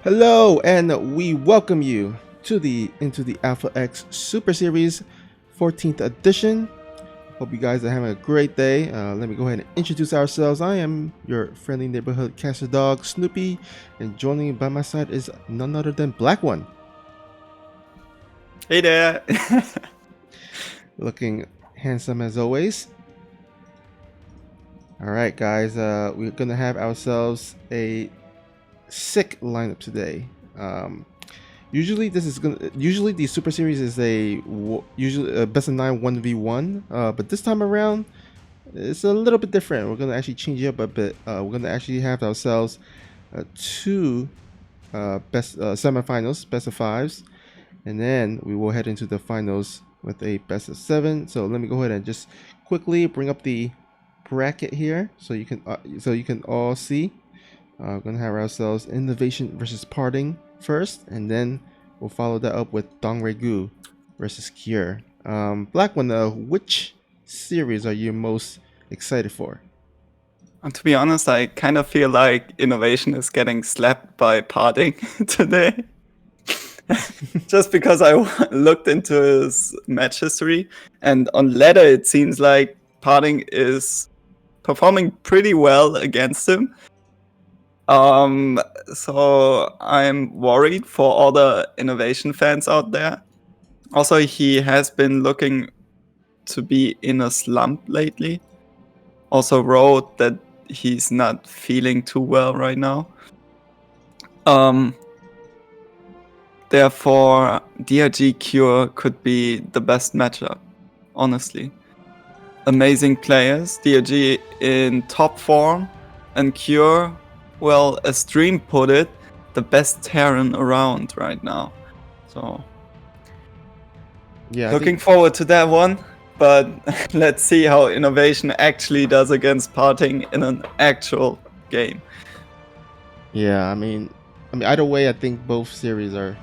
Hello, and we welcome you to the Into the Alpha X Super Series 14th edition. Hope you guys are having a great day. Let me go ahead and introduce ourselves. I am your friendly neighborhood caster dog, Snoopy, and joining by my side is none other than Black One. Hey there. Looking handsome as always. All right, guys, we're gonna have ourselves a sick lineup today. Usually the Super Series is usually a best of 9 1v1, but this time around it's a little bit different. We're gonna actually change it up a bit. We're gonna actually have ourselves two semifinals, best of 5s, and then we will head into the finals with a best of 7. So let me go ahead and just quickly bring up the bracket here so you can all see. We're gonna have ourselves Innovation versus Parting first, and then we'll follow that up with Dongregu versus Cure. Black One, which series are you most excited for? And to be honest, I kind of feel like Innovation is getting slapped by Parting today. Just because I looked into his match history, and on ladder it seems like Parting is performing pretty well against him. So I'm worried for all the Innovation fans out there. Also, he has been looking to be in a slump lately. Also wrote that he's not feeling too well right now. Therefore, DRG Cure could be the best matchup, honestly. Amazing players, DRG in top form, and Cure, well, as Stream put it, the best Terran around right now. So, Yeah, looking forward to that one. But let's see how Innovation actually does against Parting in an actual game. Yeah, I mean, either way, I think both series are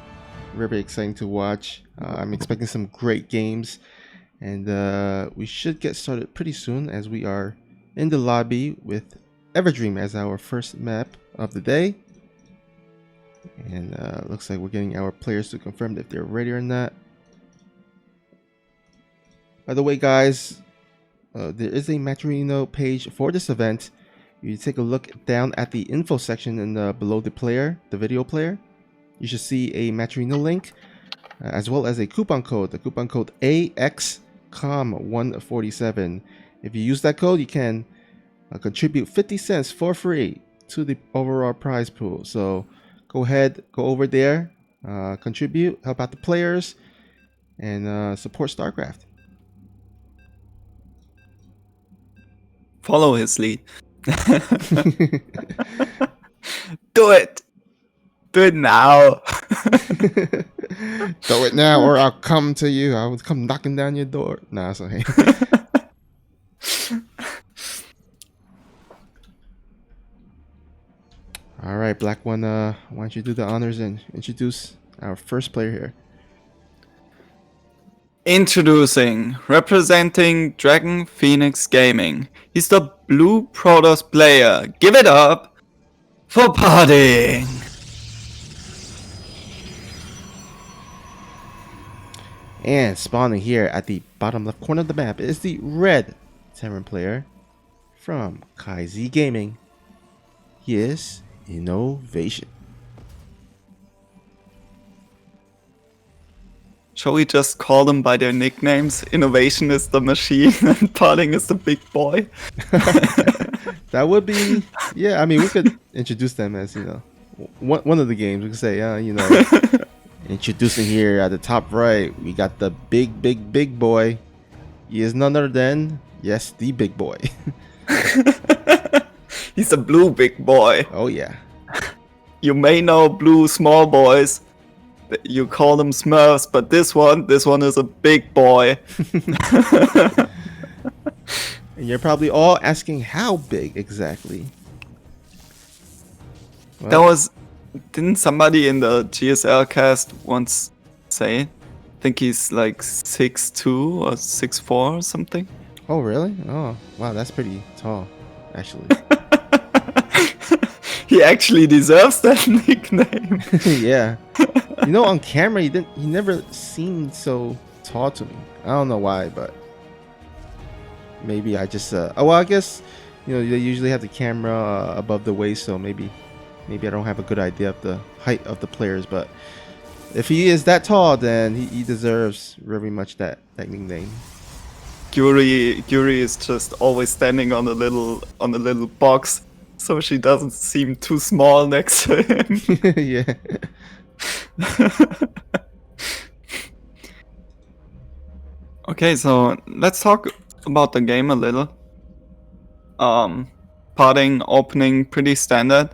very exciting to watch. I'm expecting some great games, and we should get started pretty soon as we are in the lobby with Everdream as our first map of the day. And looks like we're getting our players to confirm if they're ready or not. By the way, guys, there is a Matcherino page for this event. You take a look down at the info section and below the video player. You should see a Matcherino link, as well as a coupon code. The coupon code AXCOM147. If you use that code, you can contribute 50 cents for free to the overall prize pool. So go ahead, go over there, contribute, help out the players, and support StarCraft. Follow his lead. Do it. Do it now. Do it now, or I'll come to you. I will come knocking down your door. Nah, it's okay. All right, Black One. Why don't you do the honors and introduce our first player here? Introducing, representing Dragon Phoenix Gaming. He's the Blue Protoss player. Give it up for Parting. And spawning here at the bottom left corner of the map is the red Terran player from KaiZ Gaming. He is Innovation. Shall we just call them by their nicknames? Innovation is the machine and Parting is the big boy. That would be, yeah. I mean, we could introduce them as one of the games. We could say, introducing here at the top right, we got the big boy. He is none other than, yes, the big boy. He's a blue big boy. Oh yeah. You may know blue small boys. You call them Smurfs, but this one is a big boy. And you're probably all asking how big exactly. Well, didn't somebody in the GSL cast once say? I think he's like 6'2" or 6'4" or something. Oh really? Oh wow, that's pretty tall, actually. He he actually deserves that nickname. Yeah. You know, on camera, he never seemed so tall to me. I don't know why, but maybe I just, well, I guess, you know, they usually have the camera above the waist, so maybe I don't have a good idea of the height of the players, but if he is that tall, then he deserves very much that nickname. Yuri is just always standing on a little box, so she doesn't seem too small next to him. Yeah. Okay, so let's talk about the game a little. Parting, opening, pretty standard.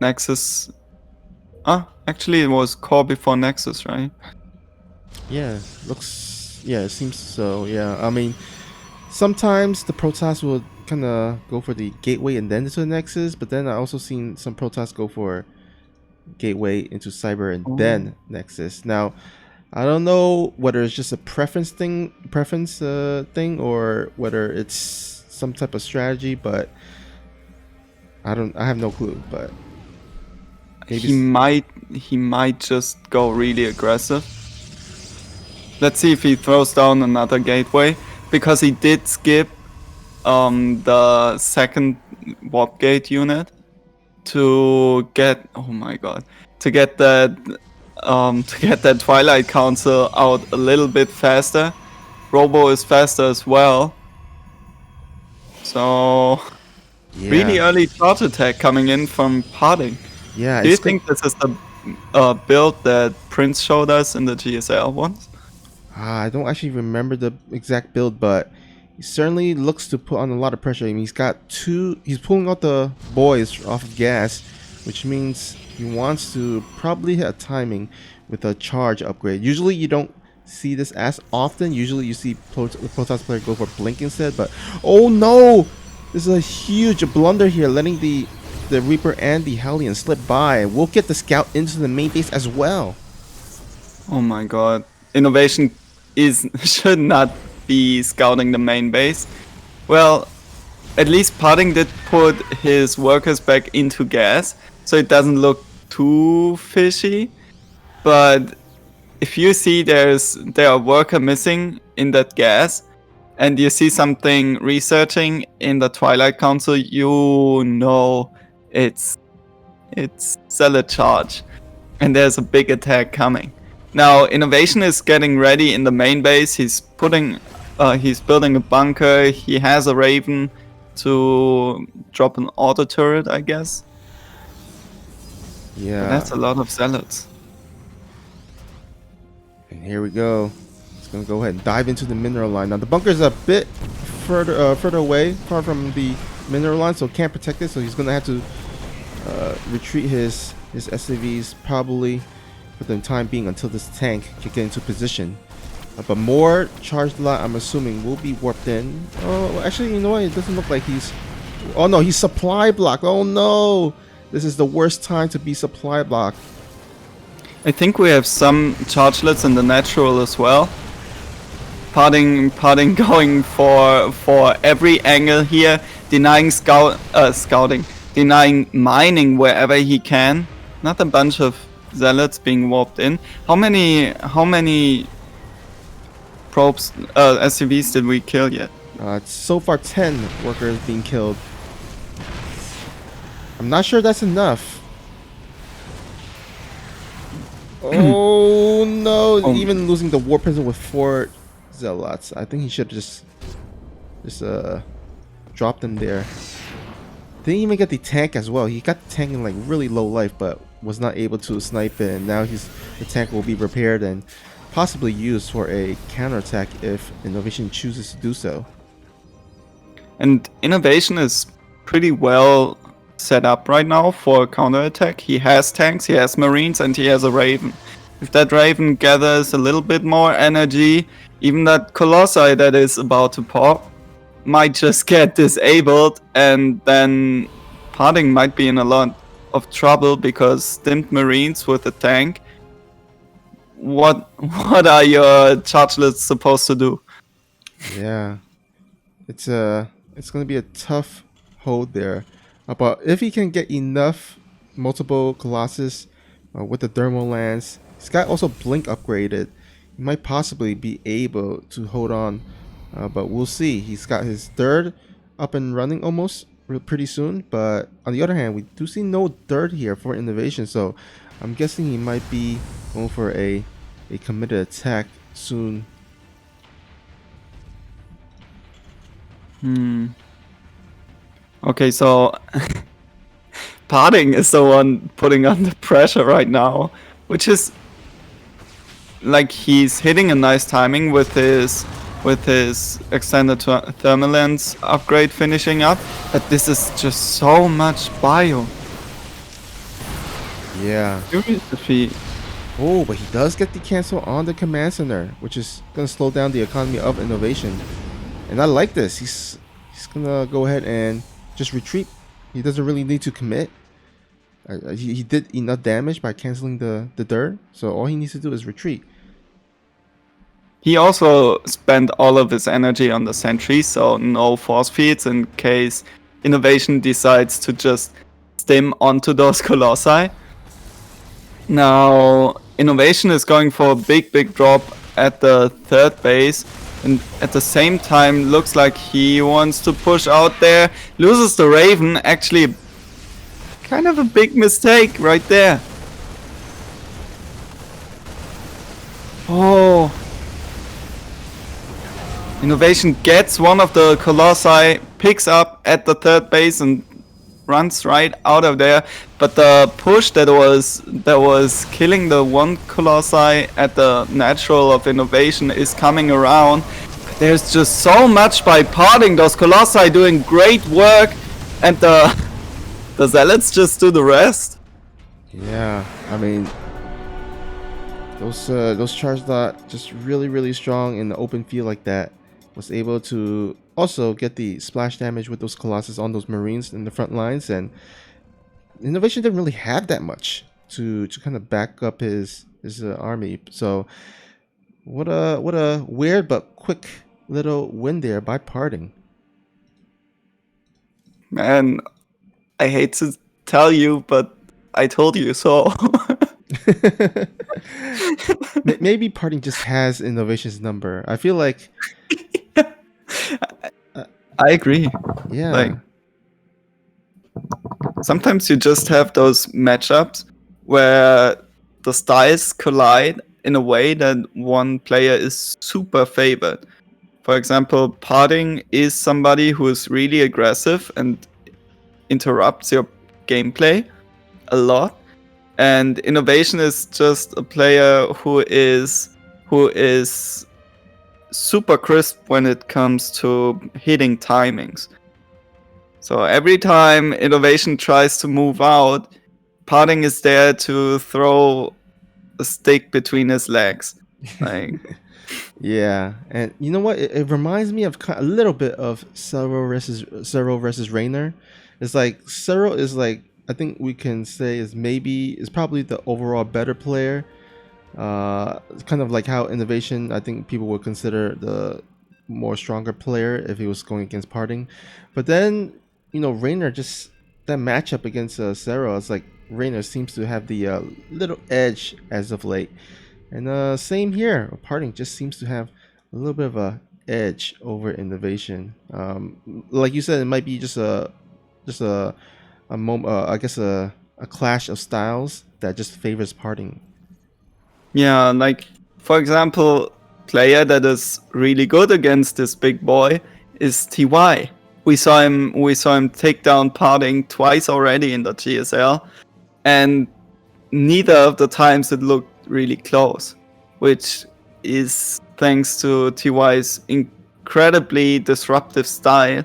Nexus. Actually, it was core before Nexus, right? Yeah, looks. Yeah, it seems so. Yeah, I mean, sometimes the Protoss will kind of go for the gateway and then into the Nexus, but then I also seen some Protoss go for gateway into Cyber and then Nexus. Now, I don't know whether it's just a preference thing, or whether it's some type of strategy, but I have no clue. But maybe he might just go really aggressive. Let's see if he throws down another gateway, because he did skip the second warp gate unit to get to get that Twilight Council out a little bit faster. Robo is faster as well, so yeah. really early charge attack coming in from Parting. Yeah. Do you think this is the build that Prince showed us in the GSL once? I don't actually remember the exact build, but he certainly looks to put on a lot of pressure. I mean, he's pulling out the boys off of gas, which means he wants to probably hit a timing with a charge upgrade. Usually you don't see this as often. Usually you see the Protoss player go for blink instead, but oh no! This is a huge blunder here, letting the Reaper and the Hellion slip by. We'll get the scout into the main base as well. Oh my god. Innovation should not be scouting the main base. Well, at least Parting did put his workers back into gas, so it doesn't look too fishy. But if you see there are worker missing in that gas, and you see something researching in the Twilight Council, you know it's Zealot charge, and there's a big attack coming. Now, Innovation is getting ready in the main base. He's building a bunker. He has a Raven to drop an auto turret, I guess. Yeah. But that's a lot of Zealots. And here we go. It's gonna go ahead and dive into the mineral line. Now the bunker's a bit further away, far from the mineral line, so can't protect it. So he's gonna have to retreat his SCVs probably for the time being until this tank can get into position. But more charged lot, I'm assuming, will be warped in. Oh, actually, you know what? It doesn't look like he's... Oh no, he's supply blocked. Oh no! This is the worst time to be supply blocked. I think we have some chargelets in the natural as well. Parting going for every angle here, denying scouting, denying mining wherever he can. Not a bunch of Zealots being warped in. How many probes, SCVs did we kill yet? So far 10 workers being killed. I'm not sure that's enough. Oh no! Oh. Even losing the war prison with 4 Zealots. I think he should just drop them there. Didn't even get the tank as well. He got the tank in like really low life, but was not able to snipe it. And now the tank will be repaired and possibly used for a counterattack if Innovation chooses to do so. And Innovation is pretty well set up right now for counterattack. He has tanks, he has marines, and he has a Raven. If that Raven gathers a little bit more energy, even that Colossi that is about to pop might just get disabled, and then Parting might be in a lot of trouble because stimmed marines with a tank. What are your chargelets supposed to do? Yeah, it's gonna be a tough hold there. But if he can get enough multiple Colossus with the thermal lance, he's got also Blink upgraded. He might possibly be able to hold on, but we'll see. He's got his third up and running almost pretty soon. But on the other hand, we do see no third here for innovation, so I'm guessing he might be going for a committed attack soon. Okay, so Parting is the one putting on the pressure right now, which is like he's hitting a nice timing with his extended thermal lens upgrade finishing up, but this is just so much bio. Yeah. Curious if he... Oh, but he does get the cancel on the command center, which is gonna slow down the economy of innovation. And I like this. He's gonna go ahead and just retreat. He doesn't really need to commit. He did enough damage by canceling the dirt, so all he needs to do is retreat. He also spent all of his energy on the sentry, so no force fields in case innovation decides to just stim onto those colossi. Now innovation is going for a big drop at the third base, and at the same time looks like he wants to push out there. Loses the Raven, actually kind of a big mistake right there. Oh. Innovation gets one of the Colossi, picks up at the third base and runs right out of there. But the push that was killing the one Colossi at the natural of Innovation is coming around. There's just so much by Parting. Those Colossi doing great work, and the Zealots just do the rest. Yeah, I mean, those charge dot just really strong in the open field like that. Was able to also get the splash damage with those Colossus on those Marines in the front lines, and Innovation didn't really have that much to kind of back up his army. So what a weird but quick little win there by Parting. Man, I hate to tell you, but I told you so. Maybe Parting just has Innovation's number. I feel like I agree. Yeah. Like, sometimes you just have those matchups where the styles collide in a way that one player is super favored. For example, Parting is somebody who is really aggressive and interrupts your gameplay a lot. And Innovation is just a player who is super crisp when it comes to hitting timings. So every time Innovation tries to move out, Parting is there to throw a stick between his legs. Like, yeah, and you know what? It reminds me of a little bit of Cero versus Raynor. It's like Cero is like, I think we can say is probably the overall better player. It's kind of like how Innovation, I think people would consider the more stronger player if he was going against Parting. But then, Raynor, just that matchup against Cero, it's like Raynor seems to have the little edge as of late. And same here, Parting just seems to have a little bit of a edge over Innovation. Like you said, it might be just a moment, I guess a clash of styles that just favors Parting. yeah, like, for example, player that is really good against this big boy is TY. We saw him take down Parting twice already in the GSL, and neither of the times it looked really close, which is thanks to TY's incredibly disruptive style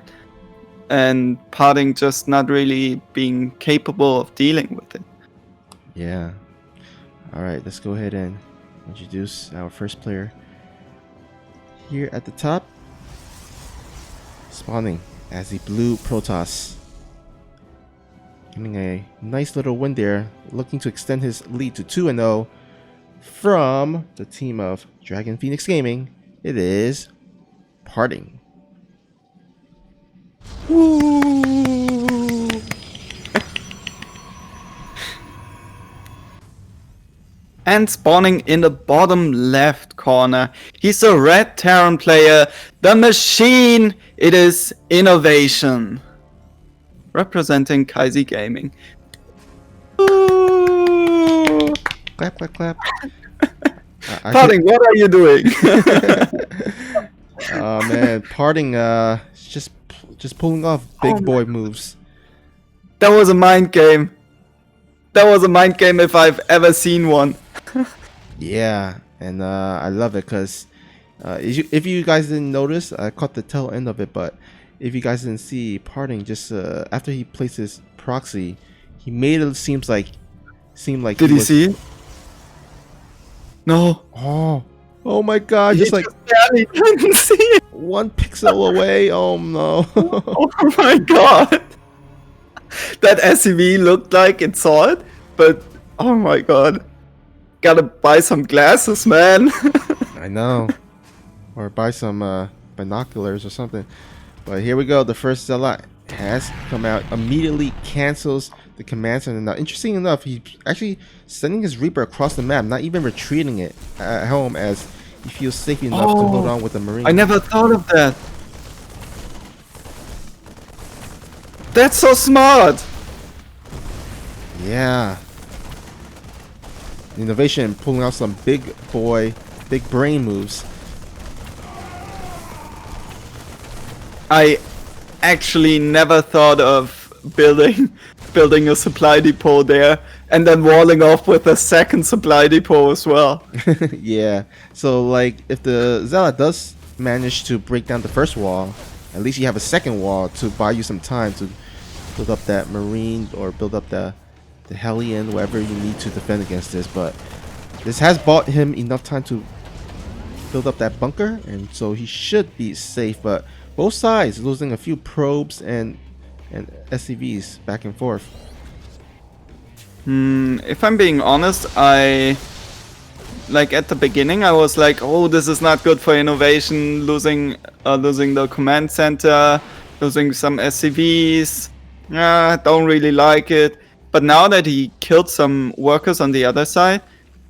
and Parting just not really being capable of dealing with it. Yeah. All right, let's go ahead and introduce our first player here at the top. Spawning as the blue Protoss. Getting a nice little win there, looking to extend his lead to 2-0 from the team of Dragon Phoenix Gaming. It is Parting. Woo! And spawning in the bottom left corner, he's a red Terran player, the machine. It is Innovation, representing Kaisi Gaming. Ooh. Clap, clap, clap. Parting, what are you doing? Oh man, Parting just pulling off big boy moves. That was a mind game. That was a mind game if I've ever seen one. Yeah, and I love it because if you guys didn't notice, I caught the tail end of it, but if you guys didn't see, Parting just after he placed his proxy, he made it seem like Did he see it? No. Oh my god, just like barely didn't see it. 1 pixel away. Oh no. Oh my god. That SCV looked like it saw it, but oh my god. Gotta buy some glasses, man. I know. Or buy some binoculars or something. But here we go. The first Zealot has come out. Immediately cancels the command center. Now, interesting enough, he's actually sending his Reaper across the map, not even retreating it at home, as he feels safe enough to hold on with the Marine. I never thought of that. That's so smart. Yeah. Innovation pulling out some big brain moves. I actually never thought of building a supply depot there and then walling off with a second supply depot as well. Yeah. So like if the Zealot does manage to break down the first wall, at least you have a second wall to buy you some time to build up that Marine or build up the Hellion, whatever you need to defend against this. But this has bought him enough time to build up that bunker, and so he should be safe. But both sides losing a few probes and SCVs back and forth. If I'm being honest, like at the beginning I was like, oh, this is not good for Innovation, losing the command center, losing some SCVs. Don't really like it. But now that he killed some workers on the other side,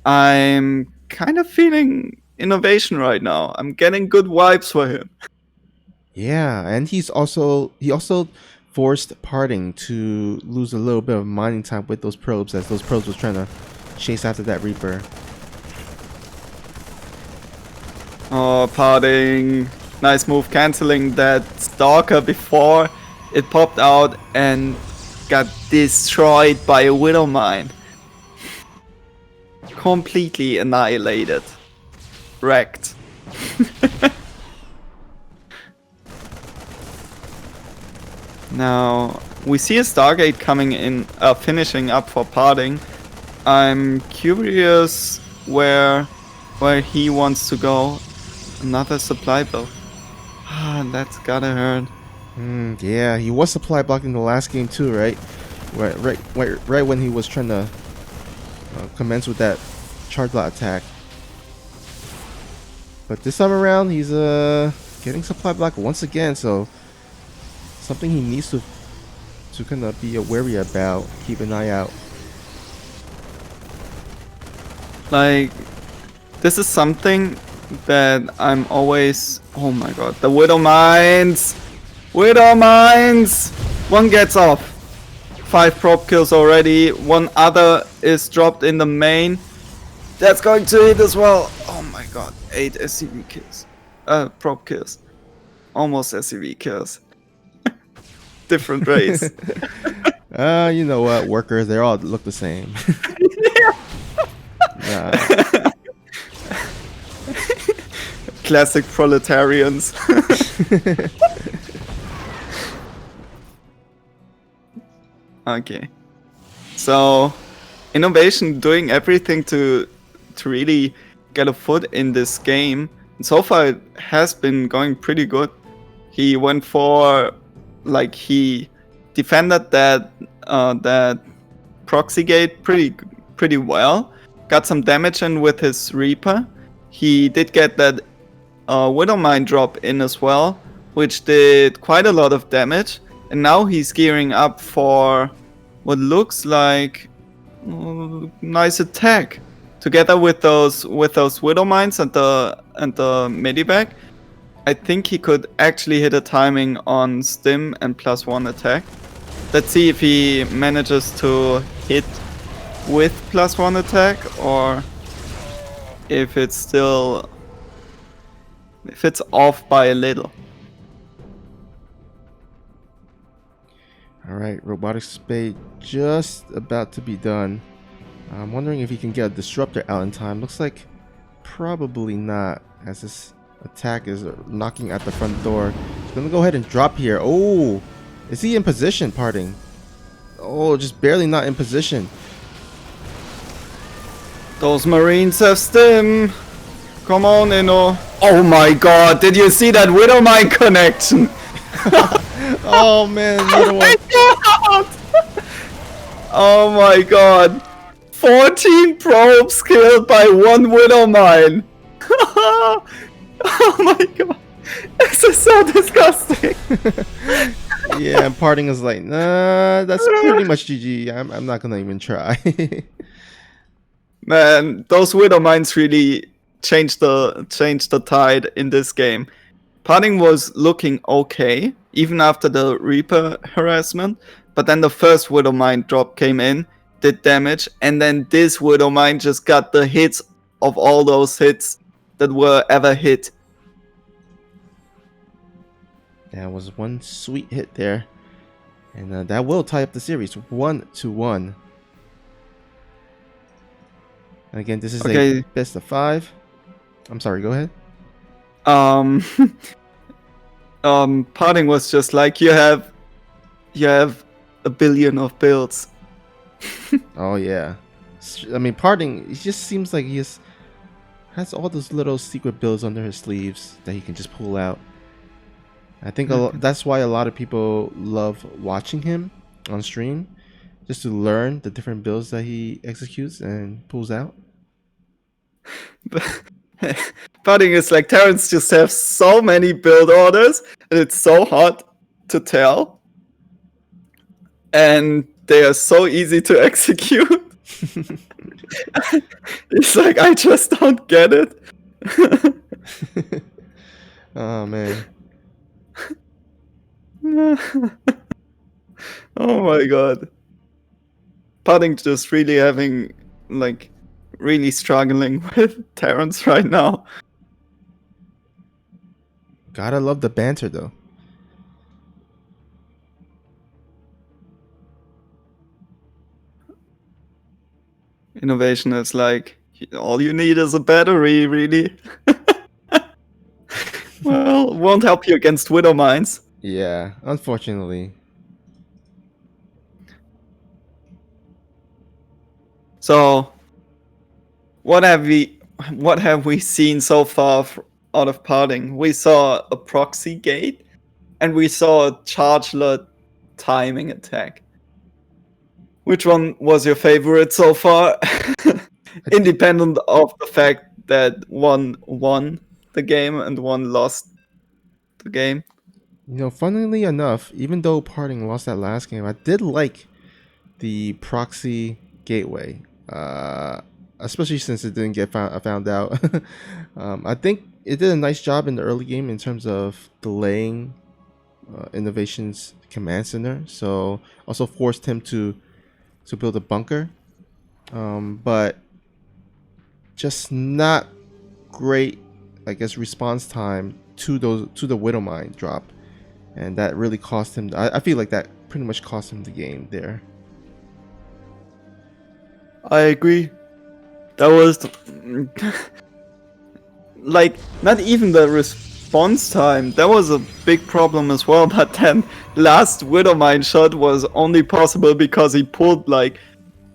I'm kind of feeling Innovation right now. I'm getting good vibes for him. Yeah, and he also forced Parting to lose a little bit of mining time with those probes, as those probes was trying to chase after that Reaper. Oh, Parting. Nice move, canceling that Stalker before it popped out and got destroyed by a Widow Mine. Completely annihilated. Wrecked. Now, we see a Stargate coming in, finishing up for Parting. I'm curious where he wants to go. Another supply build. That's gotta hurt. Yeah, he was supply blocking the last game too, right? Right when he was trying to commence with that charge lot attack. But this time around, he's getting supply block once again, so something he needs to kind of be wary about. Keep an eye out. Like, this is something that I'm always... Oh my god, the Widow Mines! Widow Mines! One gets off. 5 probe kills already. One other is dropped in the main. That's going to hit as well. Oh my god, 8 SCV kills. Probe kills. Almost SCV kills. Different race. You know what? Workers, they all look the same. Classic proletarians. Okay. So, Innovation doing everything to really get a foot in this game. And so far, it has been going pretty good. He went for, like, he defended that proxy gate pretty well. Got some damage in with his Reaper. He did get that Widow Mine drop in as well, which did quite a lot of damage. And now he's gearing up for what looks like nice attack together with those Widow Mines and the Medivac, I think he could actually hit a timing on Stim and +1 attack. Let's see if he manages to hit with +1 attack, or if it's off by a little. Alright, Robotic Spade just about to be done. I'm wondering if he can get a Disruptor out in time. Looks like probably not, as this attack is knocking at the front door. He's gonna go ahead and drop here. Oh, is he in position, Parting? Oh, just barely not in position. Those Marines have Stim. Come on, Inno. Oh my god, did you see that Widow Mine connection? Oh man, Oh my god! Oh my god. 14 probes killed by 1 Widow Mine. Oh my god. This is so disgusting. Yeah, and Parting is like, nah, that's pretty much GG. I'm not gonna even try. Man, those Widow Mines really changed the tide in this game. Parting was looking okay, even after the Reaper harassment, but then the first Widow Mine drop came in, did damage, and then this Widow Mine just got the hits of all those hits that were ever hit. That was one sweet hit there. And that will tie up the series 1-1. And again, this is a best of 5. I'm sorry, go ahead. Parting was just like, you have a billion of builds. Oh yeah. I mean, Parting, it just seems like he has all those little secret builds under his sleeves that he can just pull out. I think that's why a lot of people love watching him on stream, just to learn the different builds that he executes and pulls out. Parting is like, Terrans just have so many build orders, and it's so hard to tell. And they are so easy to execute. It's like, I just don't get it. Oh man. Oh my god. Parting just really having, like, really struggling with Terrans right now. Gotta love the banter though. Innovation is like, all you need is a battery, really. Well, won't help you against Widow Mines. Yeah, unfortunately. So, what have we seen so far out of Parting? We saw a proxy gate, and we saw a chargelet timing attack. Which one was your favorite so far? Independent of the fact that one won the game and one lost the game. You know, funnily enough, even though Parting lost that last game, I did like the proxy gateway, especially since it didn't get found out. I think it did a nice job in the early game in terms of delaying Innovation's command center, so also forced him to build a bunker, but just not great, I guess, response time to the Widow Mine drop, and that really cost him. I feel like that pretty much cost him the game there. I agree. That was like, not even the response time. That was a big problem as well. But then last Widow Mine shot was only possible because he pulled like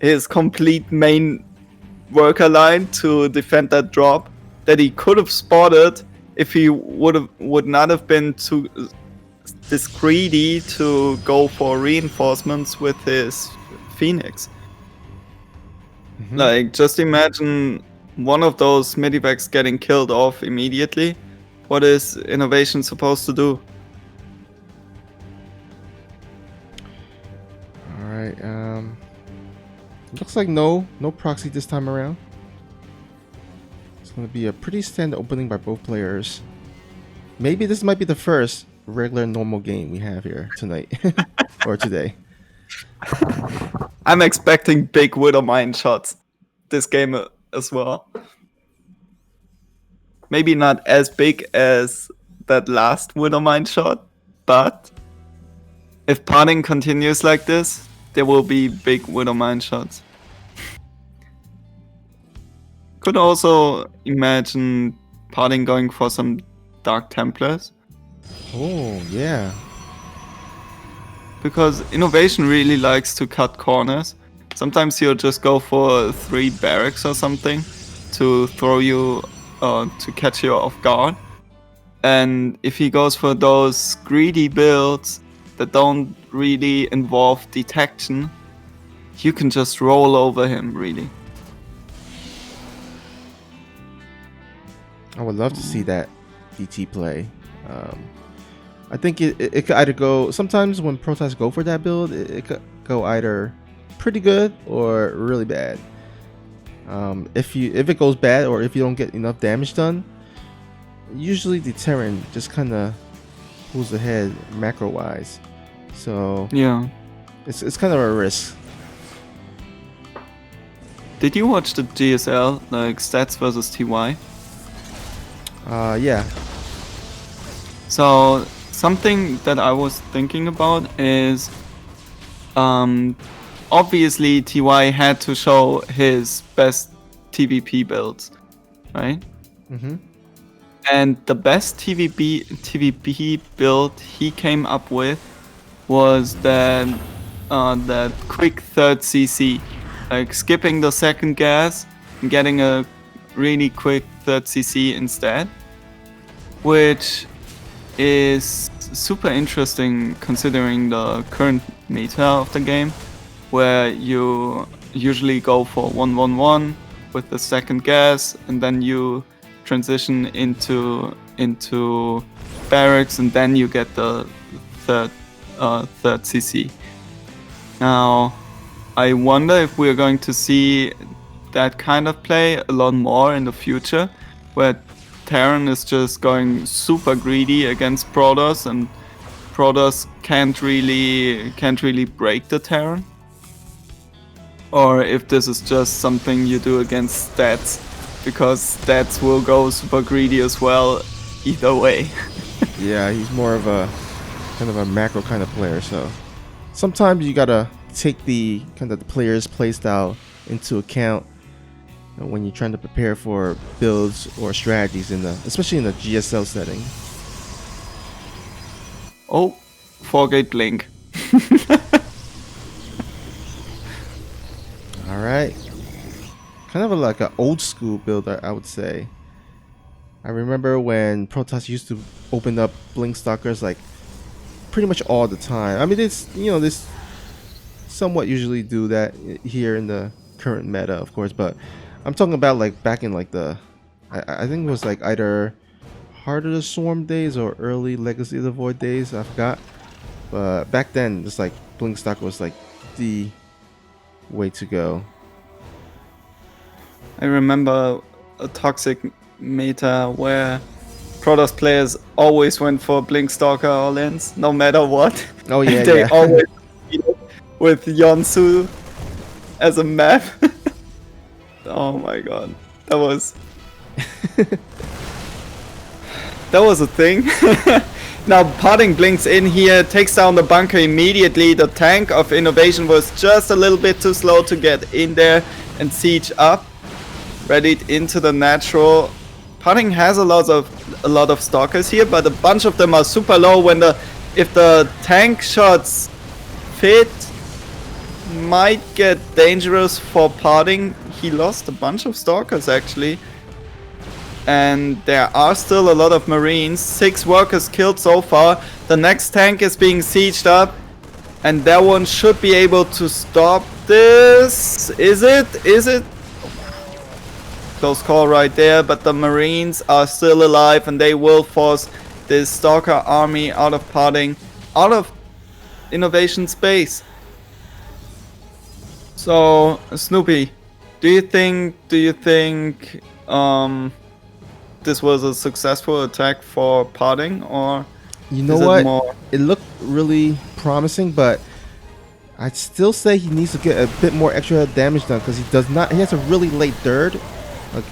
his complete main worker line to defend that drop that he could have spotted if he would not have been too this greedy to go for reinforcements with his Phoenix. Like, just imagine one of those medivacs getting killed off immediately. What is Innovation supposed to do? Alright, looks like no proxy this time around. going to be a pretty standard opening by both players. Maybe this might be the first regular normal game we have here tonight or today. I'm expecting big Widow Mine shots this game as well. Maybe not as big as that last Widow Mine shot, but if parting continues like this, there will be big Widow Mine shots. Could also imagine parting going for some Dark Templars. Oh, yeah. Because Innovation really likes to cut corners. Sometimes he'll just go for 3 barracks or something to throw you, to catch you off guard. And if he goes for those greedy builds that don't really involve detection, you can just roll over him, really. I would love to see that DT play. I think it could either go... Sometimes when Protoss go for that build, it could go either pretty good or really bad. If it goes bad or if you don't get enough damage done, usually the Terran just kind of pulls ahead macro-wise. So yeah, it's kind of a risk. Did you watch the GSL, like stats versus TY? Yeah. So something that I was thinking about is, obviously TY had to show his best TVP builds, right? Mm-hmm. And the best TVP build he came up with was that quick third CC, like skipping the second gas and getting a really quick third CC instead, which is super interesting considering the current meta of the game, where you usually go for 1-1-1 with the second gas and then you transition into barracks and then you get the third CC. Now, I wonder if we're going to see that kind of play a lot more in the future, where Terran is just going super greedy against Protoss, and Protoss can't really break the Terran. Or if this is just something you do against stats, because stats will go super greedy as well, either way. Yeah, he's more of a kind of a macro kind of player, so sometimes you gotta take the kind of the player's playstyle into account when you're trying to prepare for builds or strategies especially in the GSL setting. Oh, 4-gate blink. All right, kind of like an old school build, I would say. I remember when Protoss used to open up blink stalkers like pretty much all the time. I mean, this somewhat usually do that here in the current meta, of course, but I'm talking about like back in like I think it was like either Heart of the Swarm days or early Legacy of the Void days, I forgot. But back then, just like blink stalker was like the way to go. I remember a toxic meta where Protoss players always went for blink stalker all-ins, no matter what. Oh yeah, they yeah. always with Yonsu as a map. Oh my god, that was a thing. Now parting blinks in here, takes down the bunker immediately. The tank of Innovation was just a little bit too slow to get in there and siege up. Readied into the natural. Parting has a lot of stalkers here, but a bunch of them are super low. If the tank shots fit, might get dangerous for parting. He lost a bunch of stalkers actually, and there are still a lot of marines. 6 workers killed so far. The next tank is being sieged up, and that one should be able to stop this. Is it? Close call right there, but the marines are still alive and they will force this stalker army out of parting, out of Innovation space. So Snoopy, do you think this was a successful attack for parting, or You know is it what? more? It looked really promising, but I'd still say he needs to get a bit more extra damage done because he does not. He has a really late third.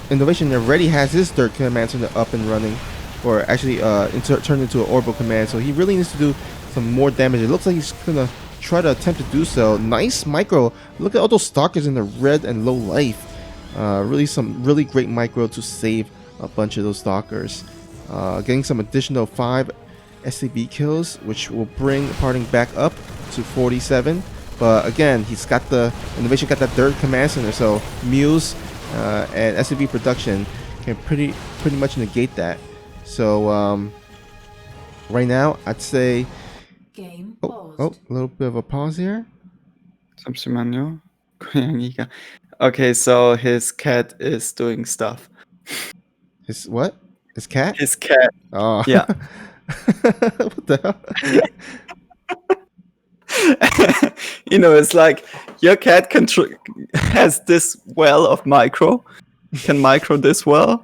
Innovation already has his third command center up and running, or actually turned into an orbital command. So he really needs to do some more damage. It looks like he's gonna try to attempt to do so. Nice micro. Look at all those stalkers in the red and low life. Really some really great micro to save a bunch of those stalkers. Getting some additional 5 SCB kills, which will bring parting back up to 47. But again, he's got the innovation, got that third command center, so Muse and SCV production can pretty much negate that. So right now, I'd say Game a little bit of a pause here. 잠시만요. 고양이가. Okay, so his cat is doing stuff. His what? His cat? His cat. Oh Yeah. what the hell? It's like your cat has this well of micro, can micro this well.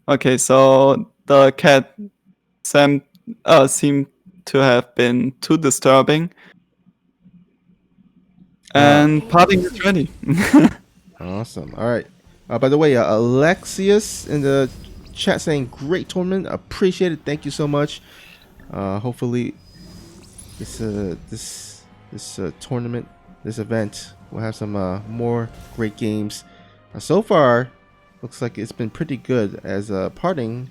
Okay, so the cat seemed to have been too disturbing, and parting is ready. Awesome. All right. By the way, Alexius in the chat saying great tournament. Appreciate it. Thank you so much. Hopefully, this tournament, this event, will have some more great games. So far, looks like it's been pretty good. As parting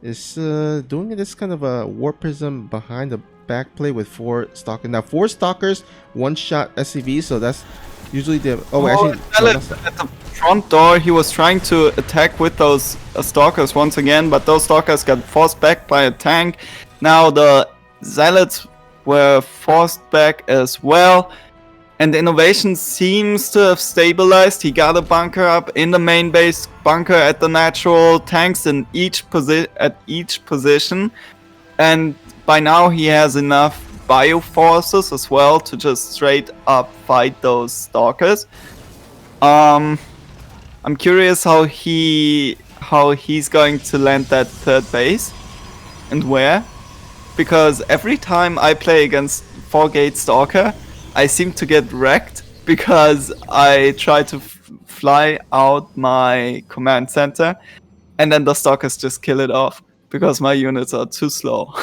is doing this kind of a warp prism behind the back play with 4 stalkers. Now 4 stalkers, 1 shot SCV. So that's usually the at the front door, he was trying to attack with those stalkers once again, but those stalkers got forced back by a tank. Now the zealots were forced back as well, and the innovation seems to have stabilized. He got a bunker up in the main base, bunker at the natural, tanks in each position, and by now he has enough bio forces as well to just straight up fight those stalkers. I'm curious how he's going to land that 3rd base and where, because every time I play against 4-gate stalker, I seem to get wrecked because I try to fly out my command center and then the stalkers just kill it off because my units are too slow.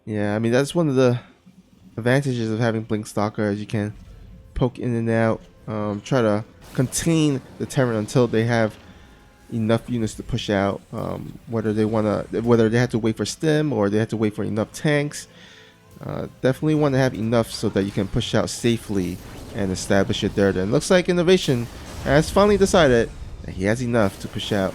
Yeah, I mean that's one of the advantages of having Blink Stalker, as you can poke in and out, try to contain the Terran until they have enough units to push out. Whether they have to wait for stim or they have to wait for enough tanks. Definitely want to have enough so that you can push out safely and establish it there. And looks like Innovation has finally decided that he has enough to push out.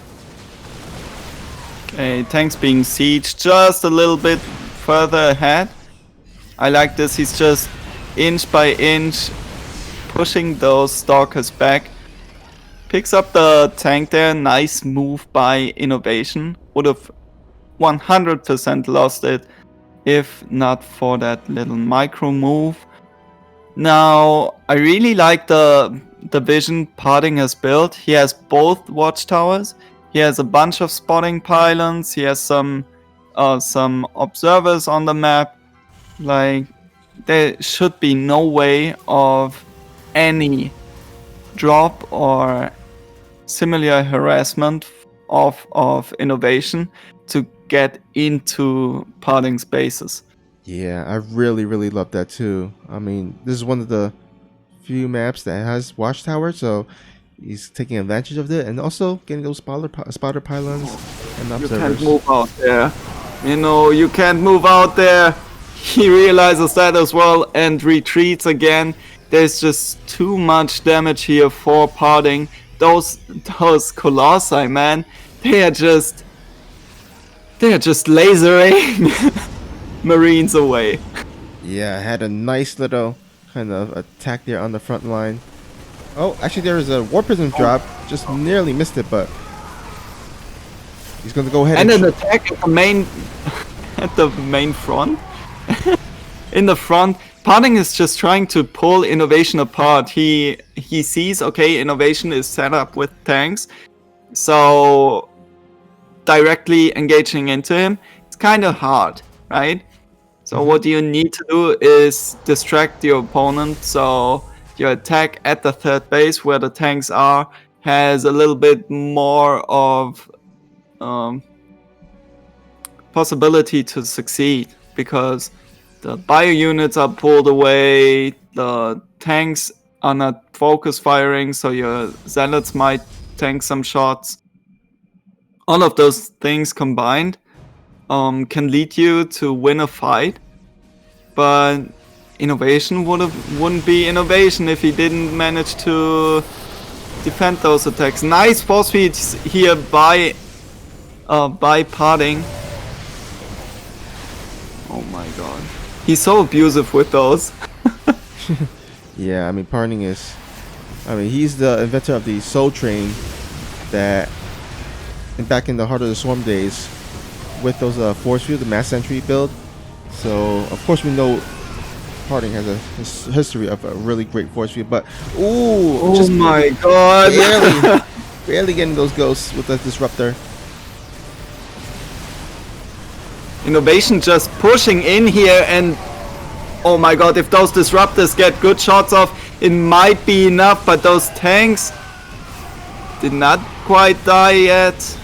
Okay, tanks being sieged just a little bit further ahead. I like this. He's just inch by inch pushing those stalkers back. Picks up the tank there. Nice move by Innovation. Would have 100% lost it if not for that little micro move. Now, I really like the vision Parting has built. He has both watchtowers. He has a bunch of spotting pylons. He has some observers on the map. Like, there should be no way of any drop or similar harassment of Innovation to get into Parting spaces. Yeah, I really love that too. I mean, this is one of the few maps that has watchtower, so he's taking advantage of it, and also getting those spotter pylons and observers. You can't move out there. You can't move out there. He realizes that as well and retreats again. There's just too much damage here for Parting. Those Colossi, man, they are just lasering Marines away. Yeah, had a nice little kind of attack there on the front line. Oh, actually there was a War Prism drop. Just nearly missed it, but he's going to go ahead and an attack at the main front. In the front, Parting is just trying to pull innovation apart. He sees, okay, innovation is set up with tanks, so directly engaging into him, it's kind of hard, right? So what you need to do is distract your opponent, so your attack at the third base where the tanks are has a little bit more of possibility to succeed, because the bio units are pulled away, the tanks are not focus firing, so your zealots might tank some shots. All of those things combined can lead you to win a fight, but innovation wouldn't be innovation if he didn't manage to defend those attacks. Nice force feeds here by Parting. Oh my god. He's so abusive with those. Yeah, I mean, Parting is... I mean, he's the inventor of the Soul Train that... And back in the Heart of the Swarm days, with those force field, the mass entry build. So, of course, we know Parting has a history of a really great force field, but... Ooh! Oh just my god. barely getting those ghosts with the Disruptor. Innovation just pushing in here, and oh my god, if those disruptors get good shots off, it might be enough, but those tanks did not quite die yet.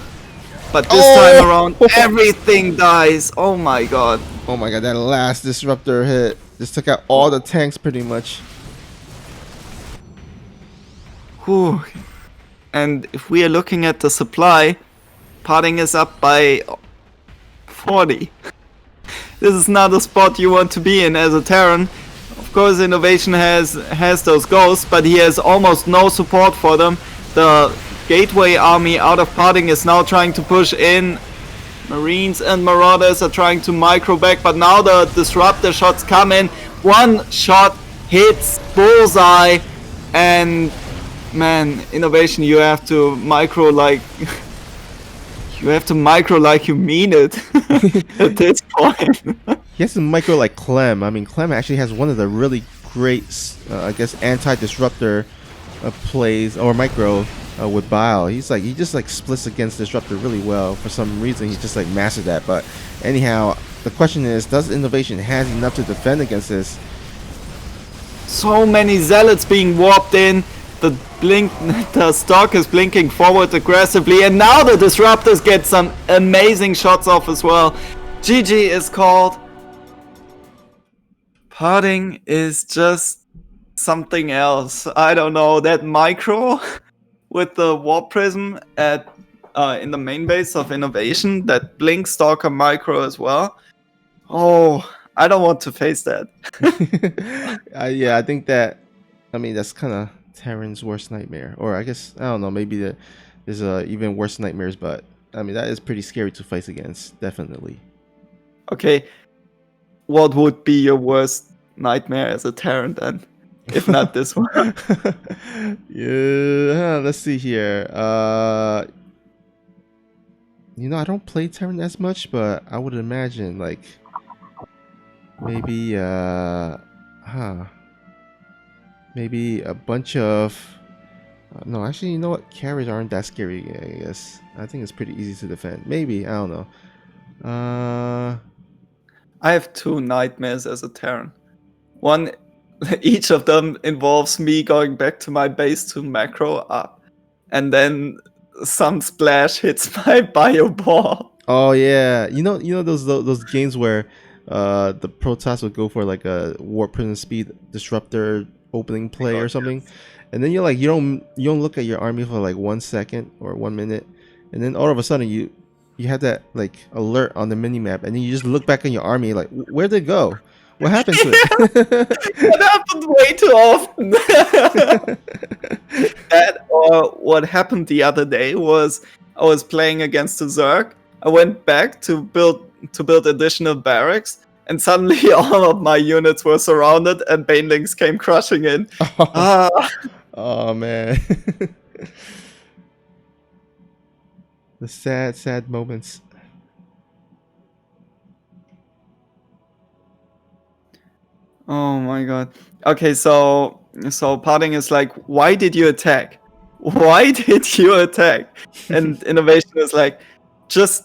But this time around, everything dies. Oh my god. Oh my god, that last Disruptor hit just took out all the tanks pretty much. Whew. And if we are looking at the supply, Parting is up by 40. This is not a spot you want to be in as a Terran. Of course, Innovation has those ghosts, but he has almost no support for them. The Gateway army out of Parting is now trying to push in. Marines and Marauders are trying to micro back, but now the Disruptor shots come in. One shot hits bullseye, and man, Innovation, you have to micro like... You have to micro like you mean it at this point. He has to micro like Clem. I mean, Clem actually has one of the really great, I guess, anti-disruptor plays or micro with Bile. He just like splits against Disruptor really well. For some reason, he just like mastered that. But anyhow, the question is, does Innovation has enough to defend against this? So many zealots being warped in. The stock is blinking forward aggressively, and now the disruptors get some amazing shots off as well. GG is called. Parting is just something else. I don't know, that micro with the warp prism at in the main base of Innovation, that blink stalker micro as well. Oh, I don't want to face that. Yeah, I think that. I mean, that's kind of Terran's worst nightmare, or I guess I don't know. Maybe there's even worse nightmares, but I mean that is pretty scary to fight against, definitely. Okay, what would be your worst nightmare as a Terran then, if not this one? Yeah, let's see here. You know, I don't play Terran as much, but I would imagine like maybe maybe a bunch of no, actually, you know what? Carriers aren't that scary, I guess. I think it's pretty easy to defend. Maybe, I don't know. I have two nightmares as a Terran. One, each of them involves me going back to my base to macro up, and then some splash hits my bio ball. Oh yeah, you know those games where the Protoss would go for like a warp prism speed disruptor opening play or something, and then you're like you don't look at your army for like 1 second or 1 minute, and then all of a sudden you have that like alert on the mini map, and then you just look back on your army like where'd it go? What happened to it? That happened way too often. That or what happened the other day was I was playing against a Zerg. I went back to build additional barracks, and suddenly all of my units were surrounded and banelings came crushing in. Oh man. The sad moments. Oh my god. Okay, so parting is like, why did you attack? Why did you attack? And innovation is like, just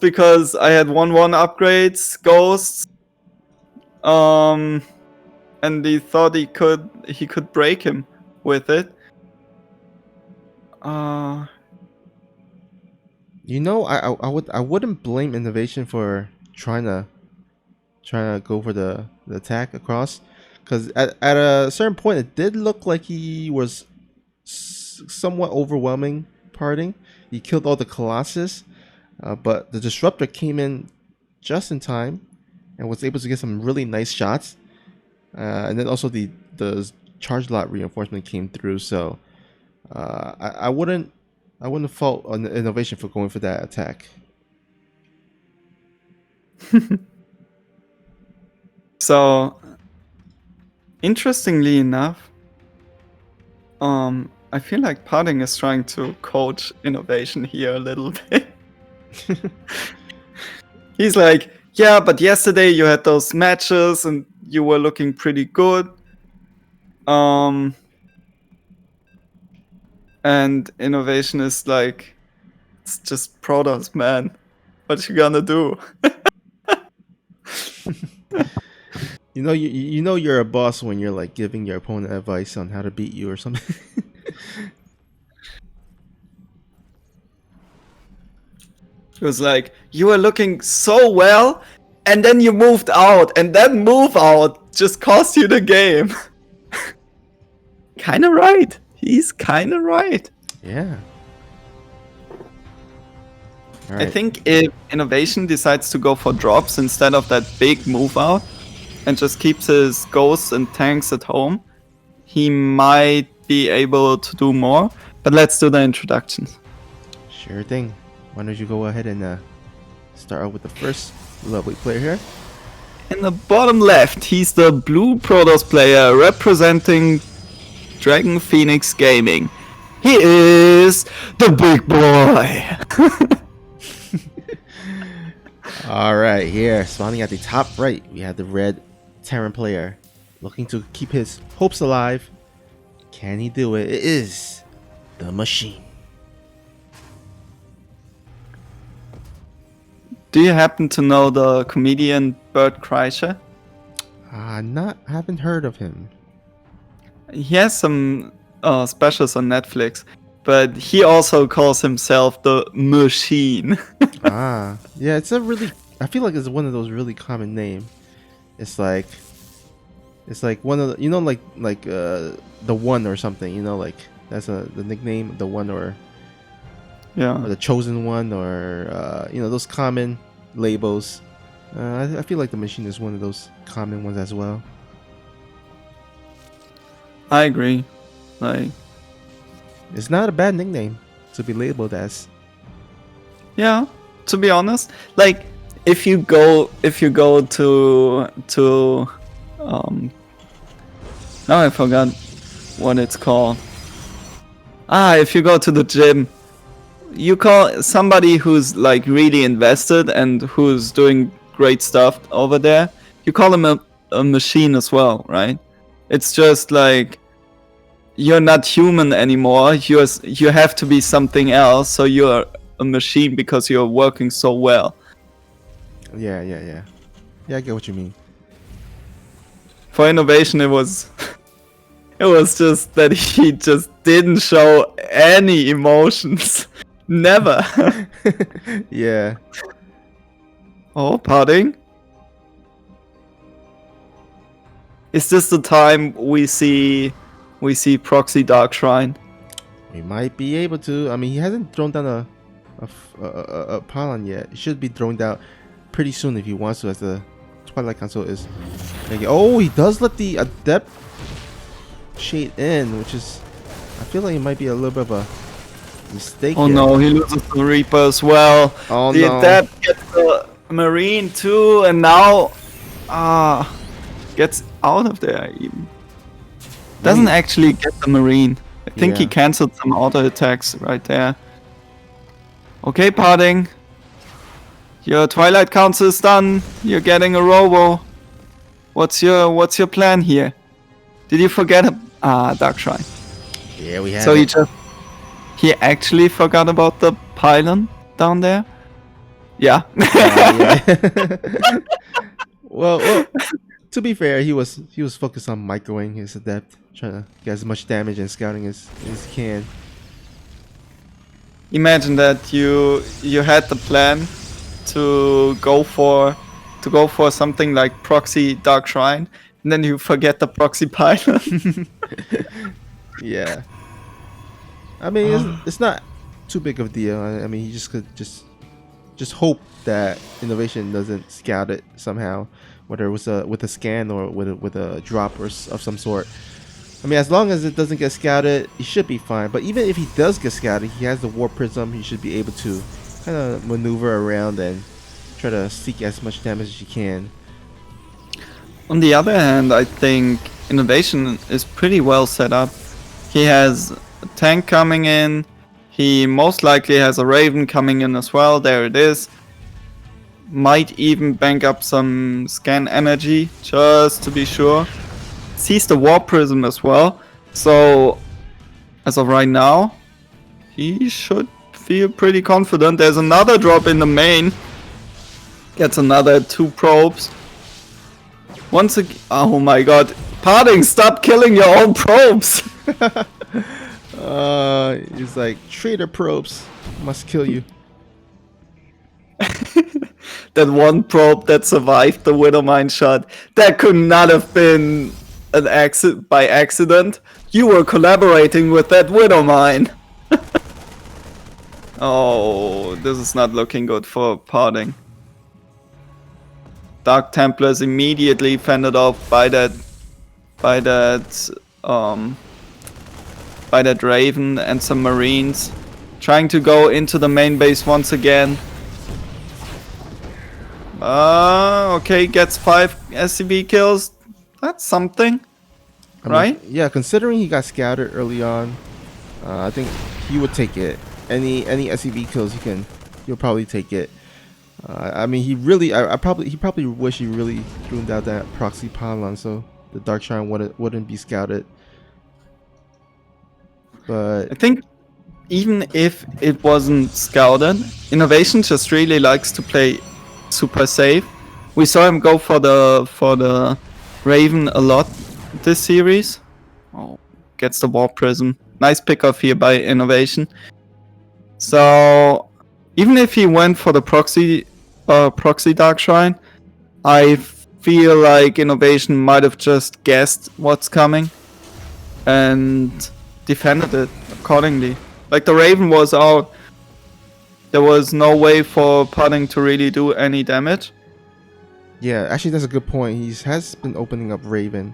because I had 1/1 upgrades, ghosts, and he thought he could break him with it. You know, I wouldn't blame innovation for trying to go for the attack across, because at a certain point it did look like he was somewhat overwhelming parting. He killed all the Colossus, but the Disruptor came in just in time and was able to get some really nice shots. And then also the charge lot reinforcement came through, so I wouldn't fault an innovation for going for that attack. So, interestingly enough, I feel like Parting is trying to coach innovation here a little bit. He's like, yeah, but yesterday you had those matches and you were looking pretty good. And innovation is like, it's just Protoss, man. What you gonna do? You know you're a boss when you're like giving your opponent advice on how to beat you or something. It was like, you were looking so well, and then you moved out, and that move out just cost you the game. Kinda right. He's kinda right. Yeah. All I right. think if innovation decides to go for drops instead of that big move out and just keeps his ghosts and tanks at home, he might be able to do more. But let's do the introductions. Sure thing. Why don't you go ahead and start out with the first lovely player here? In the bottom left, he's the blue Protoss player representing Dragon Phoenix Gaming. He is the big boy. All right, here, spawning at the top right, we have the red Terran player looking to keep his hopes alive. Can he do it? It is the machine. Do you happen to know the comedian Bert Kreischer? I haven't heard of him. He has some specials on Netflix, but he also calls himself the machine. Yeah, I feel like it's one of those really common names. It's like one of the, like the one or something, like that's the nickname, the one, or Yeah. the chosen one, or those common labels. I feel like the machine is one of those common ones as well. I agree. Like, It's not a bad nickname to be labeled as. yeah, to be honest, like if you go to now I forgot what it's called. If you go to the gym, you call somebody who's like really invested and who's doing great stuff over there, you call them a machine as well, right? It's just like you're not human anymore. You have to be something else, so you're a machine because you're working so well. Yeah, I get what you mean. For innovation, it was just that he just didn't show any emotions. Never. Yeah. Oh, parting. Is this the time we see Proxy Dark Shrine? We might be able to. I mean, he hasn't thrown down a pylon yet. It should be thrown down pretty soon if he wants to, as the Twilight Council is. Oh, he does let the Adept shade in, which is, I feel like it might be a little bit of a mistake. Oh here. no, he loses the Reaper as well. Oh the no. Adept gets the Marine too, and now gets out of there even. Doesn't actually get the Marine. I think he Yeah. cancelled some auto attacks right there. Okay, parting. Your Twilight Council is done. You're getting a robo. What's your plan here? Did you forget? Dark Shrine. Yeah, we have So it. he actually forgot about the pylon down there. Yeah. Yeah. well, to be fair, he was focused on microing his adept, trying to get as much damage and scouting as he can. Imagine that you had the plan to go for something like proxy Dark Shrine, and then you forget the proxy pylon. Yeah. I mean, it's not too big of a deal. I mean, he just could just hope that innovation doesn't scout it somehow, whether it was with a scan or with a drop of some sort. I mean, as long as it doesn't get scouted, he should be fine. But even if he does get scouted, he has the Warp Prism. He should be able to kind of maneuver around and try to seek as much damage as he can. On the other hand, I think innovation is pretty well set up. He has a tank coming in. He most likely has a Raven coming in as well. There it is. Might even bank up some scan energy just to be sure. Sees the Warp Prism as well. So, as of right now, he should feel pretty confident. There's another drop in the main. Gets another 2 probes. Once again, oh my god. Parting, stop killing your own probes! He's like, traitor probes must kill you. That one probe that survived the Widowmine shot, that could not have been an accident by accident. You were collaborating with that Widowmine. Oh, this is not looking good for Parting. Dark Templars immediately fended off by that Raven and some Marines, trying to go into the main base once again. Okay, gets 5 SCV kills. That's something, right? Yeah, considering he got scouted early on, I think he would take it. Any SCV kills he'll probably take it. I mean, he probably wish he really threw down that proxy pylon so the Dark Shrine wouldn't be scouted. But I think even if it wasn't scouted, Innovation just really likes to play super safe. We saw him go for the Raven a lot this series. Oh, gets the Warp Prism. Nice pickoff here by Innovation. So even if he went for the proxy Dark Shrine, I feel like Innovation might have just guessed what's coming and defended it accordingly. Like the Raven was out, there was no way for Parting to really do any damage. yeah, actually that's a good point. He has been opening up Raven,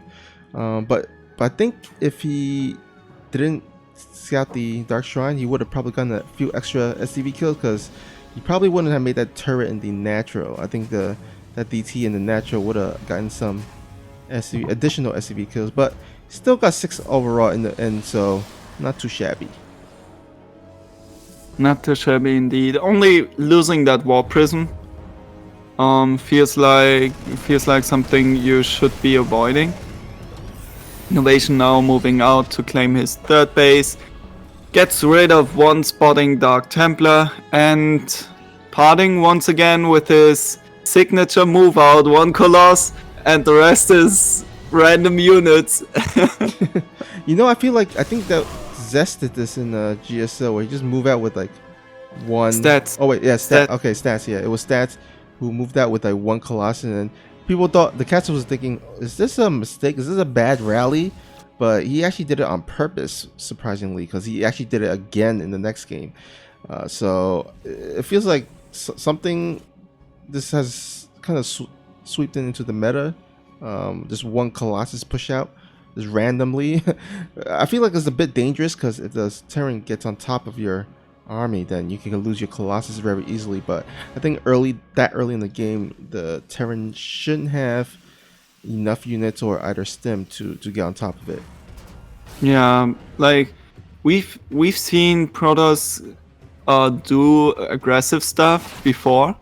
but I think if he didn't scout the Dark Shrine, he would have probably gotten a few extra SCV kills because he probably wouldn't have made that turret in the natural. I think that DT in the natural would have gotten some additional SCV kills, but still got 6 overall in the end, so not too shabby. Not too shabby indeed. Only losing that Warp Prism feels like something you should be avoiding. Innovation now moving out to claim his third base. Gets rid of one spotting Dark Templar and Parting once again with his signature move out, one Colossus, and the rest is random units. I think that Zest did this in GSL where he just moved out with like one Stats. Oh wait, yeah, okay, stats. Yeah, it was stats who moved out with like one Colossus, and people thought the cast was thinking, is this a mistake? Is this a bad rally? But he actually did it on purpose, surprisingly, because he actually did it again in the next game. So it feels like something this has kind of swept into the meta. Just one Colossus push out just randomly. I feel like it's a bit dangerous because if the Terran gets on top of your army, then you can lose your Colossus very easily. But I think early in the game, the Terran shouldn't have enough units or either stem to get on top of it. Yeah, like we've seen Protoss do aggressive stuff before.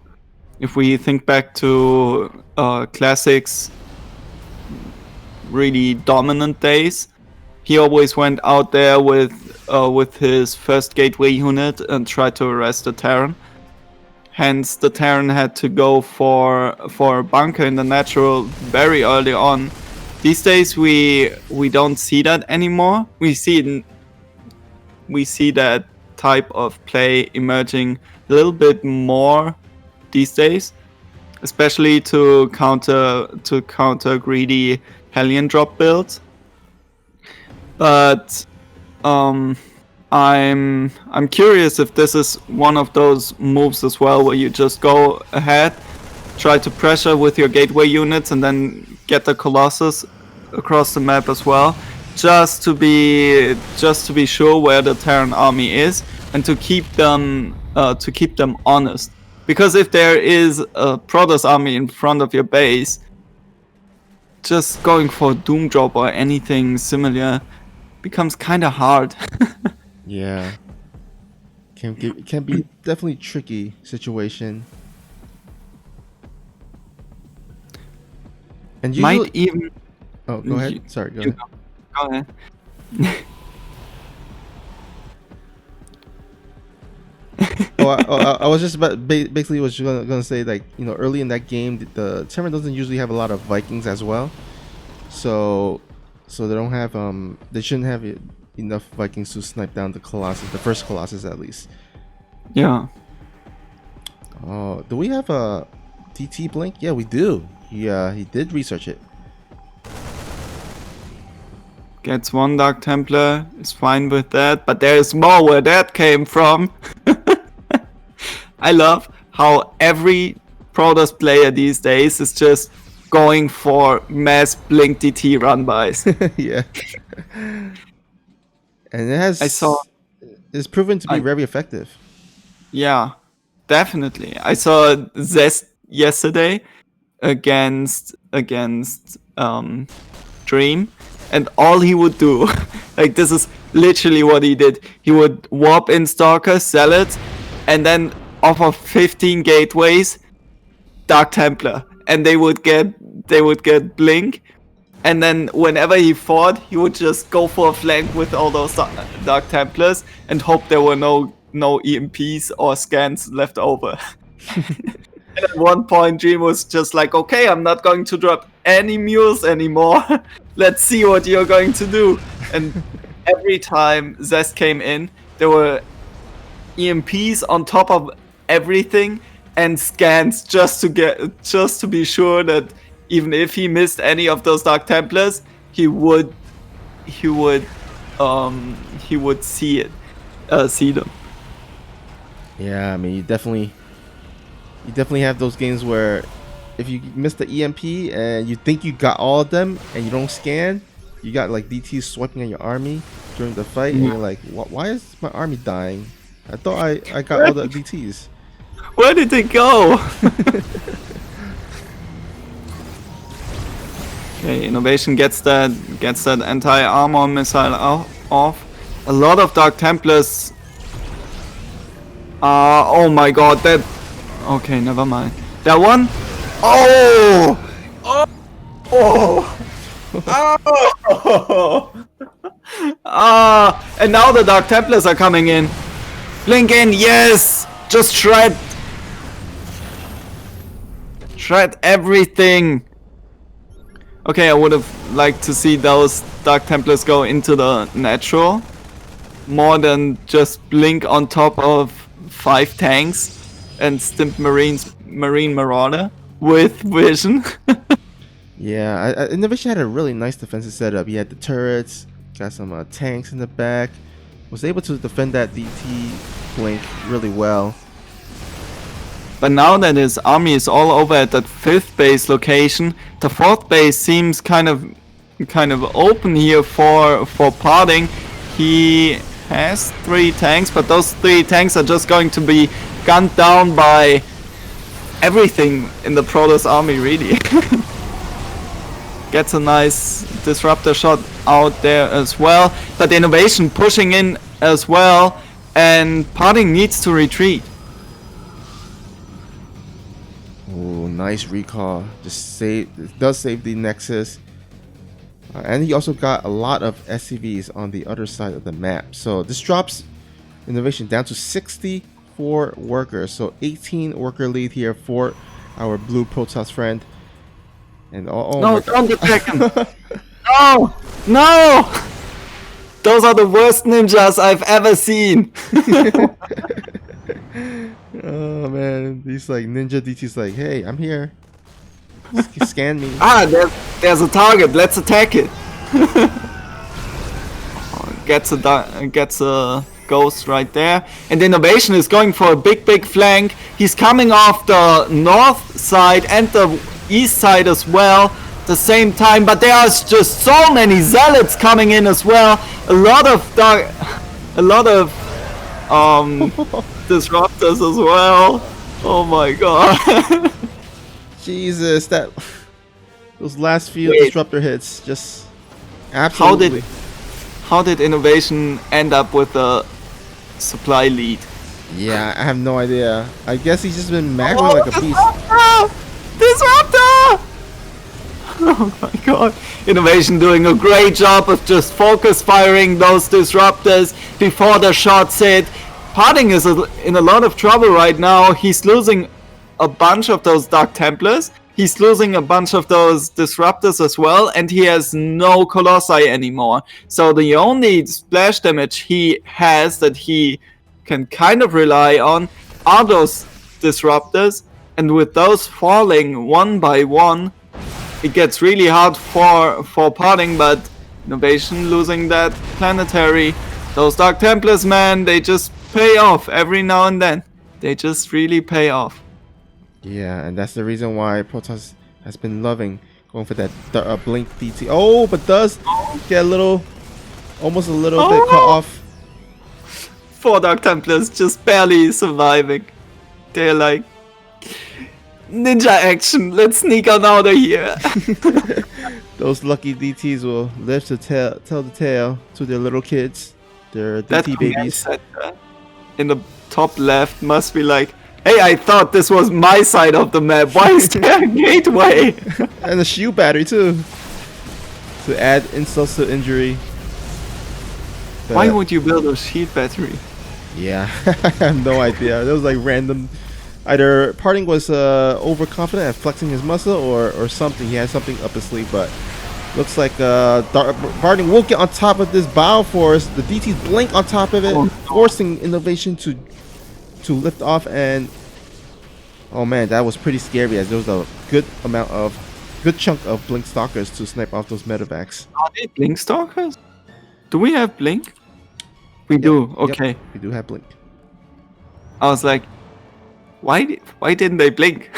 If we think back to classics really dominant days. He always went out there with his first gateway unit and tried to arrest the Terran. Hence, the Terran had to go for a bunker in the natural very early on. These days, we don't see that anymore. We see that type of play emerging a little bit more these days, especially to counter greedy Hellion drop builds. But I'm curious if this is one of those moves as well, where you just go ahead, try to pressure with your gateway units, and then get the Colossus across the map as well, just to be sure where the Terran army is, and to keep them honest. Because if there is a Protoss army in front of your base, just going for Doom Drop or anything similar becomes kind of hard. Yeah. Can be definitely tricky situation. And usually, Might even. Oh, go ahead. Sorry, go ahead. Go ahead. I was just about basically was gonna say, like, you know, early in that game, the Terran doesn't usually have a lot of Vikings as well, so they don't have they shouldn't have enough Vikings to snipe down the Colossus, the first Colossus at least. Yeah. Oh, do we have a DT blink? Yeah, we do. He did research it. Gets one Dark Templar, is fine with that, but there is more where that came from. I love how every Protoss player these days is just going for mass blink DT run-bys. Yeah. And it's proven to be very effective. Yeah, definitely. I saw Zest yesterday against Dream, and all he would do, like, this is literally what he did. He would warp in Stalker, sell it, and then offer 15 gateways, Dark Templar, and they would get blink. And then whenever he fought, he would just go for a flank with all those Dark Templars and hope there were no EMPs or scans left over. And at one point, Dream was just like, okay, I'm not going to drop any mules anymore. Let's see what you're going to do. And every time Zest came in, there were EMPs on top of everything and scans just to be sure that even if he missed any of those Dark Templars, he would see them. Yeah, I mean, you definitely have those games where if you miss the EMP and you think you got all of them and you don't scan, you got like DTs swiping on your army during the fight, and you're like, why is my army dying? I thought I got all the DTs. Where did they go? Okay, Innovation gets that anti-armor missile off. A lot of Dark Templars. Oh my god, that. Okay, never mind. That one. Oh! And now the Dark Templars are coming in. Blink in, yes! Just shred everything. Okay, I would have liked to see those Dark Templars go into the natural more than just blink on top of 5 tanks and stimp Marine Marauder with vision. Yeah, Innovation had a really nice defensive setup. He had the turrets, got some tanks in the back, was able to defend that DT blink really well. But now that his army is all over at that 5th base location, the 4th base seems kind of open here for parting. He has 3 tanks, but those 3 tanks are just going to be gunned down by everything in the Protoss army, really. Gets a nice disruptor shot out there as well, but Innovation pushing in as well, and parting needs to retreat. Oh, nice recall. It does save the Nexus. And he also got a lot of SCVs on the other side of the map. So this drops innovation down to 64 workers. So 18 worker lead here for our blue Protoss friend. And oh No, my God. don't attack him. No! No! Those are the worst ninjas I've ever seen. Oh man, these like ninja DT's like, hey, I'm here. Scan me. Ah, there's a target. Let's attack it. Gets a ghost right there. And Innovation is going for a big flank. He's coming off the north side and the east side as well at the same time. But there are just so many zealots coming in as well. A lot of disruptors as well. Oh my god. Jesus, those last few Wait. disruptor hits just absolutely. How did Innovation end up with a supply lead? Yeah, I have no idea. I guess he's just been macroing like a beast. Disruptor! Oh my god. Innovation doing a great job of just focus firing those disruptors before the shots hit. Parting is in a lot of trouble right now. He's losing a bunch of those Dark Templars. He's losing a bunch of those disruptors as well, and he has no Colossi anymore. So the only splash damage he has that he can kind of rely on are those disruptors, and with those falling one by one, it gets really hard for Parting, but Innovation losing that planetary. Those Dark Templars, man, they just pay off every now and then. They just really pay off. Yeah, and that's the reason why Protoss has been loving going for that blink DT. Oh, but does get almost a little bit cut off. 4 Dark Templars just barely surviving. They're like, ninja action, let's sneak on out of here. Those lucky DTs will live to tell the tale to their little kids, their DT babies. In the top left must be like, hey, I thought this was my side of the map. Why is there a gateway? And a shield battery too, to add insults to injury. But why would you build a shield battery? yeah, I have no idea. There was like random. Either Parting was overconfident and flexing his muscle, or something. He had something up his sleeve, but looks like Parting will get on top of this Bio Force. The DTs blink on top of it, forcing Innovation to lift off. And oh man, that was pretty scary, as there was a good chunk of Blink Stalkers to snipe off those medevacs. Are they Blink Stalkers? Do we have Blink? We do. Okay. Yep, we do have Blink. I was like, why didn't they blink?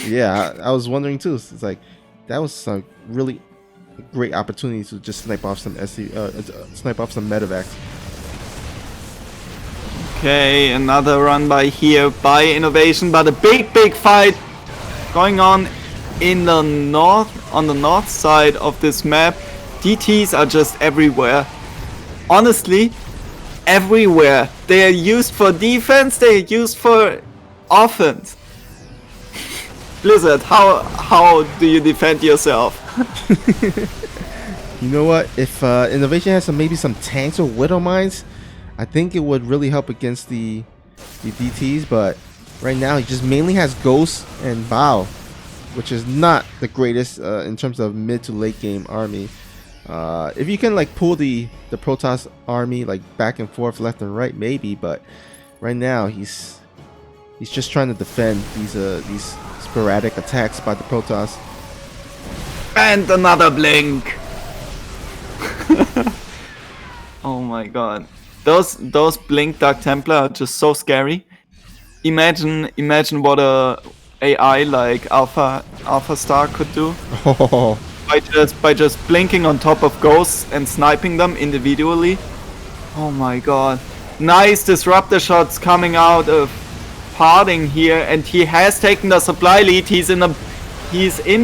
Yeah, I was wondering too. It's like that was a really great opportunity to just snipe off some medevacs. Okay, another run by here by Innovation, but a big fight going on in the north, on the north side of this map. DTs are just everywhere. Honestly, everywhere. They are used for defense, they are used for offense. Blizzard, how do you defend yourself? You know what? If Innovation has maybe some tanks or Widow Mines, I think it would really help against the DTs. But right now, he just mainly has Ghost and Bao, which is not the greatest in terms of mid to late game army. If you can like pull the Protoss army like back and forth, left and right, maybe. But right now, he's just trying to defend these sporadic attacks by the Protoss. And another blink. Oh my god. Those blink Dark Templar are just so scary. Imagine what a AI like Alpha Star could do. Oh. By just blinking on top of ghosts and sniping them individually. Oh my god. Nice disruptor shots coming out of Parting here, and he has taken the supply lead. He's in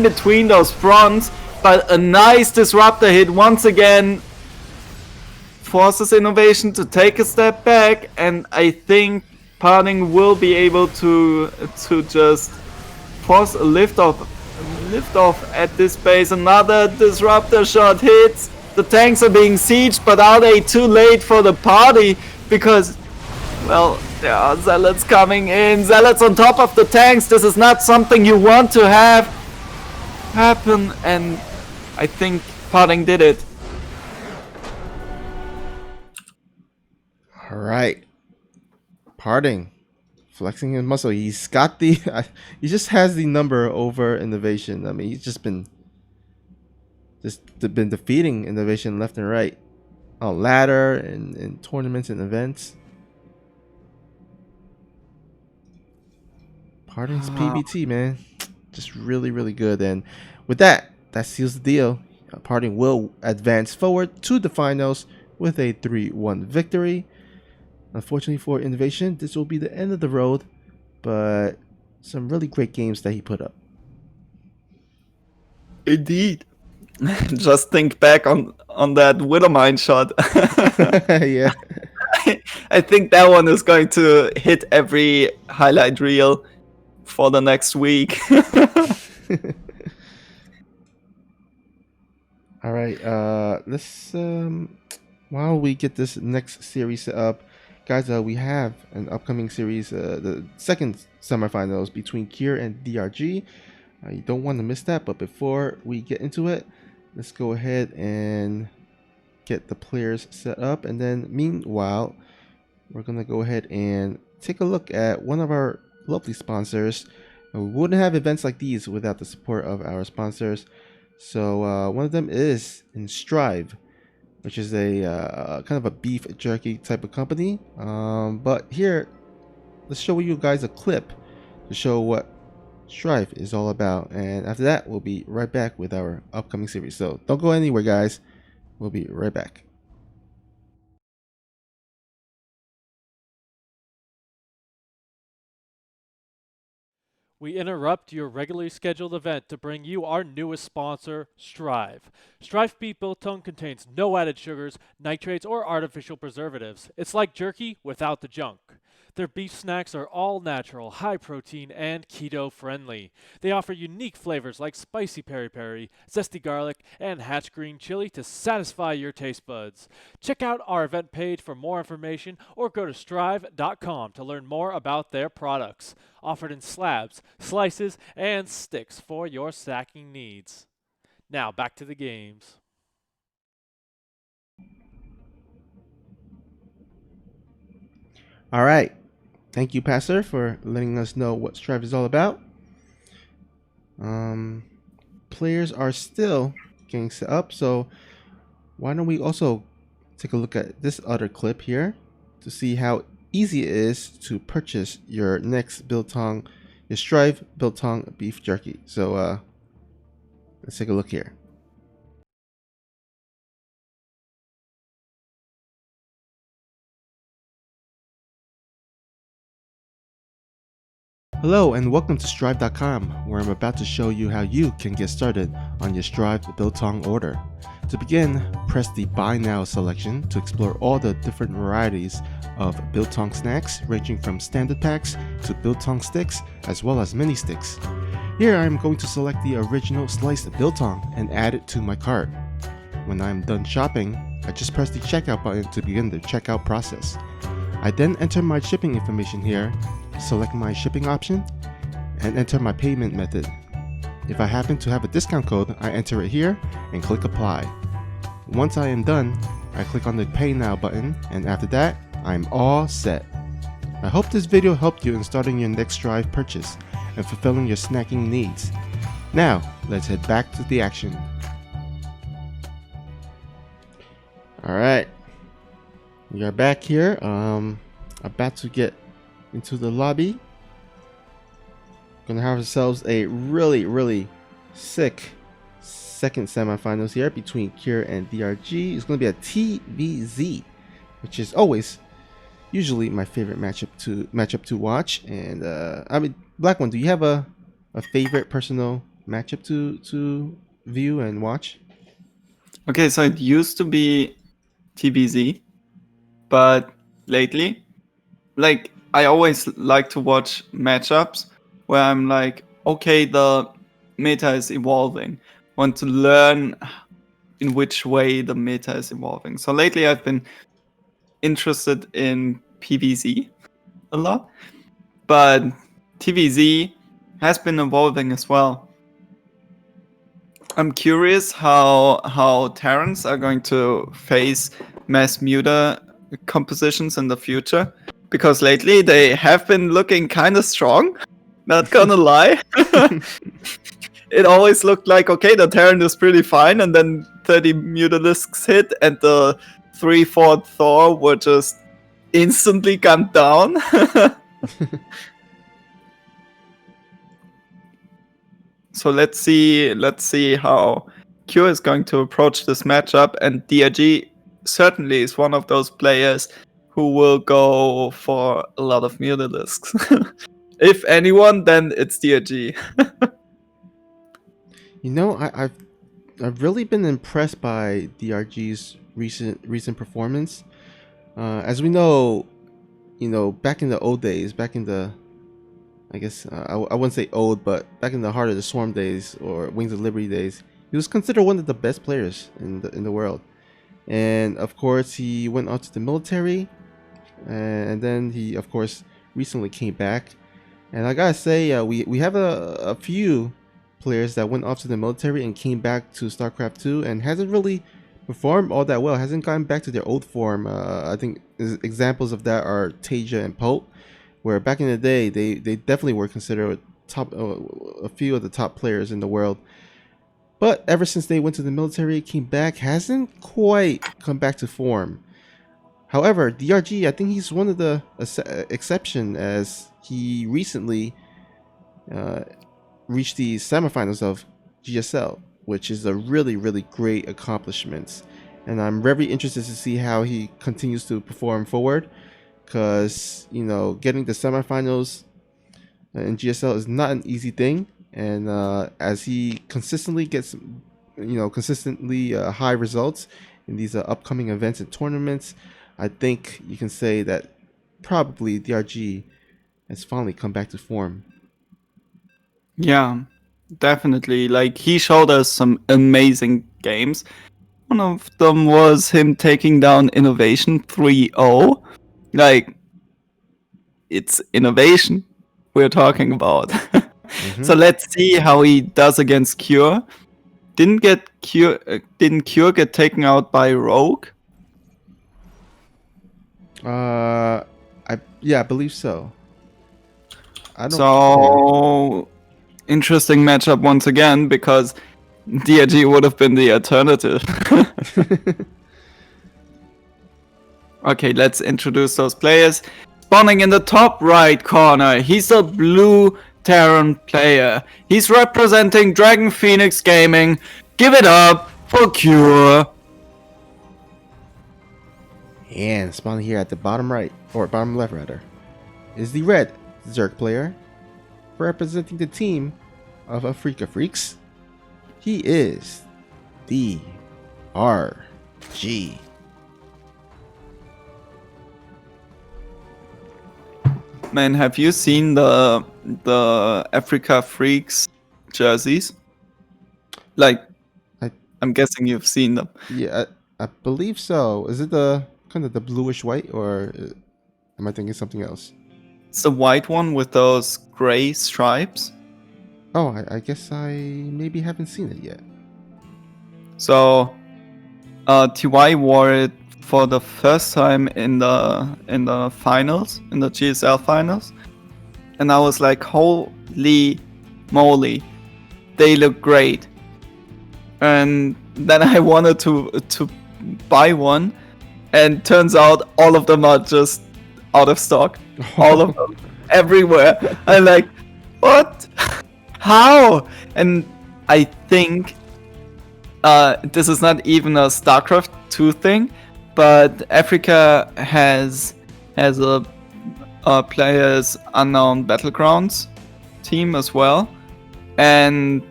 between those fronts, but a nice disruptor hit once again forces Innovation to take a step back, and I think Parting will be able to just force a lift lift off at this base. Another disruptor shot hits. The tanks are being sieged, but are they too late for the party? Because, well, there are zealots coming in. Zealots on top of the tanks. This is not something you want to have happen. And I think parting did it. All right. Parting. Flexing his muscle. He's got the. He just has the number over innovation. I mean, he's just been defeating innovation left and right on ladder and in tournaments and events. Parting's PBT, man, just really good. And with that seals the deal. Parting will advance forward to the finals with a 3-1 victory. Unfortunately for innovation, this will be the end of the road, but some really great games that he put up. Indeed. Just think back on that Widowmine shot. Yeah. I think that one is going to hit every highlight reel for the next week. All right. Let's while we get this next series set up, guys, we have an upcoming series, the second semifinals between Kier and DRG. You don't want to miss that. But before we get into it, let's go ahead and get the players set up, and then meanwhile, we're gonna go ahead and take a look at one of our lovely sponsors. We wouldn't have events like these without the support of our sponsors. So one of them is in Strive, which is a kind of a beef jerky type of company. But here, let's show you guys a clip to show what Strive is all about. And after that, we'll be right back with our upcoming series. So don't go anywhere, guys. We'll be right back. We interrupt your regularly scheduled event to bring you our newest sponsor, Strive. Strive beef biltong contains no added sugars, nitrates, or artificial preservatives. It's like jerky without the junk. Their beef snacks are all natural, high protein, and keto friendly. They offer unique flavors like spicy peri peri, zesty garlic, and hatch green chili to satisfy your taste buds. Check out our event page for more information or go to strive.com to learn more about their products. Offered in slabs, slices, and sticks for your snacking needs. Now back to the games. All right. Thank you, Pastor, for letting us know what Strive is all about. Players are still getting set up, so why don't we also take a look at this other clip here to see how easy it is to purchase your next biltong, your Strive biltong beef jerky. So let's take a look here. Hello and welcome to Strive.com, where I'm about to show you how you can get started on your Strive biltong order. To begin, press the Buy Now selection to explore all the different varieties of biltong snacks, ranging from standard packs to biltong sticks, as well as mini sticks. Here I'm going to select the original sliced biltong and add it to my cart. When I'm done shopping, I just press the checkout button to begin the checkout process. I then enter my shipping information here, select my shipping option, and enter my payment method. If I happen to have a discount code, I enter it here and click apply. Once I am done, I click on the Pay Now button, and after that, I'm all set. I hope this video helped you in starting your next Strive purchase and fulfilling your snacking needs. Now, let's head back to the action. Alright, we are back here, about to get into the lobby. Gonna have ourselves a really sick second semifinals here between Kier and DRG. It's gonna be a TVZ, which is always usually my favorite matchup to watch. And I mean, Black One, do you have a favorite personal matchup to view and watch? Okay, so it used to be TBZ, but lately, I always like to watch matchups where I'm like, okay, the meta is evolving. Want to learn in which way the meta is evolving. So lately I've been interested in PvZ a lot, but TvZ has been evolving as well. I'm curious how Terrans are going to face mass muta compositions in the future, because lately they have been looking kind of strong. Not gonna lie. It always looked like, okay, the Terran is pretty fine, and then 30 Mutalisks hit, and the 3/4 Thor were just instantly gunned down. So let's see how Cure is going to approach this matchup, and DRG certainly is one of those players who will go for a lot of Mutalisks. If anyone, then it's DRG. You know, I've really been impressed by DRG's recent performance. As we know, back in the old days, back in the, I guess I wouldn't say old, but back in the Heart of the Swarm days or Wings of Liberty days, he was considered one of the best players in the world. And of course, he went out to the military, and then he, of course, recently came back. And I gotta say, we have a few players that went off to the military and came back to StarCraft 2 and hasn't really performed all that well, hasn't gotten back to their old form. I think examples of that are Tasia and Pope, where back in the day they definitely were considered a few of the top players in the world. But ever since they went to the military, came back, hasn't quite come back to form. However, DRG, I think he's one of the exception, as he recently reached the semifinals of GSL, which is a really, really great accomplishment. And I'm very interested to see how he continues to perform forward, because, getting the semifinals in GSL is not an easy thing. And as he consistently gets, high results in these upcoming events and tournaments, I think you can say that probably DRG has finally come back to form. Yeah, definitely. Like, he showed us some amazing games. One of them was him taking down Innovation 3-0. Like, it's Innovation we're talking about. Mm-hmm. So let's see how he does against Cure. Didn't Cure get taken out by Rogue? I believe so. Interesting matchup once again, because DRG would have been the alternative. Okay, let's introduce those players. Spawning in the top right corner, he's a blue Terran player. He's representing Dragon Phoenix Gaming. Give it up for Cure. And spawning here at the bottom right, or bottom left rather, is the red Zerg player, representing the team of Afrika Freaks. He is DRG. Man, have you seen the Afrika Freaks jerseys? Like, I'm guessing you've seen them. Yeah, I believe so. Is it the kind of the bluish white, or am I thinking something else? It's the white one with those gray stripes. Oh, I guess I maybe haven't seen it yet. So, TY wore it for the first time in the finals, in the GSL finals, and I was like, holy moly, they look great. And then I wanted to buy one, and turns out all of them are just out of stock. All of them, everywhere. I'm like, what? How? And I think this is not even a StarCraft 2 thing, but Africa has a Players Unknown Battlegrounds team as well, and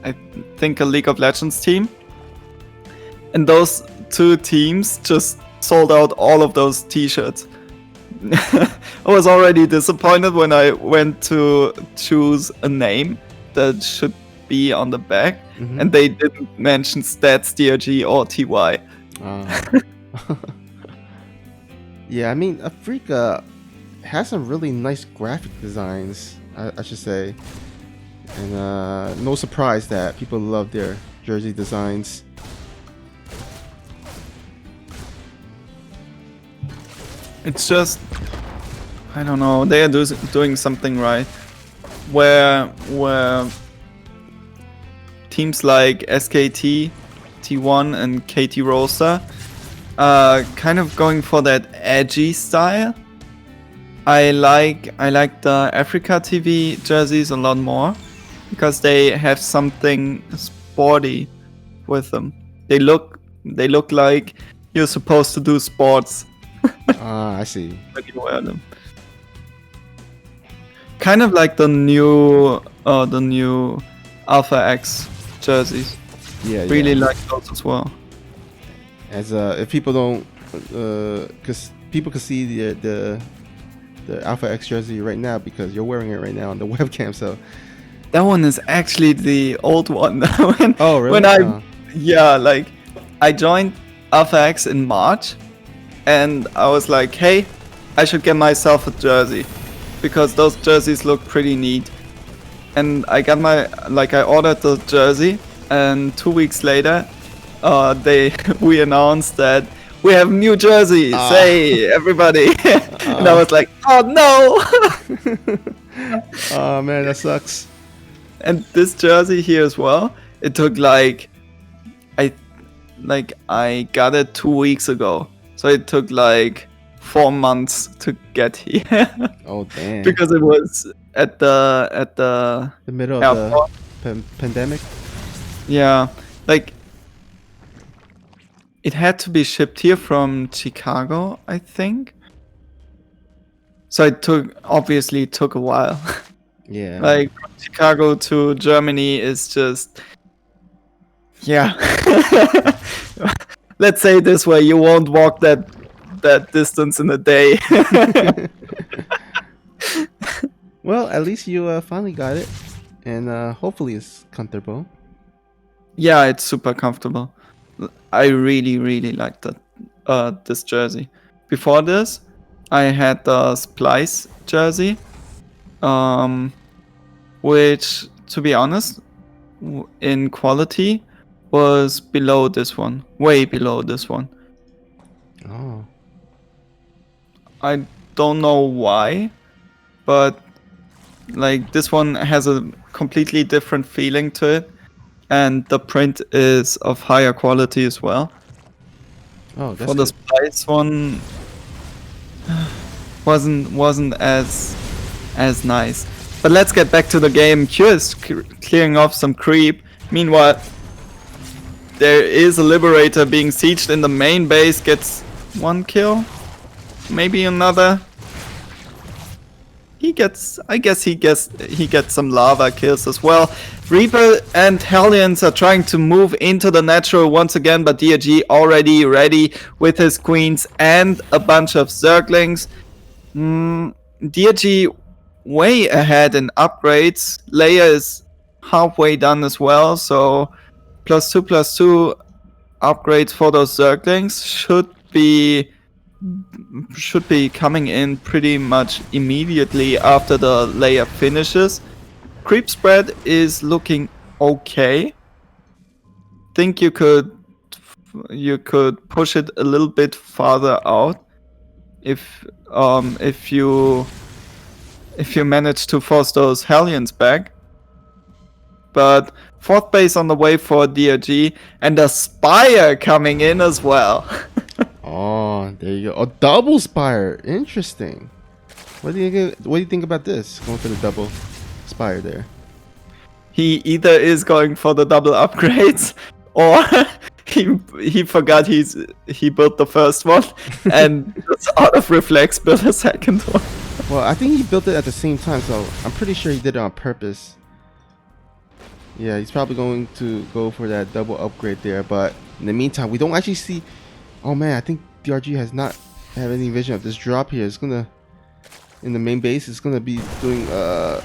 I think a League of Legends team. And those two teams just sold out all of those t-shirts. I was already disappointed when I went to choose a name that should B on the back, Mhm. and they didn't mention stats, DRG, or TY. Yeah, I mean, Afrika has some really nice graphic designs, I should say. And no surprise that people love their jersey designs. It's just, I don't know, they are doing something right. Where teams like SKT, T1, and KT Rosa are kind of going for that edgy style. I like the Africa TV jerseys a lot more because they have something sporty with them. They look like you're supposed to do sports I see. when you wear them. Kind of like the new Alpha X jerseys. Yeah, Really yeah. like those as well. As if people don't, because people can see the Alpha X jersey right now because you're wearing it right now on the webcam. So That one is actually the old one. oh really? When I joined Alpha X in March, and I was like, hey, I should get myself a jersey because those jerseys look pretty neat. And I got I ordered the jersey, and 2 weeks later, we announced that we have new jerseys. Hey, everybody! And I was like, oh no! Oh man, that sucks. And this jersey here as well, it took I got it 2 weeks ago, so it took 4 months to get here. Oh damn. Because it was at the The middle of airport. the pandemic. Yeah, it had to be shipped here from Chicago, I think. So it obviously took a while. Yeah. From Chicago to Germany is just, yeah. Let's say it this way: you won't walk that distance in a day. Well, at least you finally got it, and hopefully it's comfortable. Yeah, it's super comfortable. I really, really like this jersey. Before this, I had the Splice jersey, which, to be honest, in quality, was below this one, way below this one. Oh. I don't know why, but this one has a completely different feeling to it, and the print is of higher quality as well. Oh, that's For the good. Splice one, wasn't as nice. But let's get back to the game. Q is clearing off some creep. Meanwhile, there is a Liberator being sieged in the main base. Gets 1 kill, maybe another. I guess he gets some lava kills as well. Reaper and Hellions are trying to move into the natural once again, but DRG already ready with his queens and a bunch of Zerglings. DRG way ahead in upgrades. Leia is halfway done as well, so +2/+2 upgrades for those Zerglings should be coming in pretty much immediately after the layer finishes. Creep spread is looking okay. Think you could push it a little bit farther out if you manage to force those Hellions back. But 4th base on the way for DRG, and a Spire coming in as well. Oh, there you go. A double spire. Interesting. What do you think about this? Going for the double spire there. He either is going for the double upgrades, or he forgot he built the first one and just out of reflex built a second one. Well, I think he built it at the same time, so I'm pretty sure he did it on purpose. Yeah, he's probably going to go for that double upgrade there, but in the meantime, we don't actually see. Oh man, I think DRG has not have any vision of this drop here. It's gonna, in the main base, it's gonna be doing a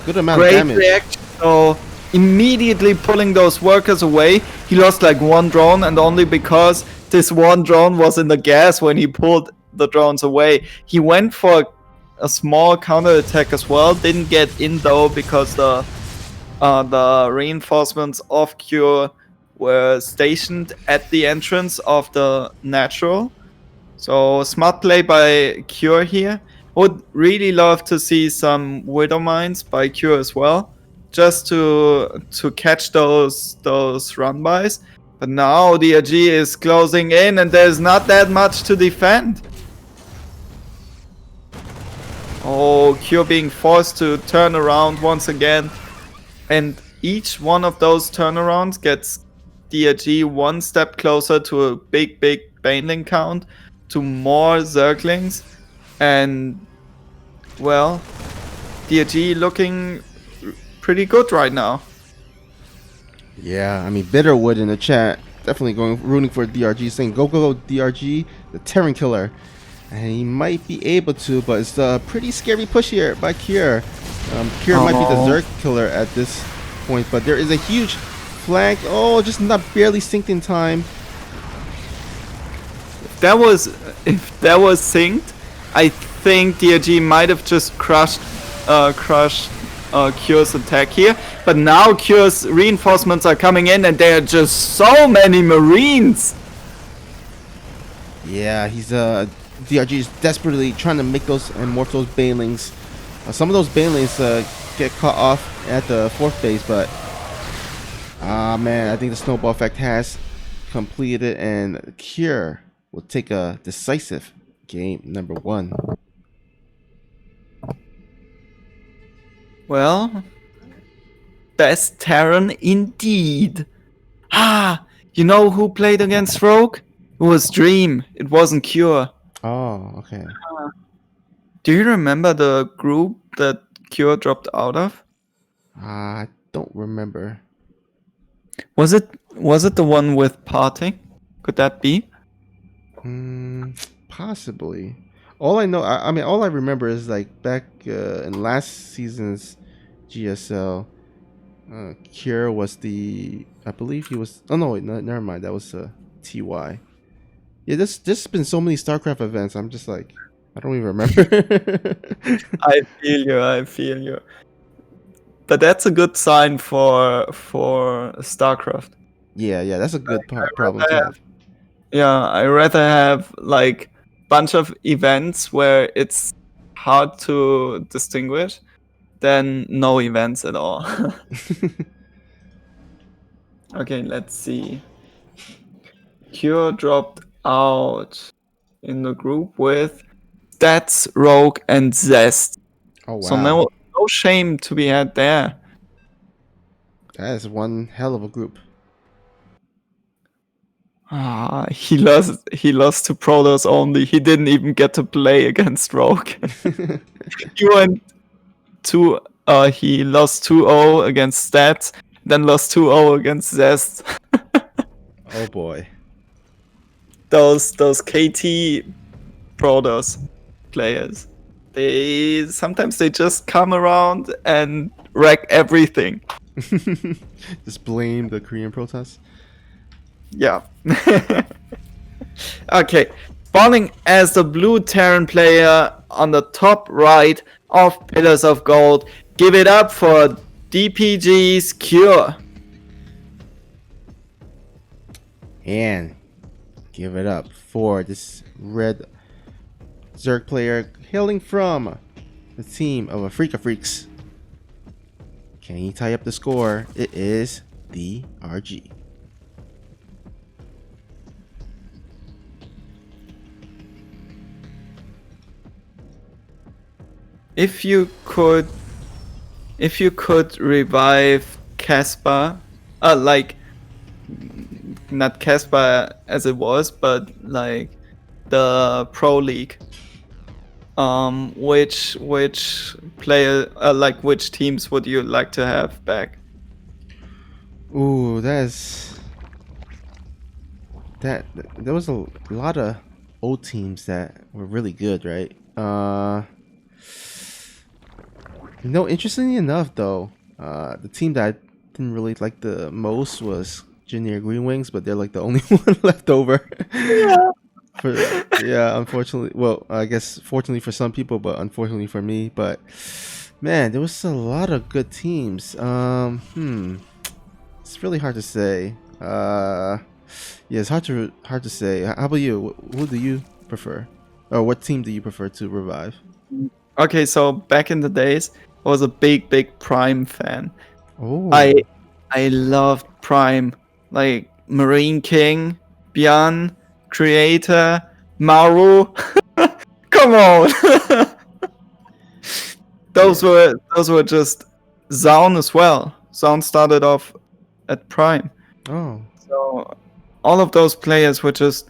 good amount of Great damage. reaction. So immediately pulling those workers away. He lost like one drone, and only because this one drone was in the gas when he pulled the drones away. He went for a small counterattack as well. Didn't get in though because the reinforcements of Cure were stationed at the entrance of the natural. So smart play by Cure here. Would really love to see some Widow Mines by Cure as well, just to catch those run-bys. But now DRG is closing in and there's not that much to defend. Oh, Cure being forced to turn around once again. And each one of those turnarounds gets DRG one step closer to a big banding count, to more Zerglings. And, well, DRG looking pretty good right now. Yeah, I mean, Bitterwood in the chat definitely rooting for DRG, saying go DRG, the Terran killer. And he might be able to, but it's a pretty scary push here by Kier. Kier might be the Zerg killer at this point, but there is a huge flank. Oh, just not barely synced in time. If that was synced, I think DRG might have just crushed Cure's attack here. But now Cure's reinforcements are coming in, and there are just so many Marines. Yeah, he's DRG is desperately trying to make those and morph those banelings. Some of those banelings get caught off at the 4th base, but man, I think the snowball effect has completed, and Cure will take a decisive game number 1. Well, best Terran indeed. You know who played against Rogue? It was Dream. It wasn't Cure. Oh, okay. Do you remember the group that Cure dropped out of? I don't remember. Was it the one with parting? Could that be? Possibly. All I know, I mean, all I remember is like back in last season's GSL, Cure was I believe he was. Oh no, wait, no, never mind. That was TY. Yeah, there's been so many StarCraft events. I'm just like, I don't even remember. I feel you. But that's a good sign for StarCraft. Yeah, that's a good problem to have. Yeah, I rather have like bunch of events where it's hard to distinguish than no events at all. Okay, let's see. Cure dropped out in the group with Stats, Rogue, and Zest. Oh wow. So no shame to be had there. That is one hell of a group. He lost to Protoss only. He didn't even get to play against Rogue. He lost 2-0 against Stats, then lost 2-0 against Zest. Oh boy. Those KT Protoss players. They sometimes just come around and wreck everything. Just blame the Korean protests. Yeah. Okay. Spawning as the blue Terran player on the top right of Pillars of Gold. Give it up for DPG's Cure. And give it up for this red Zerg player hailing from the team of Afrika Freaks. Can he tie up the score? It is the RG. If you could revive Casper, like not Casper as it was, but like the Pro League, which player, like which teams would you like to have back? Ooh, there was a lot of old teams that were really good, right? Interestingly enough though, the team that didn't really like the most was Junior Green Wings, but they're like the only one left over. Yeah. Yeah, unfortunately. Well, I guess fortunately for some people, but unfortunately for me. But man, there was a lot of good teams. It's really hard to say. Yeah, it's hard to say. How about you? Who do you prefer, or what team do you prefer to revive? Okay, so back in the days, I was a big Prime fan. Oh, I loved Prime, like Marine King, Bjorn, Creator, Maru. Come on, yeah. those were just Zaun as well. Zaun started off at Prime, Oh, so all of those players were just.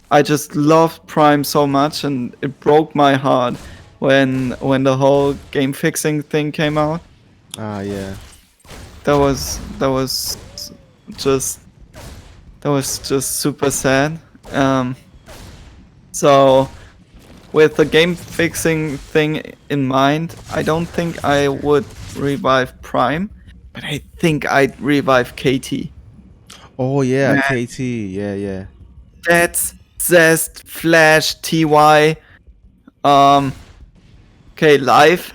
I just loved Prime so much, and it broke my heart when the whole game fixing thing came out. yeah. That was just super sad. So with the game fixing thing in mind, I don't think I would revive Prime, but I think I'd revive KT. Oh yeah, Man, KT. Yeah, yeah. that's Zest, Flash, TY. Okay, live.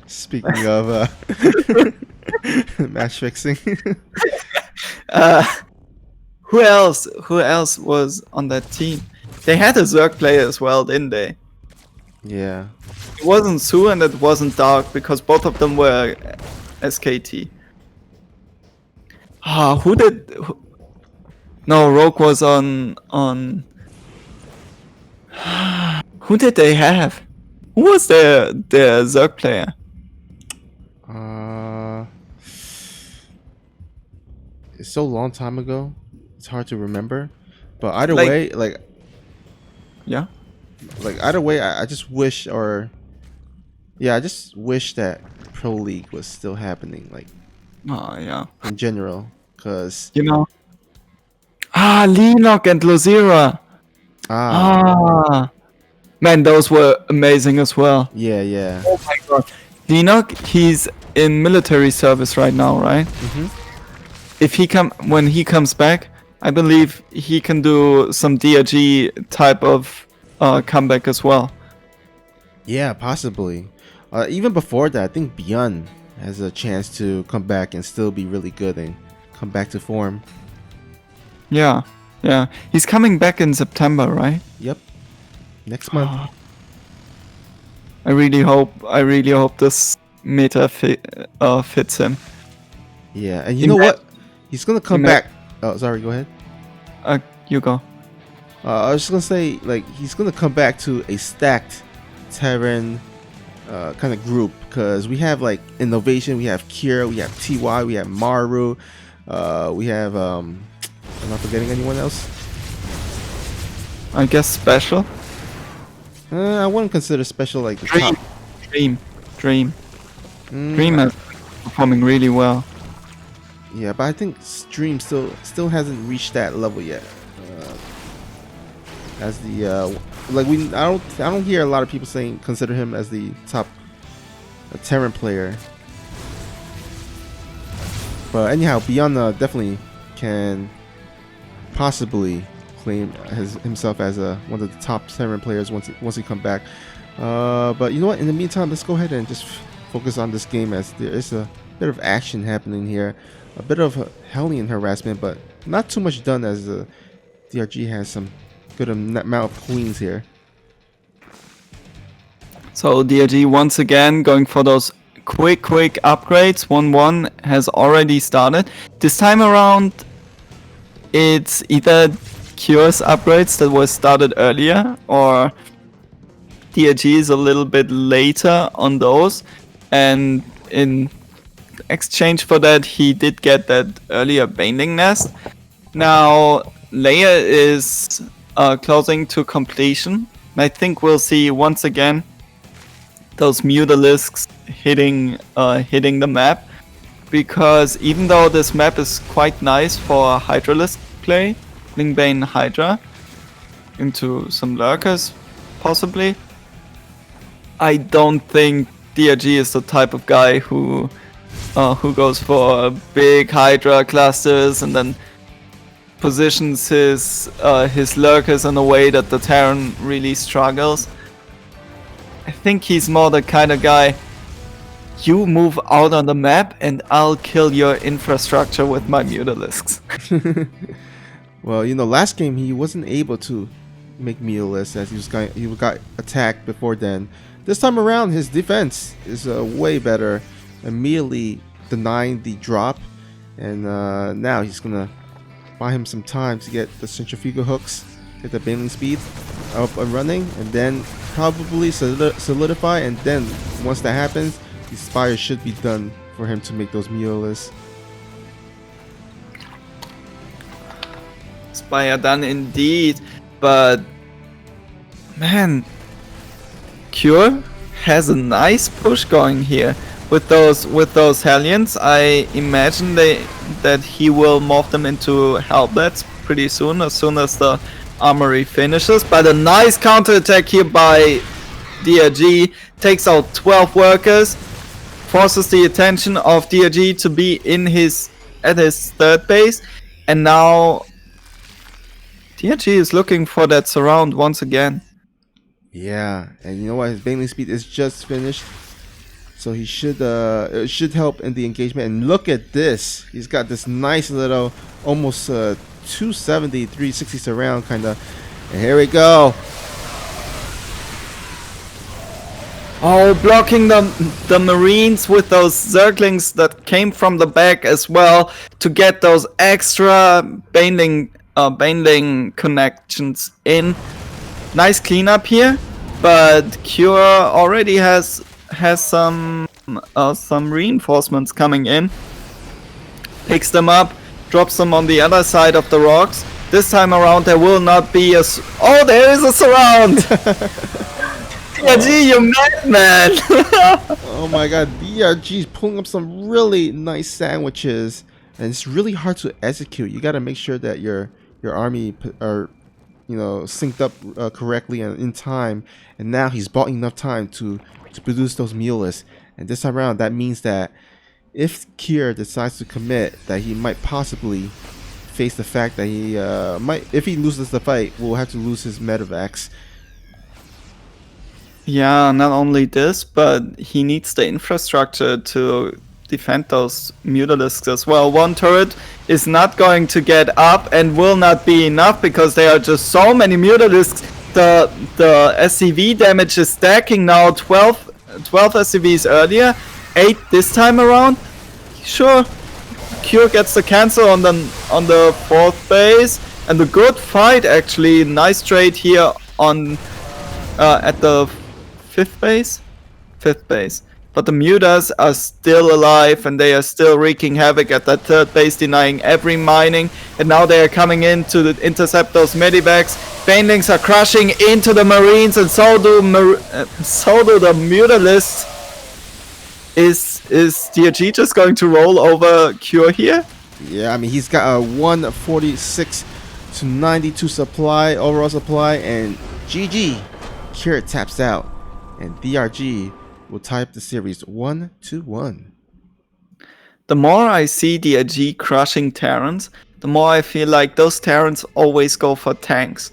Speaking of match fixing. uh, who else? Who else was on that team? They had a Zerg player as well, didn't they? Yeah. It wasn't Sue and it wasn't Dark because both of them were SKT. Ah, who did? No, Rogue was on. Who did they have? Who was their Zerg player? Uh, it's so long time ago. It's hard to remember. But either Like- way, Yeah. either way, I just wish, or yeah, I just wish that Pro League was still happening, like Oh yeah. in general, because You know. Ah, Leenock and Lozira. Ah. Man, those were amazing as well. yeah, yeah. Oh my god. Leenock, he's in military service right now, right? Mhm. If when he comes back, I believe he can do some DRG type of comeback as well. Yeah, possibly. Even before that, I think Beyond has a chance to come back and still be really good and come back to form. Yeah. Yeah. He's coming back in September, right? Yep. Next month. I really hope this meta fits him. Yeah, and you know what? He's gonna come back. Oh, sorry. Go ahead. You go. I was just gonna say, like, he's gonna come back to a stacked Terran kind of group, because we have like Innovation, we have Kira, we have TY, we have Maru, we have am I forgetting anyone else? I guess special. I wouldn't consider special like the Dream. top. Dream Mm, Dream is performing really well. Yeah, but I think Stream still hasn't reached that level yet. As the I don't hear a lot of people saying consider him as the top Terran player. But anyhow, Beyond definitely can possibly claim himself as one of the top Terran players once he come back. But you know what? In the meantime, let's go ahead and just focus on this game, as there is a bit of action happening here, a bit of Hellion harassment, but not too much done, as DRG has some good amount of queens here. So DRG once again going for those quick upgrades. 1-1 has already started. This time around, it's either Cures upgrades that was started earlier, or DRG is a little bit later on those. And in exchange for that, he did get that earlier Binding Nest. Now, Leia is closing to completion. I think we'll see once again those Mutalisks hitting the map, because even though this map is quite nice for Hydralisk play, Lingbane Hydra into some lurkers possibly, I don't think DRG is the type of guy who who goes for big Hydra clusters and then positions his lurkers in a way that the Terran really struggles. I think he's more the kind of guy, you move out on the map and I'll kill your infrastructure with my Mutalisks. Well, last game he wasn't able to make Mutalisks as he got attacked before then. This time around, his defense is way better, immediately denying the drop, and now he's gonna buy him some time to get the centrifugal hooks, get the bailing speed up and running, and then probably solidify. And then once that happens, the spires should be done for him to make those Mutalisks. Spire done indeed, but man, Cure has a nice push going here with those Hellions. I imagine that he will morph them into Hellblades pretty soon as the armory finishes. But a nice counterattack here by DRG, takes out 12 workers, forces the attention of DRG to be at his third base, and now DRG is looking for that surround once again. Yeah, and you know what? His bailing speed is just finished, so he should it should help in the engagement. And look at this, he's got this nice little almost 270, 360 surround kind of. And here we go. Oh, blocking the Marines with those Zerglings that came from the back as well to get those extra Baneling connections in. Nice cleanup here, but Cure already has some reinforcements coming in. Picks them up, drops them on the other side of the rocks. This time around there will not be oh, there is a surround! DRG, you madman! Oh my god, DRG is pulling up some really nice sandwiches, and it's really hard to execute. You got to make sure that your army are synced up correctly and in time. And now he's bought enough time to produce those Mutalisks. And this time around, that means that if Kier decides to commit, that he might possibly face the fact that he if he loses the fight, will have to lose his medevacs. Yeah, not only this, but he needs the infrastructure to defend those Mutalisks as well. One turret is not going to get up and will not be enough because there are just so many Mutalisks. The SCV damage is stacking now. 12 SCVs earlier, 8 this time around. Sure, Cure gets the cancel on the fourth base, and a good fight actually. Nice trade here on at the fifth base. But the Mutas are still alive and they are still wreaking havoc at that third base, denying every mining. And now they are coming in to intercept those medivacs. Banelings are crushing into the Marines, and so do the Mutalisks. Is DRG just going to roll over Cure here? Yeah, I mean, he's got a 146 to 92 supply, overall supply, and GG. Cure taps out, and DRG will tie up the series 1-1. The more I see DRG crushing Terrans, the more I feel like those Terrans always go for tanks.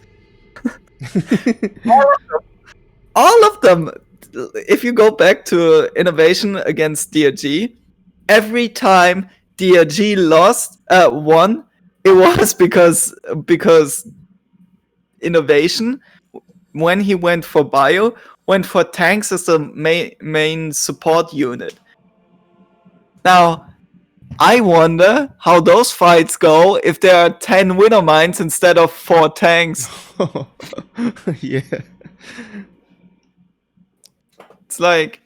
All of them. If you go back to Innovation against DRG, every time DRG won, it was because Innovation, when he went for bio, went for tanks as the main support unit. Now, I wonder how those fights go if there are 10 winner mines instead of 4 tanks. Yeah. It's like,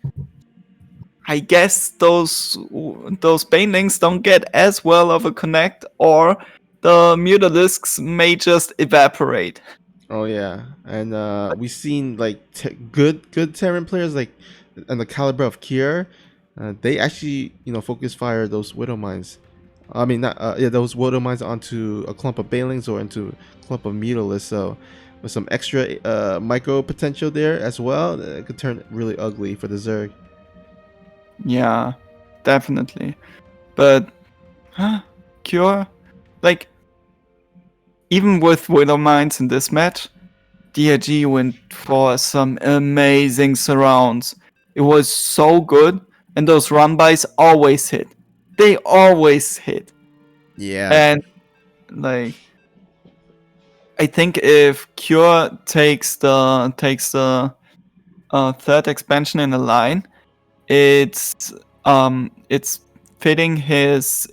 I guess those Banelings don't get as well of a connect, or the Mutalisks may just evaporate. Oh yeah, and we've seen like good Terran players like on the caliber of Kier. They actually focus fire those Widow mines. I mean, not those Widow mines onto a clump of Banelings or into a clump of Mutalisks. So with some extra micro potential there as well, it could turn really ugly for the Zerg. Yeah, definitely. But Cure, like even with Widow Mines in this match, DRG went for some amazing surrounds. It was so good, and those run-bys always hit. They always hit. Yeah. And like I think if Cure takes the third expansion in a line, it's fitting his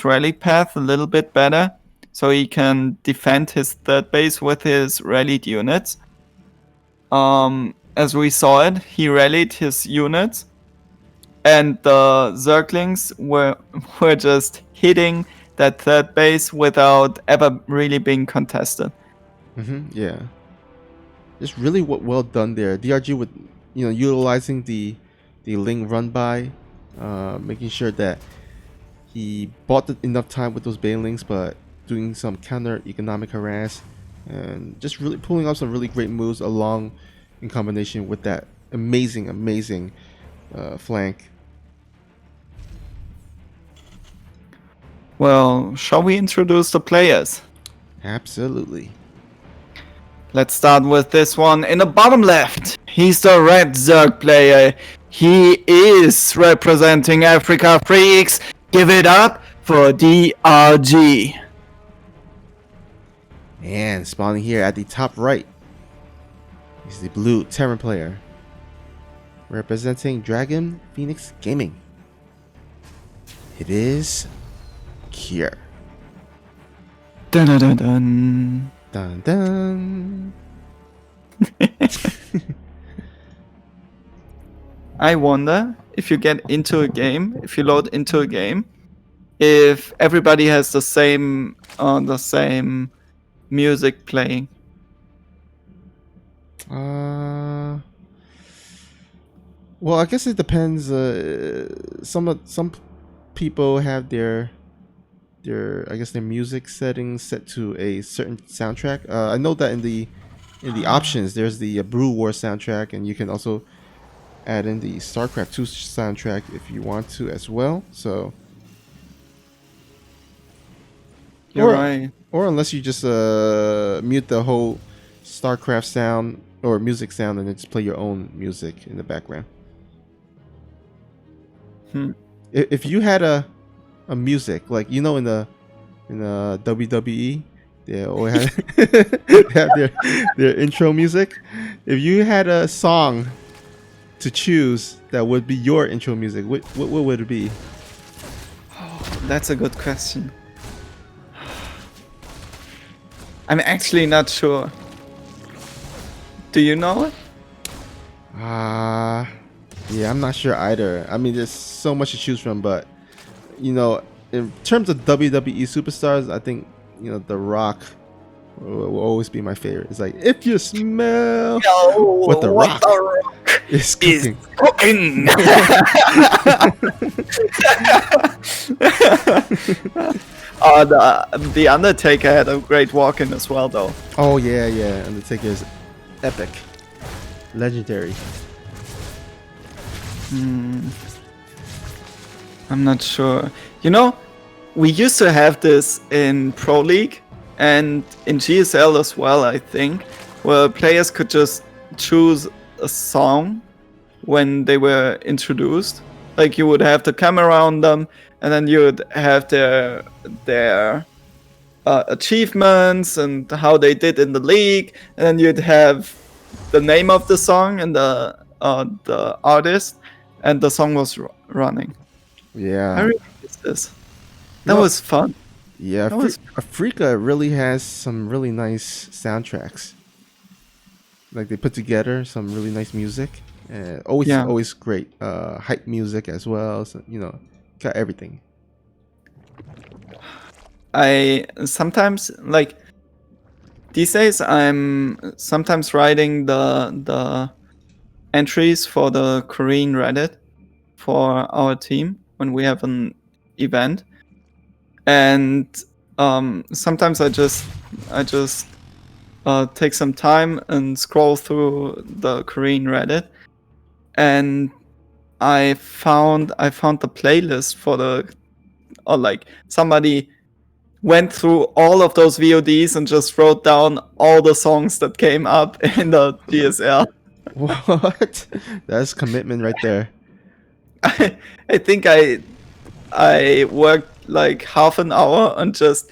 rally path a little bit better, so he can defend his third base with his rallied units. As we saw it, he rallied his units, and the Zerglings were just hitting that third base without ever really being contested. Yeah. Just really well done there. DRG with utilizing the Ling run by, making sure that he bought enough time with those banelings, but doing some counter economic harass and just really pulling off some really great moves along in combination with that amazing flank. Well, shall we introduce the players? Absolutely. Let's start with this one in the bottom left. He's the red Zerg player. He is representing Africa Freaks. Give it up for DRG. And spawning here at the top right is the blue Terran player, representing Dragon Phoenix Gaming. It is Kier. Dun dun dun dun. Dun dun. I wonder if you get into a game, if you load into a game, if everybody has the same music playing. Well, I guess it depends. Some people have their I guess their music settings set to a certain soundtrack. I know that in the options there's the Brew War soundtrack, and you can also add in the StarCraft 2 soundtrack if you want to as well. So You're right. Or unless you just mute the whole StarCraft sound or music sound and then just play your own music in the background. If you had a music, like in the WWE, they always have their intro music. If you had a song to choose that would be your intro music, what would it be? That's a good question. I'm actually not sure. Do you know it? Yeah, I'm not sure either. I mean, there's so much to choose from, but in terms of WWE superstars, I think The Rock will always be my favorite. It's like, if you smell what The Rock is cooking. The Undertaker had a great walk-in as well, though. Oh yeah, Undertaker is epic, legendary. I'm not sure. We used to have this in Pro League and in GSL as well, I think, where players could just choose a song when they were introduced. Like, you would have the camera on them, and then you would have their achievements and how they did in the league, and then you'd have the name of the song and the artist, and the song was running. Yeah, I really miss this. That was fun. Yeah, Africa really has some really nice soundtracks. Like, they put together some really nice music. Always great hype music as well. So, got everything. I sometimes, like, these days I'm sometimes writing the entries for the Korean Reddit for our team when we have an event, and sometimes I just take some time and scroll through the Korean Reddit, and I found the playlist for like somebody went through all of those VODs and just wrote down all the songs that came up in the GSL. What? That's commitment right there. I think I worked like half an hour on just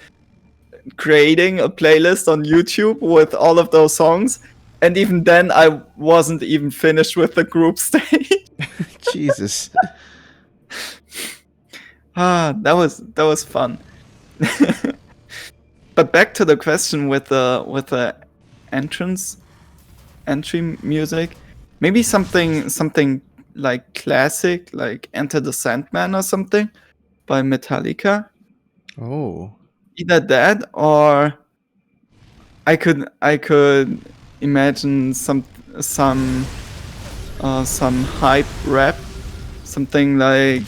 creating a playlist on YouTube with all of those songs, and even then I wasn't even finished with the group stage. Jesus. That was fun. But back to the question with the entry music, maybe something like classic, like Enter the Sandman or something by Metallica. Oh. Either that, or I could imagine some hype rap, something like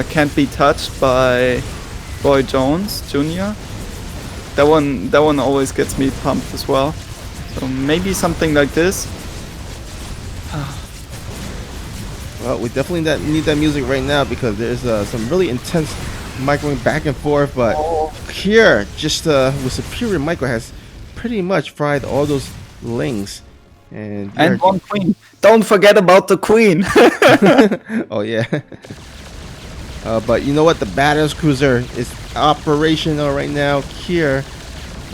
Can't Be Touched by Boy Jones Jr. That one always gets me pumped as well. So maybe something like this. Well, we definitely need that music right now because there's some really intense microing back and forth. But here, just with Superior Micro has pretty much fried all those lings. And one queen. Don't forget about the queen. oh yeah. But you know what? The Badass Cruiser is operational right now. Here,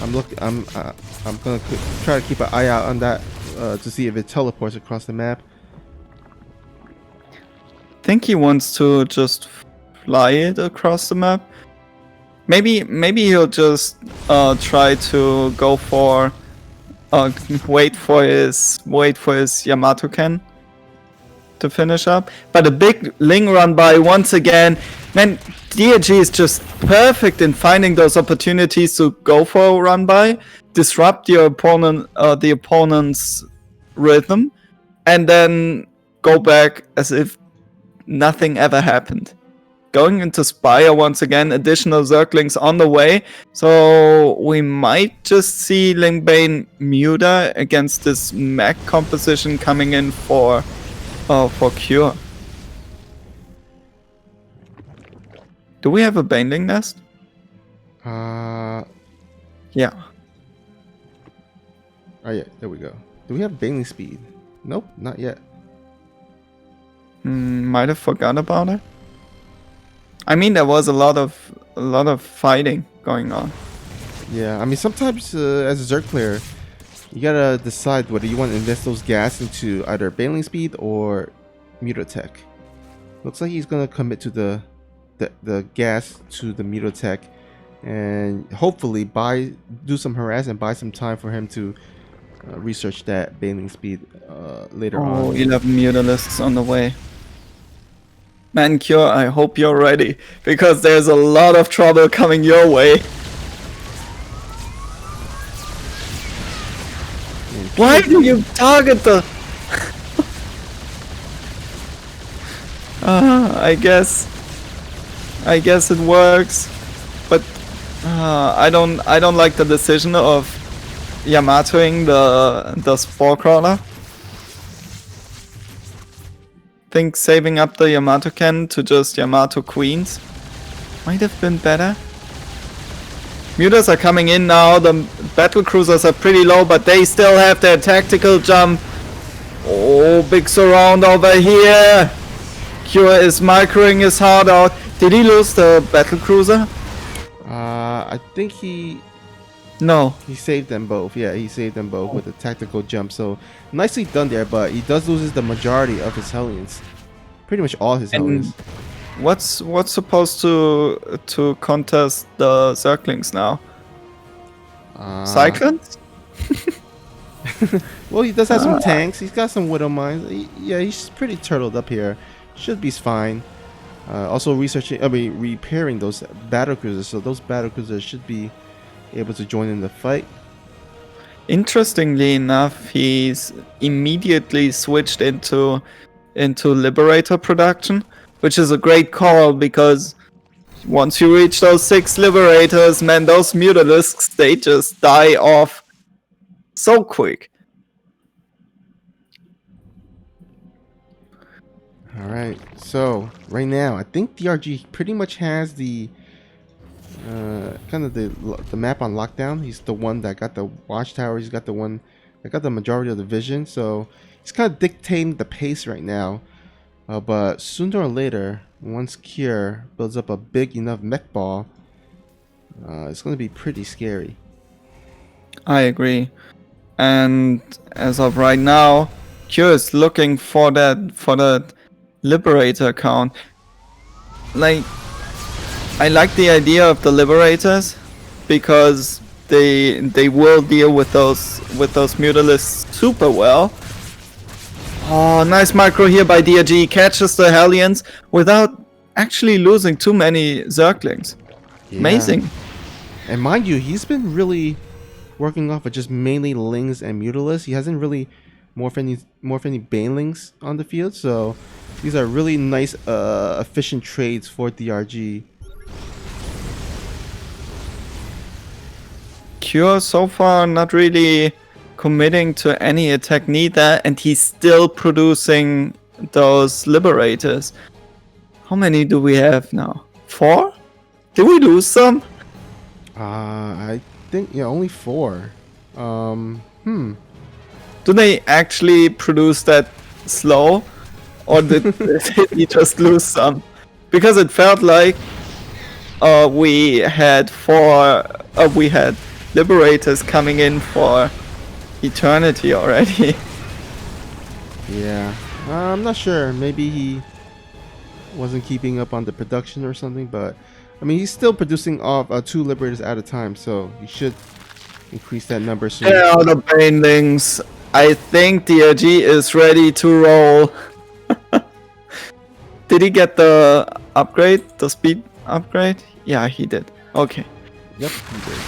I'm gonna try to keep an eye out on that to see if it teleports across the map. I think he wants to just fly it across the map. Maybe he'll just try to go for wait for his Yamato Ken to finish up. But a big Ling run by once again. Man, DRG is just perfect in finding those opportunities to go for a run by, disrupt your the opponent's rhythm, and then go back as if nothing ever happened. Going into Spire once again, additional Zerglings on the way, so we might just see Lingbane Muda against this mech composition coming in for Cure. Do we have a Baneling nest? Yeah. Oh yeah, there we go. Do we have Baneling speed? Nope, not yet. Might have forgot about it. I mean, there was a lot of fighting going on. Yeah, I mean sometimes as a Zerg player, you gotta decide whether you want to invest those gas into either Baneling speed or Mutotech. Looks like he's gonna commit to the gas to the Mutotech, and hopefully do some harass and buy some time for him to research that Baneling speed later on. 11 Mutalisks on the way. Man, Cure, I hope you're ready, because there's a lot of trouble coming your way. Why do you target the... I guess it works, but I don't like the decision of Yamatoing the Spore Crawler. Think saving up the Yamato Ken to just Yamato Queens might have been better. Mutas are coming in now. The battle cruisers are pretty low, but they still have their tactical jump. Oh, big surround over here. Cure is microing his heart out. Did he lose the battle cruiser? I think he saved them both. Yeah, he saved them both with a tactical jump. So nicely done there, but he does lose the majority of his Hellions. Pretty much all his Hellions. What's supposed to contest the Zerglings now? Cyclones? Well, he does have some tanks. He's got some Widow Mines. Yeah, he's pretty turtled up here. Should be fine. Also repairing those battle cruisers. So those battle cruisers should be able to join in the fight. Interestingly enough, he's immediately switched into Liberator production, which is a great call, because once you reach those 6 Liberators, man, those Mutalisks, they just die off so quick. All right. So right now, I think DRG pretty much has the kind of the map on lockdown. He's the one that got the watchtower. He's got the one that got the majority of the vision. So he's kind of dictating the pace right now. But sooner or later, once Cure builds up a big enough mech ball, it's going to be pretty scary. I agree. And as of right now, Q is looking for that Liberator count. Like, I like the idea of the Liberators because they will deal with those Mutalisks super well. Oh, nice micro here by DRG. Catches the Hellions without actually losing too many Zerglings. Yeah. Amazing. And mind you, he's been really working off of just mainly Lings and Mutalisks. He hasn't really morphed any Banelings on the field, so these are really nice, efficient trades for DRG. Cure so far not really committing to any attack neither, and he's still producing those Liberators. How many do we have now? 4? Did we lose some? I think only 4. Do they actually produce that slow, or did he just lose some? Because it felt like we had Liberators coming in for eternity already. Yeah, I'm not sure. Maybe he wasn't keeping up on the production or something, but I mean, he's still producing off 2 Liberators at a time, so he should increase that number soon. Yeah, the Banelings. I think DRG is ready to roll. Did he get the upgrade? The speed upgrade? Yeah, he did. Okay. Yep, he did.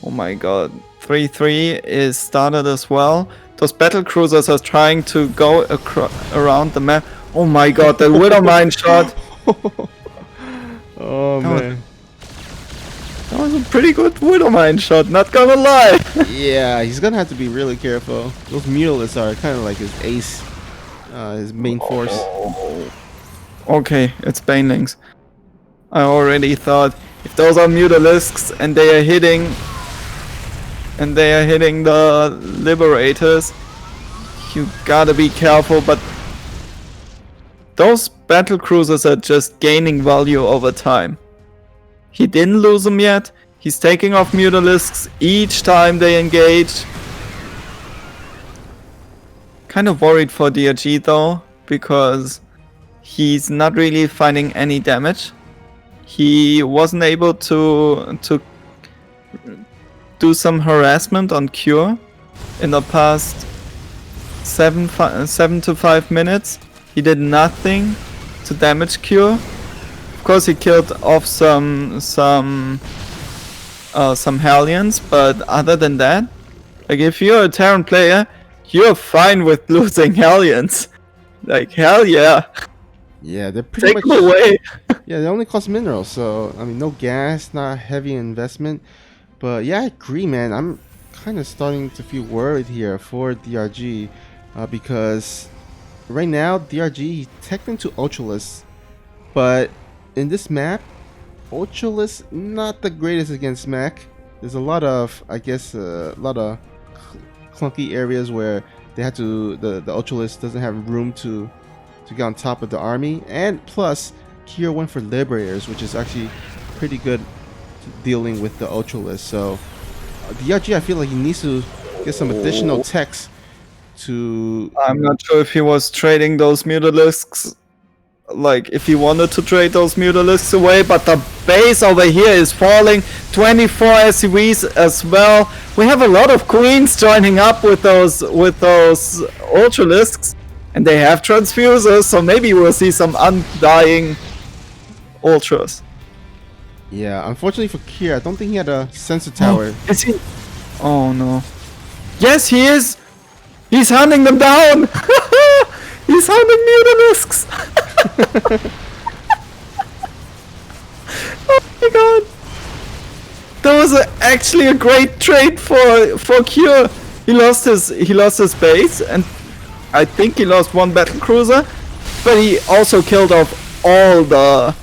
Oh my god. 3-3 is started as well. Those battle cruisers are trying to go around the map. Oh my god, the Widowmine shot. Oh man. That was a pretty good Widowmine shot, not gonna lie. Yeah, he's gonna have to be really careful. Those Mutalisks are kind of like his ace, his main force. Okay, it's Banelings. I already thought if those are Mutalisks and they are hitting the Liberators, you gotta be careful, but those battle cruisers are just gaining value over time. He didn't lose them yet. He's taking off Mutalisks each time they engage. Kind of worried for DRG though, because he's not really finding any damage. He wasn't able to do some harassment on Cure in the past 7 to 5 minutes. He did nothing to damage Cure. Of course, he killed off some Hellions, but other than that, like if you're a Terran player, you're fine with losing Hellions. Like hell yeah. Yeah, they're pretty Take much them away. Yeah, they only cost minerals, so I mean, no gas, not heavy investment. But yeah, I agree, man. I'm kind of starting to feel worried here for DRG because right now DRG he's tech into Ultralisk, but in this map, Ultralisk not the greatest against mech. There's a lot of, I guess, a lot of clunky areas where they had to the Ultralisk doesn't have room to get on top of the army, and plus Kira went for Liberators, which is actually pretty good dealing with the Ultralisk. So DRG, I feel like he needs to get some additional techs to... I'm not sure if he was trading those Mutalisks, like if he wanted to trade those Mutalisks away, but the base over here is falling. 24 SCVs as well. We have a lot of queens joining up with those Ultralisks, and they have transfusers, so maybe we'll see some undying Ultras. Yeah, unfortunately for Kira, I don't think he had a sensor tower. Is he? Oh no. Yes, he is! He's hunting them down! He's hunting Mutalisks! Oh my god! That was actually a great trade for Cure. He lost his base, and I think he lost one battle cruiser, but he also killed off all the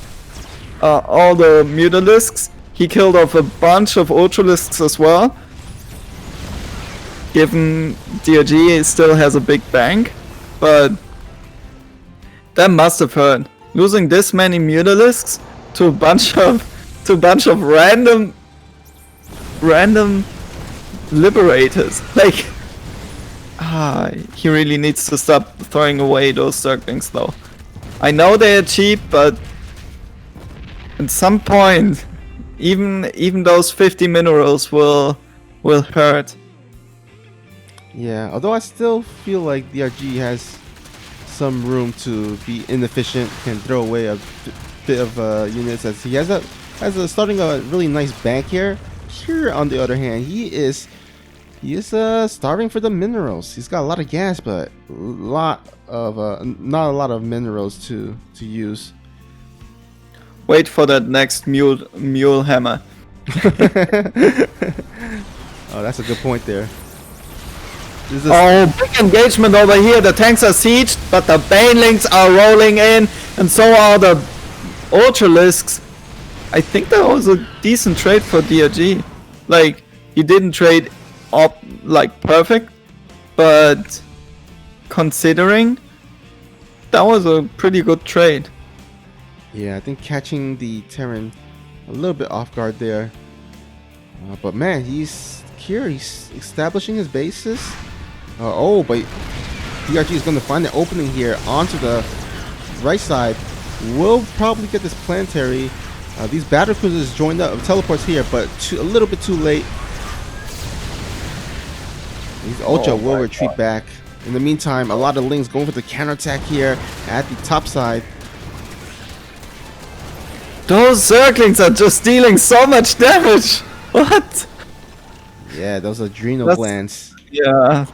Mutalisks. He killed off a bunch of Ultralisks as well. Given DRG still has a big bank, but that must have hurt. Losing this many Mutalisks to a bunch of random liberators. Like, he really needs to stop throwing away those Zerglings though. I know they are cheap, but at some point, even those 50 minerals will hurt. Yeah, although I still feel like DRG has some room to be inefficient, can throw away a bit of units, as he has starting a really nice bank here. Here, on the other hand, he is starving for the minerals. He's got a lot of gas, but not a lot of minerals to use. Wait for that next mule hammer. Oh, that's a good point there. Oh, big engagement over here. The tanks are sieged, but the banelings are rolling in, and so are the Ultralisks. I think that was a decent trade for DRG. Like, he didn't trade up like perfect, but considering, that was a pretty good trade. Yeah, I think catching the Terran a little bit off guard there. But man, he's here. He's establishing his bases. Oh, but DRG is going to find an opening here onto the right side. We'll probably get this planetary. These battle cruisers joined up, teleports here, but a little bit too late. These Ultra will retreat back. In the meantime, a lot of Lings going for the counterattack here at the top side. Those Zerglings are just dealing so much damage. What? Yeah, those adrenal glands. Yeah,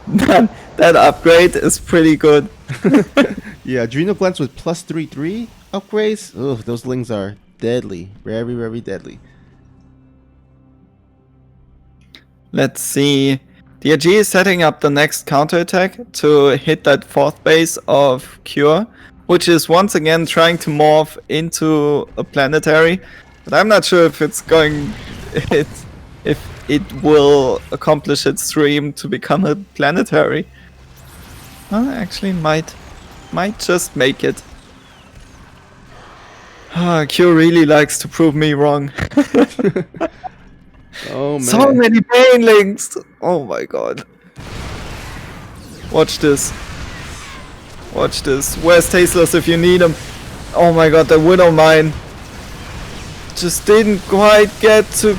that upgrade is pretty good. Yeah, adrenal glands with +3/3 upgrades. Ugh, those Lings are deadly. Very, very deadly. Let's see. DRG is setting up the next counterattack to hit that 4th base of Cure, which is once again trying to morph into a planetary. But I'm not sure if it's going... if it will accomplish its dream to become a planetary. Well, actually might just make it. Q really likes to prove me wrong. Oh man. So many banelings! Oh my god. Watch this. Watch this. Where's Tasteless if you need him? Oh my god, the Widow Mine just didn't quite get to...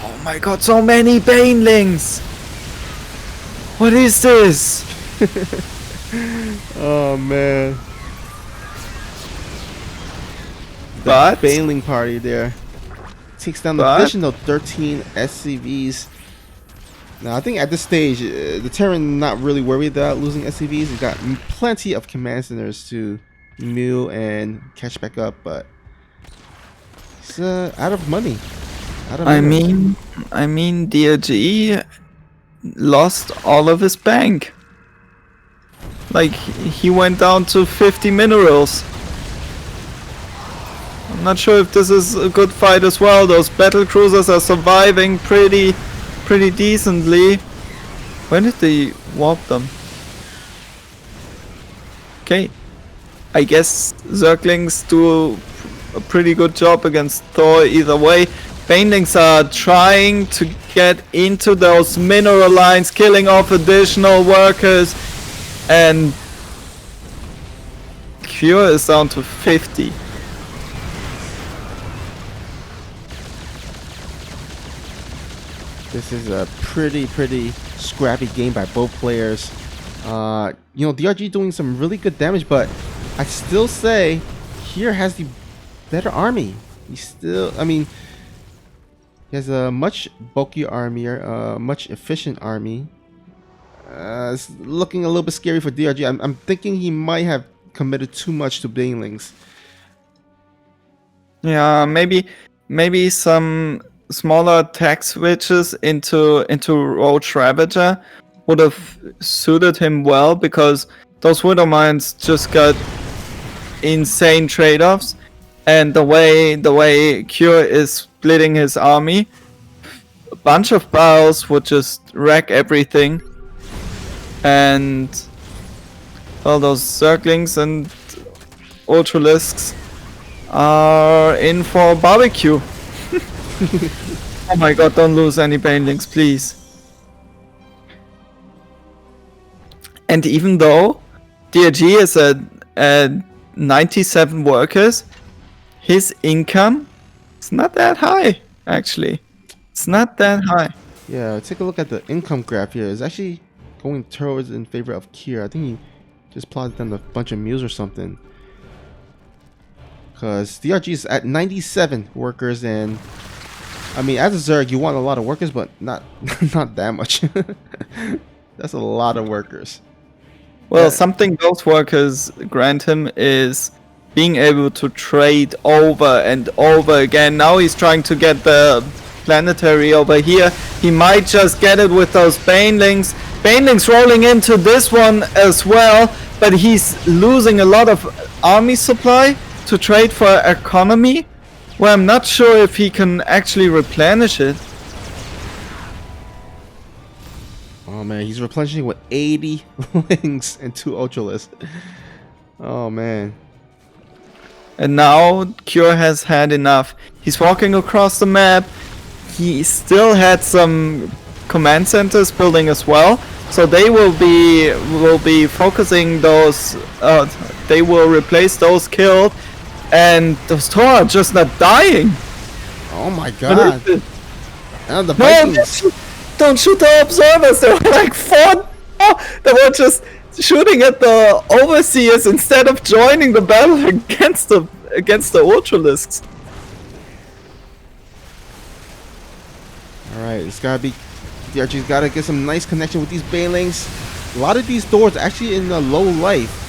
Oh my god, so many banelings! What is this? Oh man. But Baneling party there takes down the additional 13 SCVs. Now I think at this stage the Terran not really worried about losing SCVs. He's got plenty of command centers to mill and catch back up, but he's out of money. I mean DRG lost all of his bank. Like, he went down to 50 minerals. I'm not sure if this is a good fight as well. Those battle cruisers are surviving pretty decently. When did they warp them? Okay. I guess Zerglings do a pretty good job against Thor either way. Banelings are trying to get into those mineral lines, killing off additional workers, and Cure is down to 50. This is a pretty scrappy game by both players. You know, DRG doing some really good damage, but I still say here has the better army. He still, I mean, he has a much bulkier army, much efficient army. It's looking a little bit scary for DRG. I'm thinking he might have committed too much to banelings. Yeah, maybe some smaller tech switches into Roach Ravager would have suited him well, because Those Widow Mines just got insane trade-offs, and the way Cure is splitting his army, a bunch of bows would just wreck everything, and all those Zerglings and Ultralisks are in for barbecue. Oh my god, don't lose any Banelings, please. And even though DRG is at 97 workers, his income is not that high, actually. It's not that high. Yeah, take a look at the income graph here. It's actually going towards in favor of Kier. I think he just plotted down a bunch of mules or something. Because DRG is at 97 workers, and I mean, as a Zerg, you want a lot of workers, but not not that much. That's a lot of workers. Well, Yeah. something those workers grant him is being able to trade over and over again. Now he's trying to get the planetary over here. He might just get it with those Banelings. Banelings rolling into this one as well, but he's losing a lot of army supply to trade for economy, where I'm not sure if he can actually replenish it. Oh man, he's replenishing with 80 links and 2 Ultralisks. Oh man. And now Cure has had enough. He's walking across the map. He still had some command centers building as well, so they will be focusing those. They will replace those killed, and those Tor are just not dying. Oh my god. And the No, Vikings. don't shoot the observers. They were like 4. Oh, they were just shooting at the overseers instead of joining the battle against the Ultralisks. Alright, it's gotta be. DRG's gotta get some nice connection with these Banelings. A lot of these doors are actually in a low life.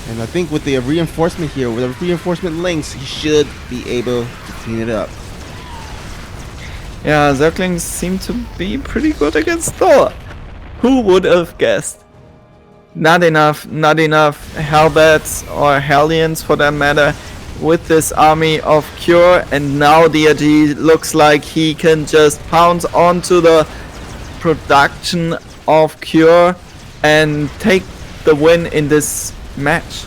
And I think with the reinforcement here, with the reinforcement links, he should be able to clean it up. Yeah, Zerglings seem to be pretty good against Thor. Who would have guessed? Not enough Hellbats or Hellions for that matter with this army of Cure, and now DRG looks like he can just pounce onto the production of Cure and take the win in this match.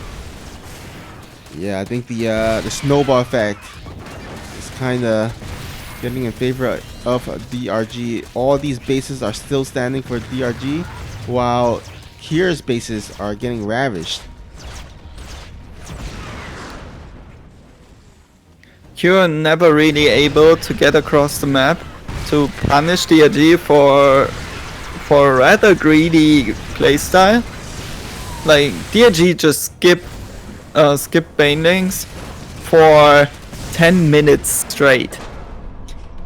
Yeah, I think the snowball effect is kind of getting in favor of DRG. All these bases are still standing for DRG, while Kier's bases are getting ravaged. Cure never really able to get across the map to punish DRG for a rather greedy playstyle. Like DRG just skip Banelings for 10 minutes straight.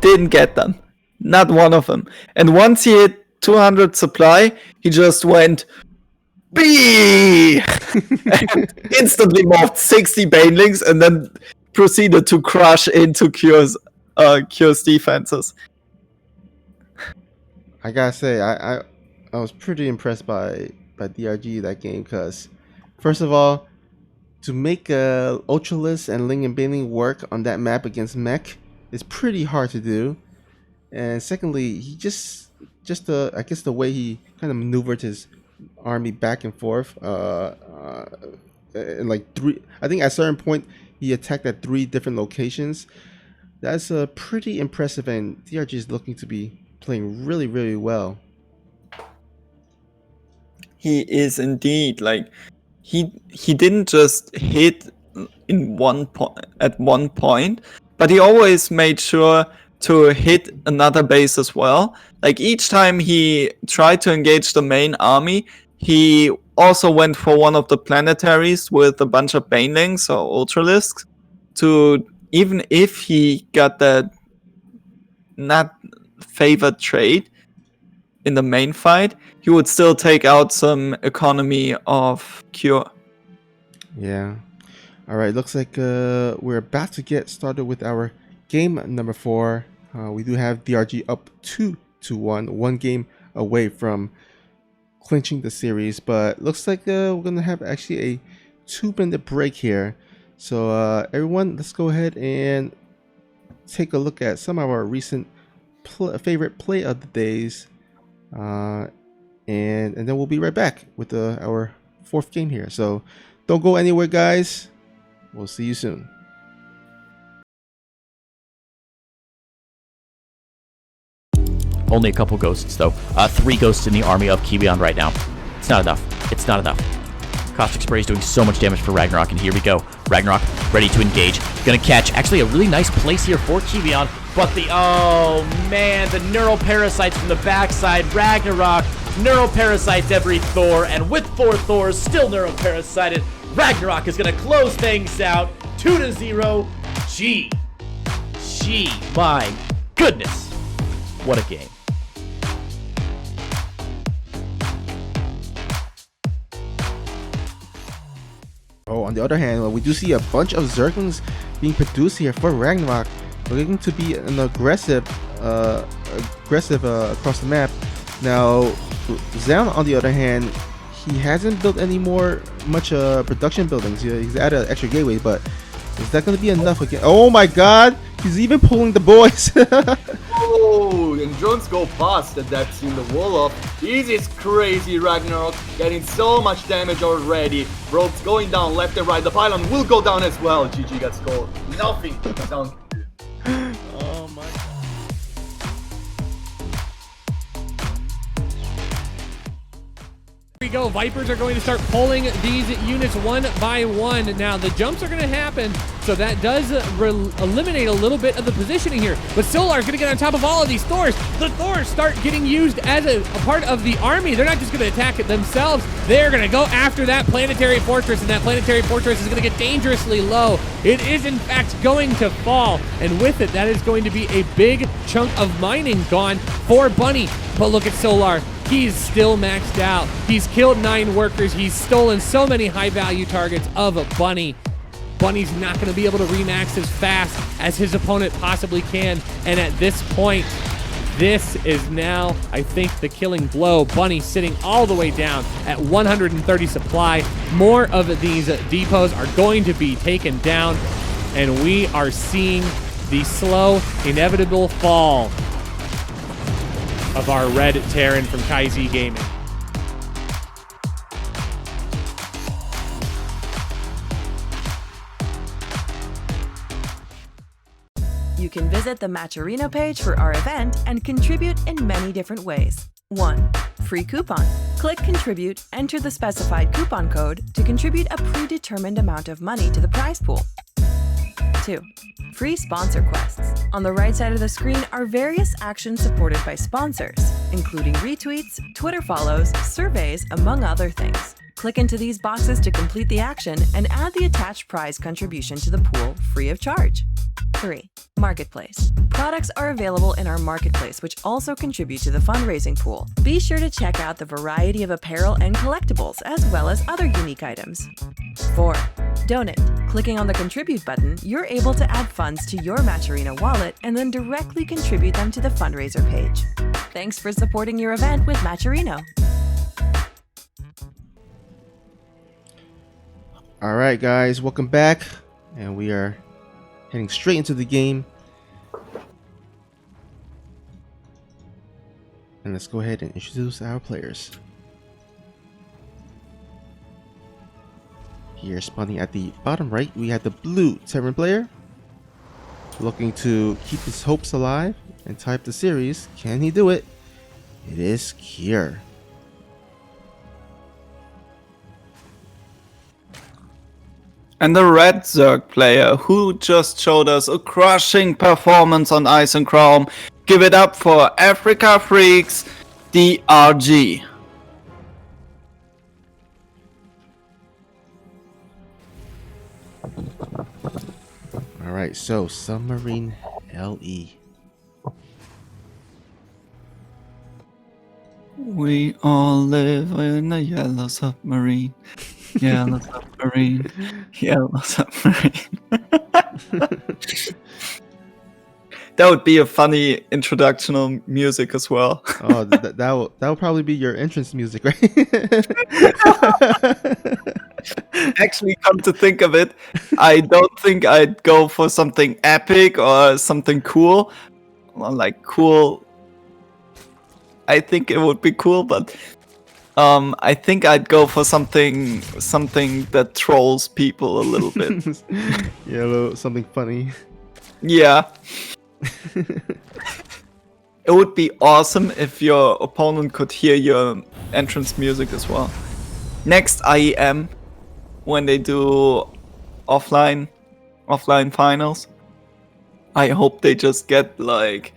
Didn't get them. Not one of them. And once he hit 200 supply, he just went B and instantly morphed 60 Banelings and then proceeded to crush into Cure's defenses. I gotta say, I was pretty impressed by DRG that game, because first of all, to make Ultralisk and Ling and Baneling work on that map against mech is pretty hard to do. And secondly, he just I guess the way he kind of maneuvered his army back and forth, and like I think at a certain point he attacked at 3 different locations. That's pretty impressive, and DRG is looking to be playing really, really well. He is indeed, like he didn't just hit in at one point, but he always made sure to hit another base as well. Like each time he tried to engage the main army, he also went for one of the planetaries with a bunch of Banelings or Ultralisks, to even if he got that not favored trade in the main fight, he would still take out some economy of Cure. Yeah. All right. Looks like we're about to get started with our game number 4. We do have DRG up 2-1, one game away from clinching the series. But looks like we're gonna have actually a 2-minute break here. So everyone, let's go ahead and take a look at some of our recent favorite play of the days, and then we'll be right back with our 4th game here. So don't go anywhere, guys. We'll see you soon. Only a couple ghosts, though. 3 ghosts in the army of Kiwion right now. It's not enough. It's not enough. Caustic Spray is doing so much damage for Ragnarok, and here we go. Ragnarok ready to engage. Gonna catch. Actually, a really nice place here for Kiwion, but oh man, the Neuroparasites from the backside. Ragnarok Neuroparasites every Thor, and with 4 Thors still Neuroparasited, Ragnarok is gonna close things out. 2-0. My goodness. What a game. Oh, on the other hand, we do see a bunch of Zerglings being produced here for Ragnarok, looking to be an aggressive across the map. Now, Zan, on the other hand, he hasn't built any much production buildings. He's added an extra gateway, but is that going to be enough again? Oh my God, he's even pulling the boys. Oh, and drones go past the depths in the wall up. This is crazy. Ragnarok getting so much damage already. Ropes going down left and right. The pylon will go down as well. GG gets gold. Nothing down. Oh my god. Here we go. Vipers are going to start pulling these units one by one. Now, the jumps are going to happen, so that does eliminate a little bit of the positioning here. But Solar's going to get on top of all of these Thors. The Thors start getting used as a part of the army. They're not just going to attack it themselves. They're going to go after that planetary fortress, and that planetary fortress is going to get dangerously low. It is, in fact, going to fall, and with it, that is going to be a big chunk of mining gone for Bunny. But look at Solar. He's still maxed out. He's killed 9 workers. He's stolen so many high-value targets of Bunny. Bunny's not going to be able to remax as fast as his opponent possibly can. And at this point, this is now, I think, the killing blow. Bunny sitting all the way down at 130 supply. More of these depots are going to be taken down, and we are seeing the slow, inevitable fall of our red Terran from KaiZ Gaming. You can visit the Matcherino page for our event and contribute in many different ways. 1. Free coupon. Click Contribute, enter the specified coupon code to contribute a predetermined amount of money to the prize pool. 2. Free sponsor quests. On the right side of the screen are various actions supported by sponsors, including retweets, Twitter follows, surveys, among other things. Click into these boxes to complete the action and add the attached prize contribution to the pool free of charge. 3. Marketplace. Products are available in our marketplace, which also contribute to the fundraising pool. Be sure to check out the variety of apparel and collectibles, as well as other unique items. 4. Donate. Clicking on the Contribute button, you're able to add funds to your Matcherino wallet and then directly contribute them to the fundraiser page. Thanks for supporting your event with Matcherino. All right, guys, welcome back, and we are heading straight into the game. And let's go ahead and introduce our players. Here, spawning at the bottom right, we have the blue Terran player, looking to keep his hopes alive and tie up the series. Can he do it? It is Kier. And the red Zerg player who just showed us a crushing performance on Ice and Chrome. Give it up for Africa Freaks, the RG. Alright, so Submarine LE. We all live in a yellow submarine. Yellow submarine. Yellow submarine. That would be a funny introductional music as well. Oh, that will probably be your entrance music, right? Actually, come to think of it, I don't think I'd go for something epic or something cool. Well, like cool. I think it would be cool, but I think I'd go for something that trolls people a little bit. Yeah, something funny. Yeah. It would be awesome if your opponent could hear your entrance music as well. Next IEM, when they do offline finals, I hope they just get like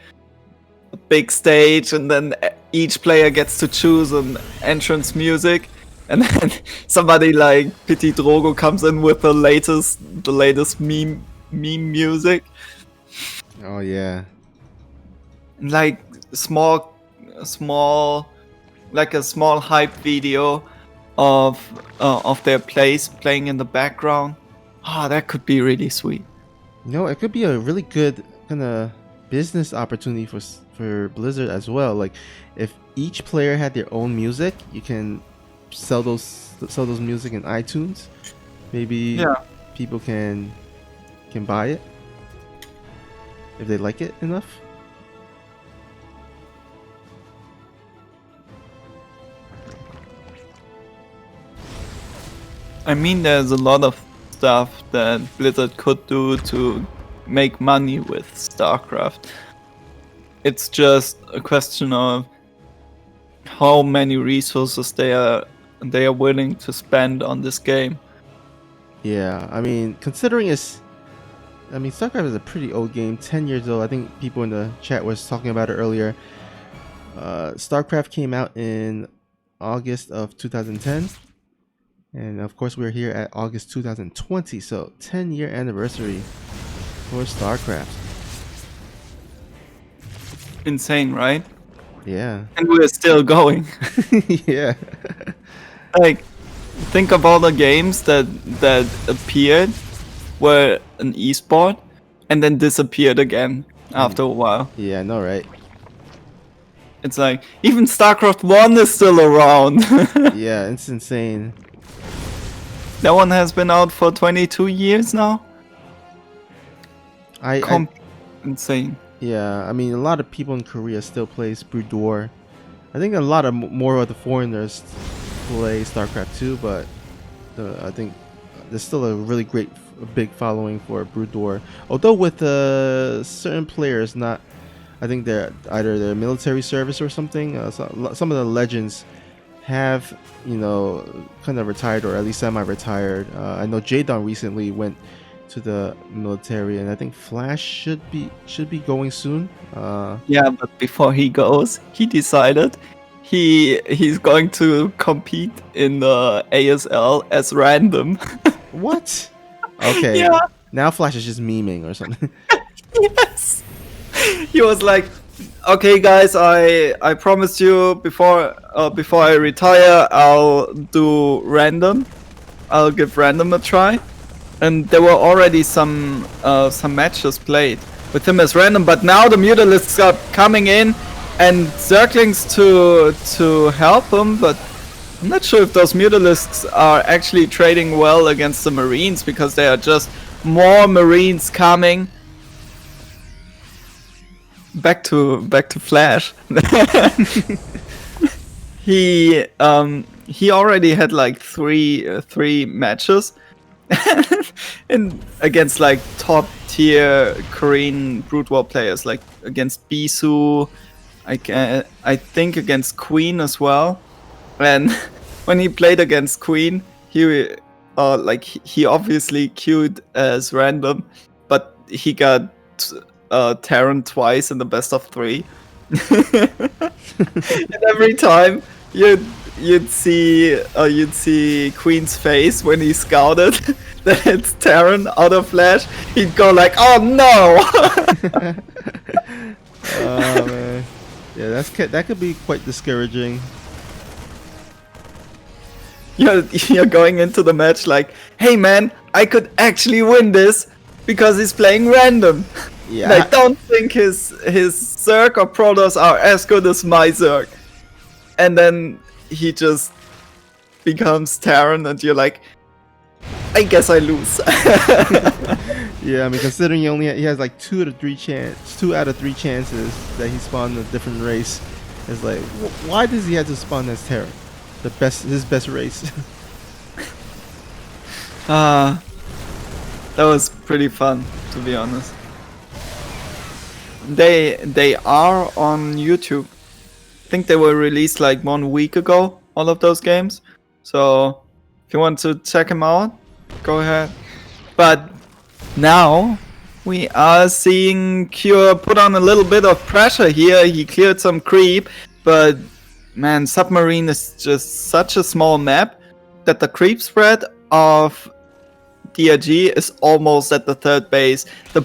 a big stage and then each player gets to choose an entrance music, and then somebody like Pity Drogo comes in with the latest meme music. Oh yeah. Like small like a small hype video of their plays playing in the background. That could be really sweet. You know, it could be a really good kind of business opportunity for Blizzard as well. Like, if each player had their own music, you can sell those music in iTunes. Maybe people can buy it if they like it enough. I mean, there's a lot of stuff that Blizzard could do to make money with StarCraft. It's just a question of how many resources they are willing to spend on this game. Yeah, I mean, StarCraft is a pretty old game, 10 years old. I think people in the chat was talking about it earlier. StarCraft came out in August of 2010. And of course, we're here at August 2020, so 10-year anniversary for StarCraft. Insane, right? Yeah. And we're still going. Yeah. Like, think of all the games that appeared were an esport and then disappeared again after a while. Yeah, I know, right? It's like, even StarCraft 1 is still around. Yeah, it's insane. That one has been out for 22 years now. Insane. Yeah, I mean, a lot of people in Korea still plays Brood War. I think a lot of more of the foreigners play StarCraft 2, but I think there's still a really big following for Brood War. Although with certain players, I think they're either their military service or something. Some of the legends have, kind of retired, or at least semi-retired. I know Jadon recently went to the military, and I think Flash should be going soon. Yeah, but before he goes, he decided he's going to compete in the ASL as random. What? Okay. Yeah. Now Flash is just memeing or something. Yes. He was like, okay guys, I promised you before I retire, I'll do random. I'll give random a try. And there were already some matches played with him as random, but now the Mutalisks are coming in and Zerglings to help him, but I'm not sure if those Mutalisks are actually trading well against the Marines, because there are just more Marines coming. Back to Flash. He already had like three matches against like top tier Korean Brood War players, like against Bisu, I think against Queen as well. And when he played against Queen, he obviously queued as random, but he got Terran twice in the best of 3. And every time you'd see Queen's face when he scouted that it's Terran out of Flash. He'd go like, "Oh no!" Oh man, yeah, that could be quite discouraging. You're going into the match like, "Hey man, I could actually win this because he's playing random." Yeah. And I don't think his Zerg or Protoss are as good as my Zerg. And then he just becomes Terran, and you're like, I guess I lose. Yeah, I mean, considering he has like 2 out of 3 chances that he spawned a different race, it's like, why does he have to spawn as Terran, his best race? That was pretty fun, to be honest. They are on YouTube. I think they were released like 1 week ago, all of those games. So if you want to check them out, go ahead. But now we are seeing Cure put on a little bit of pressure here. He cleared some creep, but man, Submarine is just such a small map that the creep spread of DRG is almost at the 3rd base. The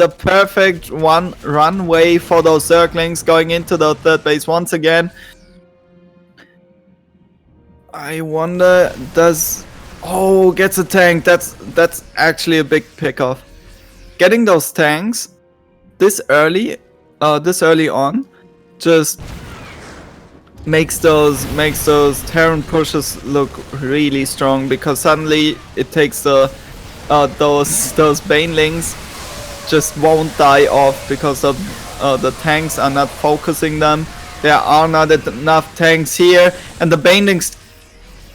perfect runway for those Zerglings going into the 3rd base once again. I wonder, gets a tank. That's actually a big pickoff. Getting those tanks this early on, just makes those Terran pushes look really strong, because suddenly it takes those Banelings just won't die off because of the tanks are not focusing them. There are not enough tanks here, and the Banelings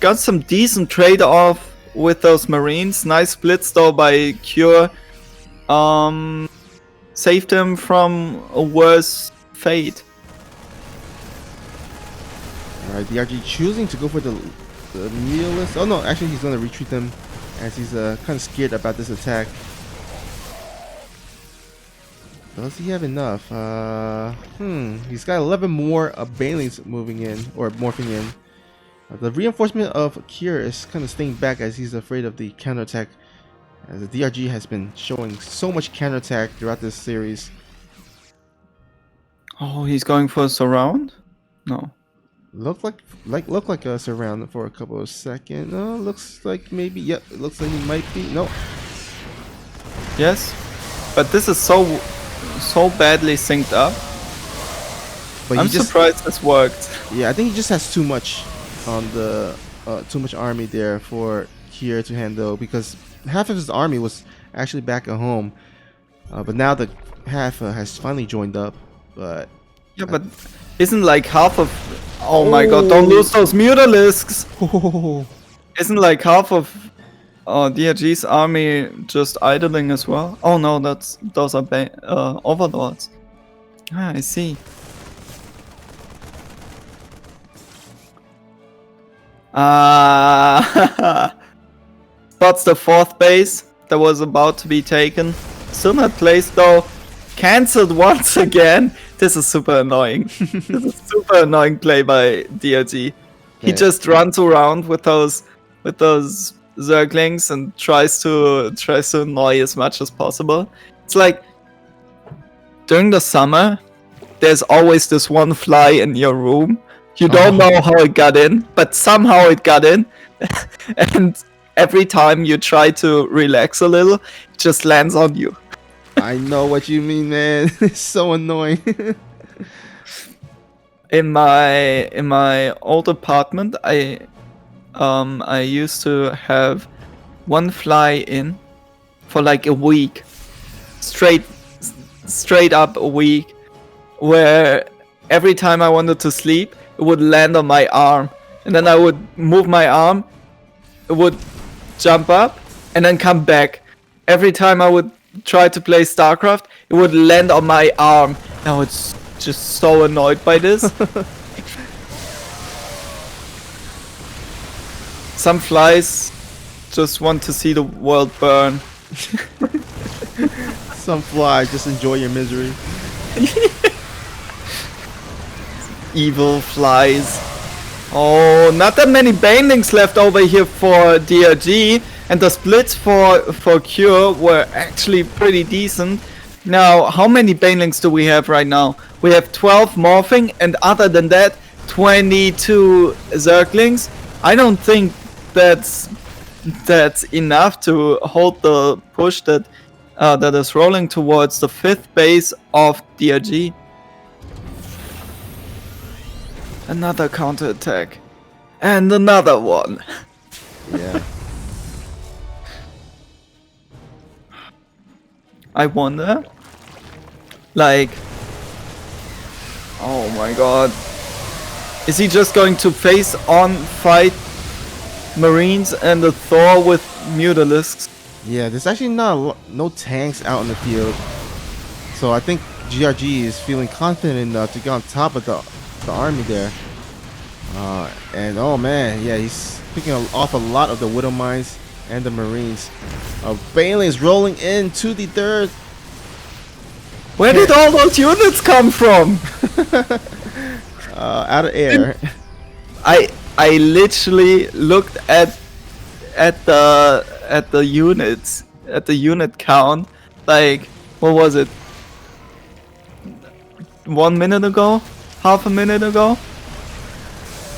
got some decent trade-off with those Marines. Nice splits though by Cure. Saved him from a worse fate. Alright, DRG choosing to go for the Nihilist. Oh no, actually he's going to retreat them, as he's kind of scared about this attack. Does he have enough? He's got 11 more Banelings moving in, or morphing in. The reinforcement of Cure is kind of staying back, as he's afraid of the counterattack, as the DRG has been showing so much counterattack throughout this series. Oh, he's going for a surround? No. Looked like a surround for a couple of seconds. No, looks like maybe. Yep, it looks like he might be. No. Yes, but this is so badly synced up. But I'm surprised this worked. Yeah, I think he just has too much on the too much army there for Kier to handle, because half of his army was actually back at home, but now the half has finally joined up. But yeah, but isn't like half of... Oh my god, don't lose those Mutalisks! Isn't like half of DRG's army just idling as well? Oh no, those are Overlords. Ah, I see. Spots the 4th base that was about to be taken. Still not placed though. Cancelled once again. This is super annoying. This is super annoying play by DRG. He just runs around with those Zerglings and tries to annoy as much as possible. It's like during the summer, there's always this one fly in your room. You don't know how it got in, but somehow it got in. And every time you try to relax a little, it just lands on you. I know what you mean, man. It's so annoying. In my old apartment, I used to have one fly in for like a week, straight up a week, where every time I wanted to sleep, it would land on my arm, and then I would move my arm, it would jump up, and then come back. Every time I would try to play StarCraft, it would land on my arm. I was just so annoyed by this. Some flies just want to see the world burn. Some flies just enjoy your misery. Evil flies. Oh, not that many Banelings left over here for DRG, and the splits for Cure were actually pretty decent. Now, how many Banelings do we have right now? We have 12 morphing, and other than that, 22 Zerglings. I don't think that's enough to hold the push that that is rolling towards the 5th base of DRG. Another counterattack. And another one. Yeah. I wonder, like, oh my god, is he just going to face on fight Marines and the Thor with Mutalisks? Yeah, there's actually no tanks out in the field, so I think GRG is feeling confident enough to get on top of the army there. And oh man, yeah, he's picking off a lot of the Widow Mines and the Marines. Banelings rolling into the 3rd. Where did all those units come from? Out of air. I literally looked at the units, at the unit count, like, what was it? 1 minute ago? Half a minute ago?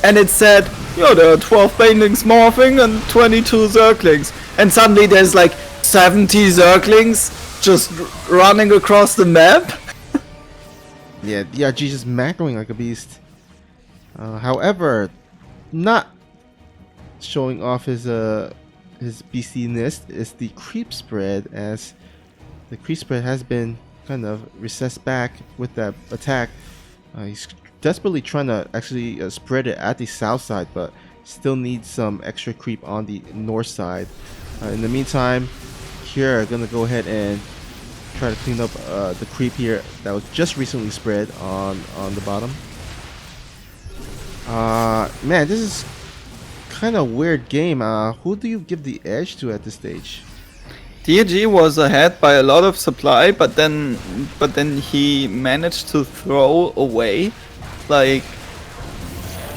And it said, yo, there are 12 banelings morphing and 22 zerglings. And suddenly there's like 70 zerglings just running across the map. Yeah, DRG just macroing like a beast. However, not showing off his beastiness is the creep spread, as the creep spread has been kind of recessed back with that attack. He's desperately trying to actually spread it at the south side, but still needs some extra creep on the north side. In the meantime, here gonna go ahead and try to clean up the creep here that was just recently spread on the bottom. Man, this is kind of weird game. Who do you give the edge to at this stage? DRG was ahead by a lot of supply, but then he managed to throw away like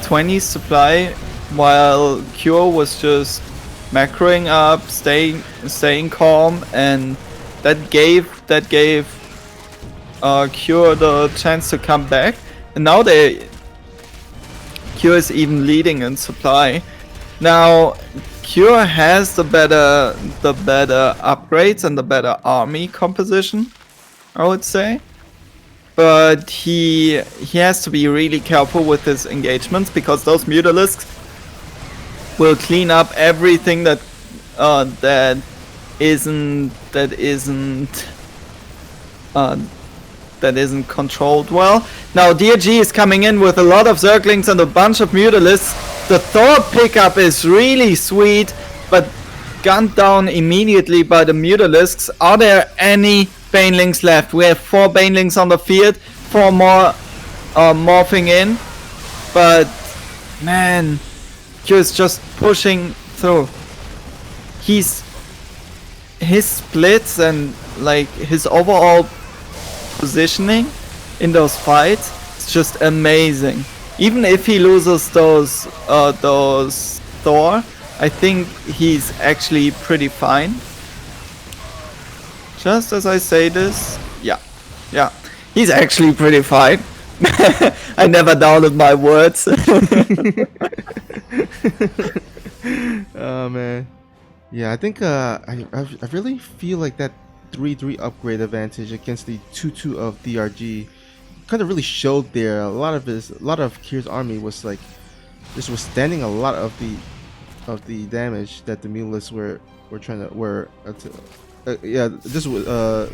20 supply, while Cure was just macroing up, staying calm, and that gave Cure the chance to come back. And now Cure is even leading in supply. Now Cure has the better upgrades and the better army composition, I would say. But he has to be really careful with his engagements, because those Mutalisks will clean up everything that isn't controlled well. Now DRG is coming in with a lot of Zerglings and a bunch of Mutalisks. The Thor pickup is really sweet, but gunned down immediately by the Mutalisks. Are there any Banelings left? We have 4 Banelings on the field, 4 more morphing in, but man, Q is just pushing through. His splits and like his overall positioning in those fights is just amazing. Even if he loses those Thor, I think he's actually pretty fine. Just as I say this, yeah, he's actually pretty fine. I never doubted my words. Oh man, yeah, I think I really feel like that 3-3 upgrade advantage against the 2-2 of DRG kind of really showed there. A lot of Kier's army was like just withstanding a lot of the damage that the Mutalisks were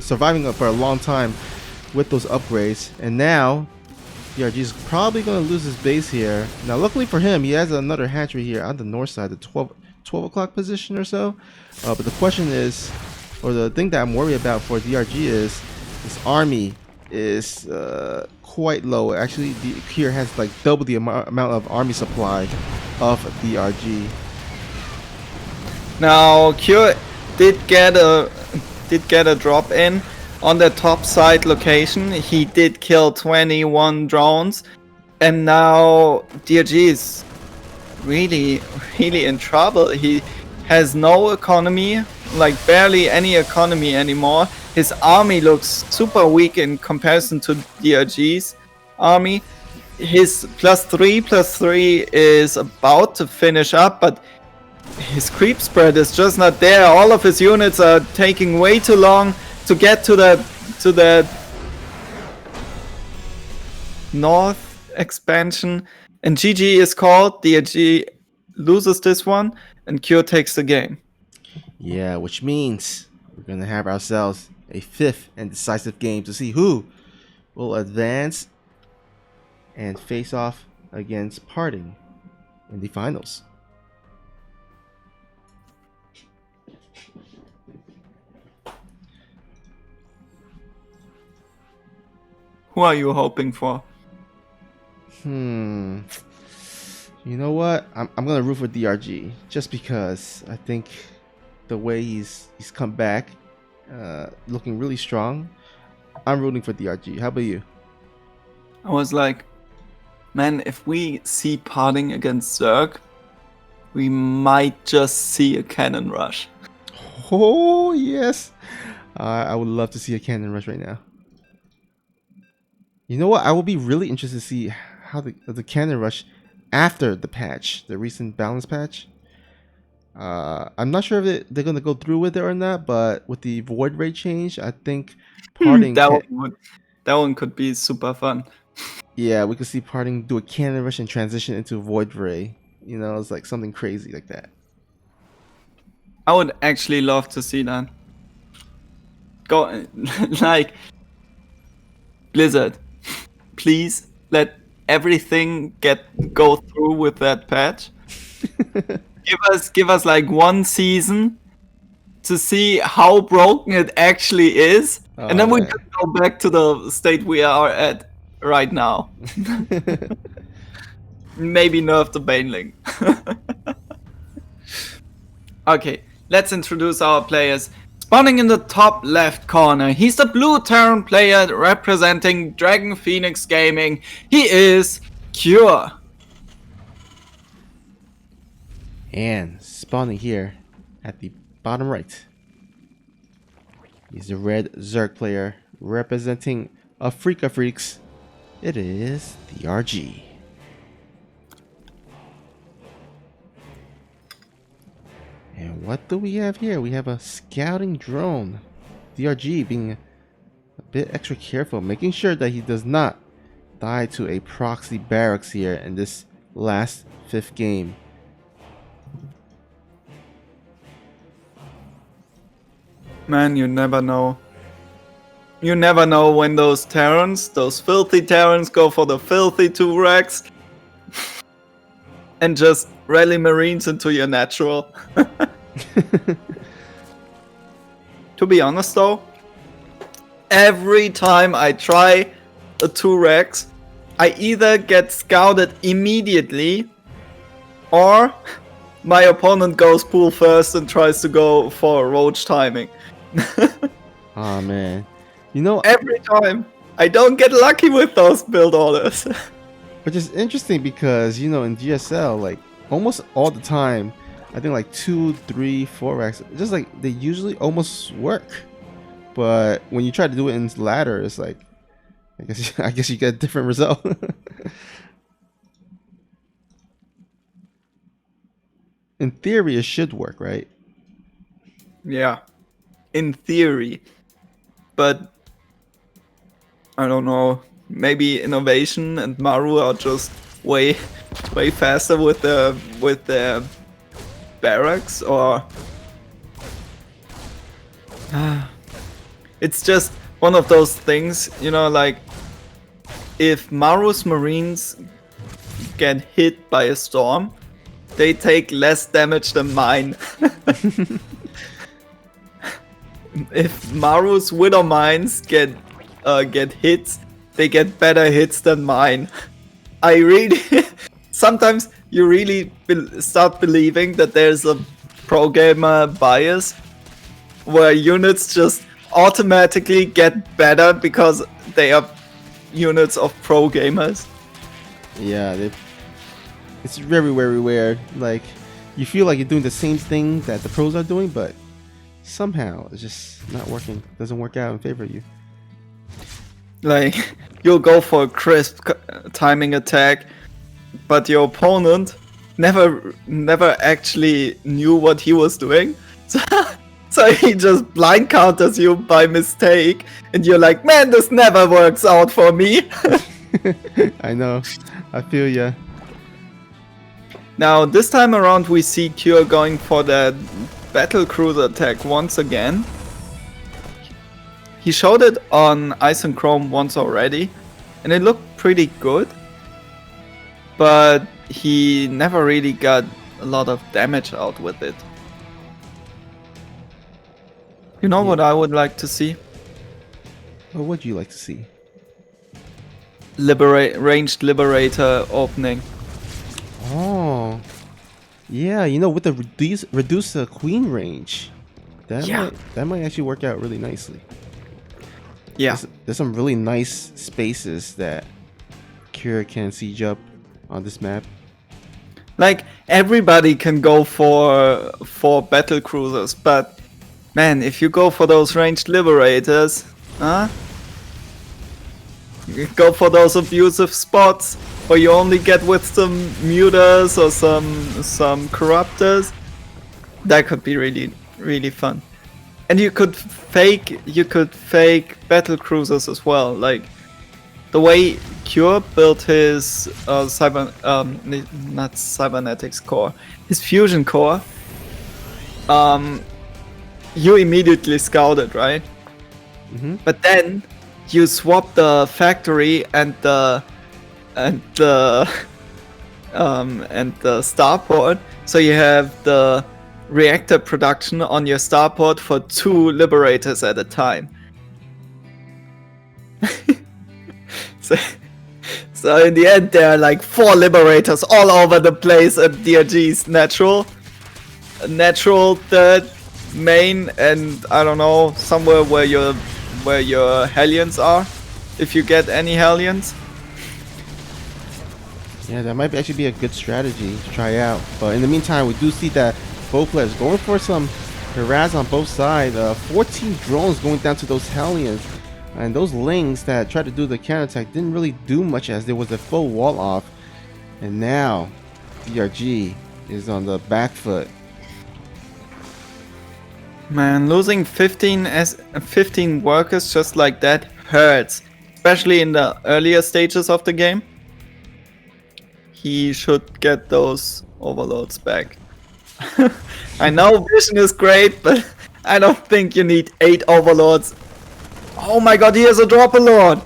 surviving for a long time with those upgrades. And now DRG is probably going to lose his base here. Now luckily for him, he has another hatchery here on the north side, the 12 o'clock position or so. But the question is, or the thing that I'm worried about for DRG is his army is quite low. Actually, Kier has like double the amount of army supply of DRG. Now Kier did get a drop in on the top side location. He did kill 21 drones, and now DRG is really in trouble. He has no economy, like barely any economy anymore. His army looks super weak in comparison to DRG's army. His +3/+3 is about to finish up, but his creep spread is just not there. All of his units are taking way too long to get to the north expansion, and GG is called. DRG loses this one, and Cure takes the game. Yeah, which means we're gonna have ourselves a 5th and decisive game to see who will advance and face off against Parting in the finals. Who are you hoping for? You know what? I'm gonna root for DRG just because I think the way he's come back, looking really strong. I'm rooting for DRG. How about you? I was like, man, if we see Parting against Zerg, we might just see a cannon rush. Oh yes, I would love to see a cannon rush right now. You know what? I will be really interested to see how the cannon rush after the patch, the recent balance patch. I'm not sure if they're gonna go through with it or not, but with the void rate change, I think Parting. That one could be super fun. Yeah, we could see Parting do a cannon rush and transition into void ray. You know, it's like something crazy like that. I would actually love to see that. Go like Blizzard, please let everything go through with that patch. give us like one season to see how broken it actually is, and then we man. can go back to the state we are at right now. Maybe nerf the Baneling. Okay, let's introduce our players. Spawning in the top left corner, he's the blue Terran player representing Dragon Phoenix Gaming. He is Cure. And spawning here at the bottom right, he's the red Zerg player representing Afrika Freaks. It is the RG. And what do we have here? We have a scouting drone. DRG being a bit extra careful, making sure that he does not die to a proxy barracks here in this last 5th game. Man, you never know. You never know when those Terrans, those filthy Terrans, go for the filthy 2-racks and just rally Marines into your natural. To be honest though, every time I try a 2-racks, I either get scouted immediately or my opponent goes pool first and tries to go for roach timing. Oh man. You know, Every time. I don't get lucky with those build orders. which is interesting because, you know, in GSL, like almost all the time, I think like 2, 3, 4 racks, just like they usually almost work. But when you try to do it in ladder, it's like, I guess you get a different result. In theory, it should work, right? Yeah. In theory. But I don't know. Maybe Innovation and Maru are just way faster with the barracks, or it's just one of those things, you know, like if Maru's Marines get hit by a storm, they take less damage than mine. If Maru's Widow Mines get hits, they get better hits than mine. I really sometimes you really start believing that there's a pro gamer bias where units just automatically get better because they are units of pro gamers. Yeah, it's very, very weird. Like, you feel like you're doing the same thing that the pros are doing, but somehow it's just not working. Doesn't work out in favor of you. Like, you'll go for a crisp timing attack, but your opponent never actually knew what he was doing. So he just blind counters you by mistake, and you're like, man, this never works out for me. I know. I feel ya. Now, this time around, we see Cure going for that battle cruiser attack once again. He showed it on Ice and Chrome once already, and it looked pretty good. But he never really got a lot of damage out with it. You know what I would like to see? What would you like to see? Ranged Liberator opening. Oh, yeah. You know, with the reduce the queen range, that might actually work out really nicely. Yeah. There's some really nice spaces that Cure can siege up on this map. Like, everybody can go for battle cruisers, but man, if you go for those ranged liberators, huh? You go for those abusive spots where you only get with some muters or some corruptors. That could be really, really fun. And you could fake battle cruisers as well. Like the way Cure built his not cybernetics core, his fusion core. You immediately scouted, right? Mm-hmm. But then you swap the factory and the starport, so you have the reactor production on your starport for 2 liberators at a time. So in the end, there are like 4 liberators all over the place at DRG's natural third main, and I don't know, somewhere where your Hellions are, if you get any Hellions. Yeah, that might actually be a good strategy to try out. But in the meantime, we do see that both players going for some harass on both sides. 14 drones going down to those Hellions. And those Lings that tried to do the counterattack didn't really do much, as there was a full wall off. And now DRG is on the back foot. Man, losing 15 workers just like that hurts, especially in the earlier stages of the game. He should get those overloads back. I know vision is great, but I don't think you need 8 overlords. Oh my god, here's a drop lord.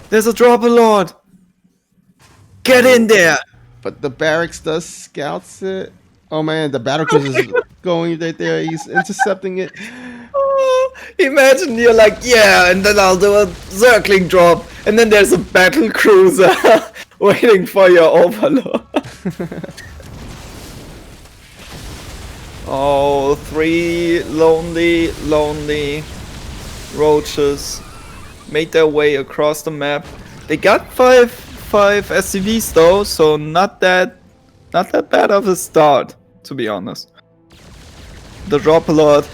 There's a drop lord. Get in there. But the barracks does scouts it. Oh man, the battle cruiser is going right there. He's intercepting it. Oh, imagine you're like, yeah, and then I'll do a circling drop, and then there's a battle cruiser waiting for your overlord. Oh, 3 lonely roaches made their way across the map. They got 5 SCVs though, so not that bad of a start, to be honest. The drop a lot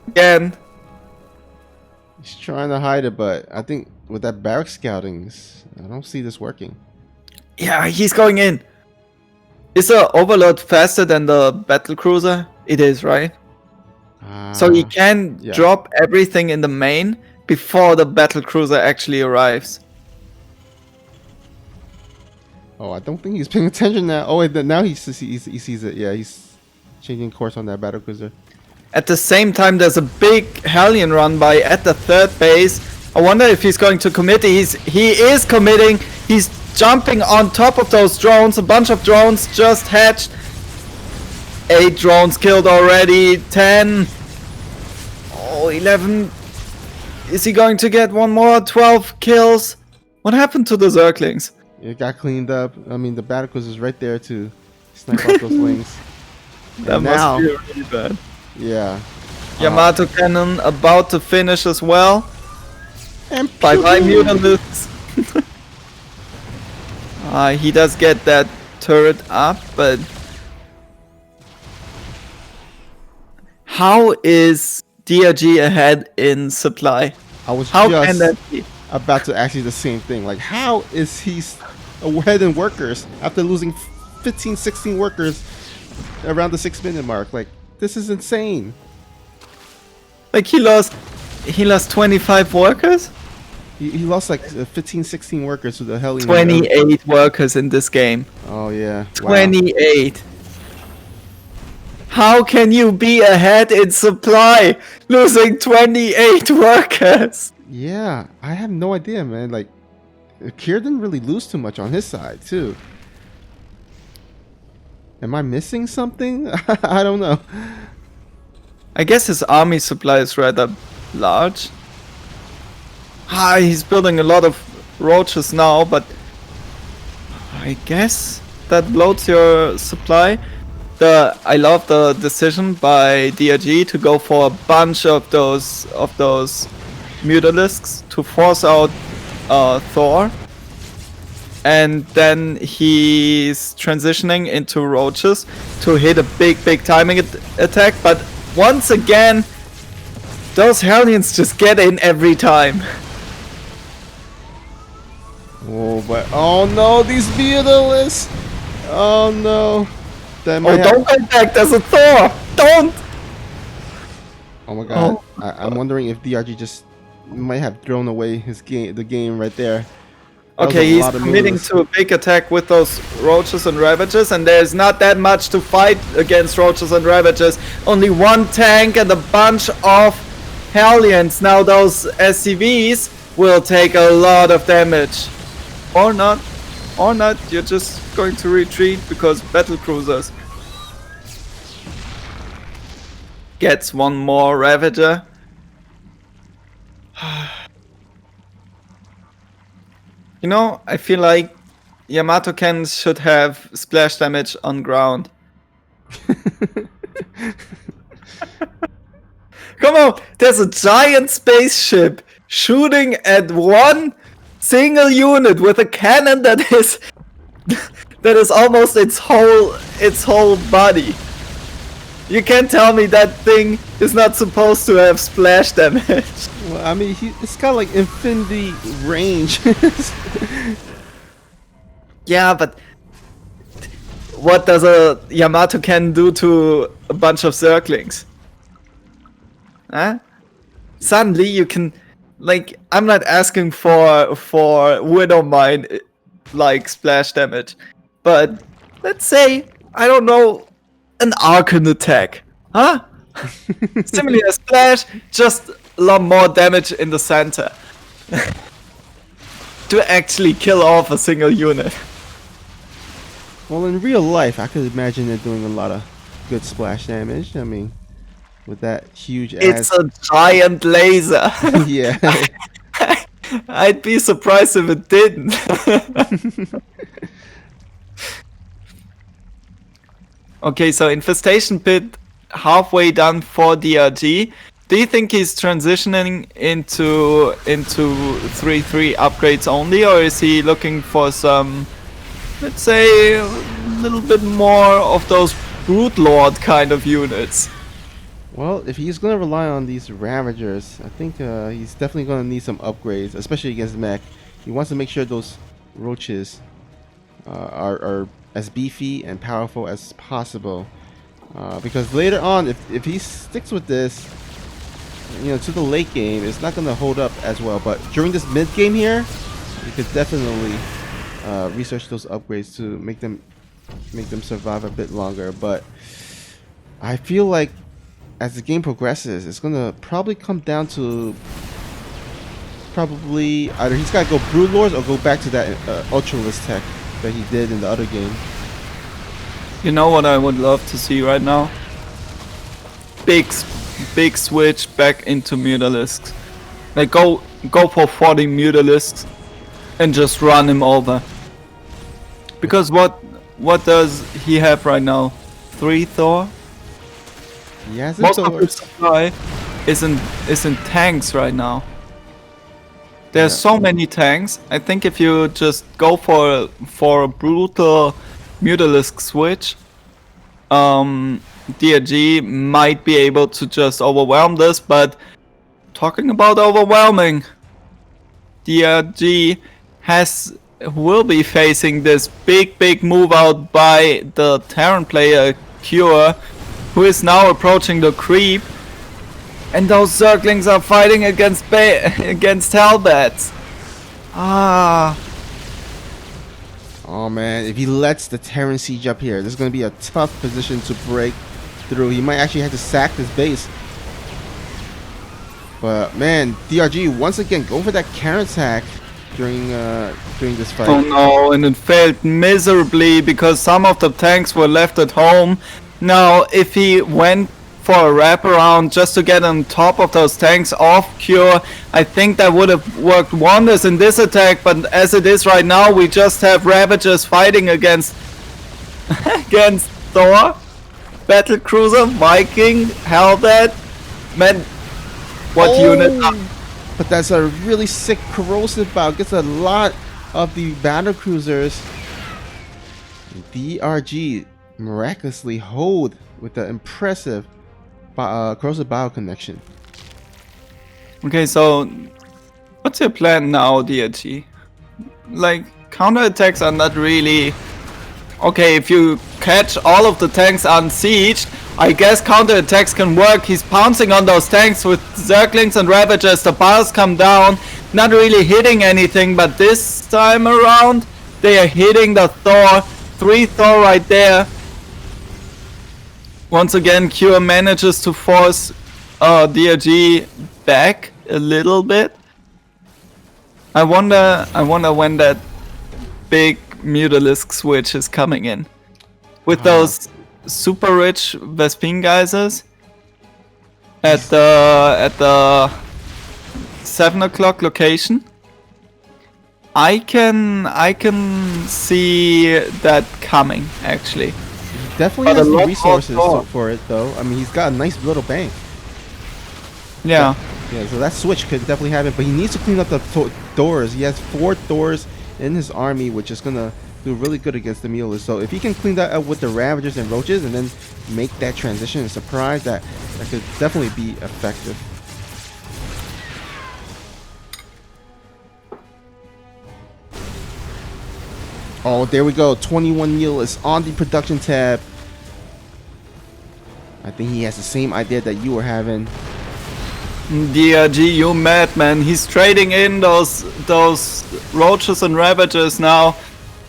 again. He's trying to hide it, but I think with that barrack scouting, I don't see this working. Yeah, he's going in. Is the overlord faster than the battle cruiser? It is, right? So he can drop everything in the main before the battle cruiser actually arrives. Oh, I don't think he's paying attention now. Oh, wait, now he sees it. Yeah, he's changing course on that battle cruiser. At the same time, there's a big Hellion run by at the 3rd base. I wonder if he's going to commit. He is committing. He's jumping on top of those drones. A bunch of drones just hatched. 8 drones killed already. 10. Oh, 11. Is he going to get one more? 12 kills. What happened to the Zerglings? It got cleaned up. I mean, the battle cruiser is right there to snipe out those wings. That must be really bad. Yeah. Yamato Cannon about to finish as well. And bye-bye Mutalisks. He does get that turret up, but how is DRG ahead in supply? I was how just can that be? About to ask you the same thing. Like, how is he ahead in workers after losing 15, 16 workers around the 6-minute mark. Like, this is insane. Like he lost 25 workers? He lost like 15, 16 workers to the Hellion. 28 workers in this game. Oh yeah. Wow. 28. How can you be ahead in supply losing 28 workers? Yeah, I have no idea, man. Like, Kier didn't really lose too much on his side too. Am I missing something? I don't know. I guess his army supply is rather large. He's building a lot of roaches now, but I guess that bloats your supply. I love the decision by DRG to go for a bunch of those Mutalisks to force out Thor. And then he's transitioning into roaches to hit a big timing attack, but once again, those Hellions just get in every time. Oh, but oh no, these Beetles! Oh no, that might have... Don't go back. There's a Thor. Don't. Oh my god, I'm wondering if DRG just might have thrown away the game right there. That was Okay, a he's lot of committing moves. to a big attack with those Roaches and Ravagers, and there's not that much to fight against Roaches and Ravagers. Only one tank and a bunch of Hellions. Now those SCVs will take a lot of damage. Or not. Or not. You're just going to retreat because battle cruisers. Gets one more Ravager. You know, I feel like Yamato Ken should have splash damage on ground. Come on, there's a giant spaceship shooting at one single unit with a cannon that is almost its whole body. You can't tell me that thing is not supposed to have splash damage. Well, I mean, it's got like infinity range. Yeah, but what does a Yamato Ken do to a bunch of Zerglings? Huh? Suddenly you can, like, I'm not asking for Widowmine like splash damage, but let's say, I don't know, an Archon attack, huh? Similarly a splash, just a lot more damage in the center. To actually kill off a single unit. Well, in real life, I could imagine it doing a lot of good splash damage. I mean, with that huge It's ass. a giant laser. Yeah. I'd be surprised if it didn't. Okay, so Infestation Pit halfway done for DRG. Do you think he's transitioning into 3-3 upgrades only, or is he looking for some, let's say, a little bit more of those Brute Lord kind of units? Well, if he's going to rely on these Ravagers, I think he's definitely going to need some upgrades, especially against mech. He wants to make sure those roaches are as beefy and powerful as possible. Because later on, if he sticks with this, you know, to the late game, it's not going to hold up as well. But during this mid game here, you could definitely research those upgrades to make them survive a bit longer. But I feel like as the game progresses, it's going to probably come down to either he's got to go Brood Lords or go back to that Ultralist tech that he did in the other game. You know what I would love to see right now? Big switch back into Mutalisks. Like go for 40 Mutalisks and just run him over. Because what does he have right now? 3 Thor? He has Most of his supply is in tanks right now. There's so many tanks. I think if you just go for a brutal Mutalisk switch, DRG might be able to just overwhelm this. But talking about overwhelming, DRG will be facing this big move out by the Terran player Cure, who is now approaching the creep. And those Zerglings are fighting against against Hellbats. Ah. Oh man, if he lets the Terran Siege up here, this is going to be a tough position to break through. He might actually have to sack this base. But man, DRG once again going for that counterattack during this fight. Oh no, and it failed miserably because some of the tanks were left at home. Now, if he went for a wraparound just to get on top of those tanks off Cure, I think that would have worked wonders in this attack, but as it is right now, we just have Ravagers fighting against against Thor, Battlecruiser, Viking, Hellbat. Man, what unit? But that's a really sick corrosive bout. Gets a lot of the battle cruisers. DRG miraculously hold with the impressive corrosive bow connection. Okay, so what's your plan now, DRG? Like, counterattacks are not really... Okay, if you catch all of the tanks unsieged, I guess counterattacks can work. He's pouncing on those tanks with Zerglings and Ravagers. The bars come down, not really hitting anything, but this time around, they are hitting the Thor. 3 Thor right there. Once again, Cure manages to force DRG back a little bit. I wonder when that big Mutalisk switch is coming in. With those super rich Vespene geysers at the 7 o'clock location. I can see that coming actually. Definitely has the resources for it though. I mean, he's got a nice little bank. Yeah. Yeah, so that switch could definitely happen, but he needs to clean up the doors. He has 4 doors in his army, which is gonna do really good against the Mulers. So if he can clean that up with the Ravagers and Roaches and then make that transition and surprise, that could definitely be effective. Oh, there we go. 21 Mulers on the production tab. I think he has the same idea that you were having. DRG, you madman. He's trading in those Roaches and Ravagers now.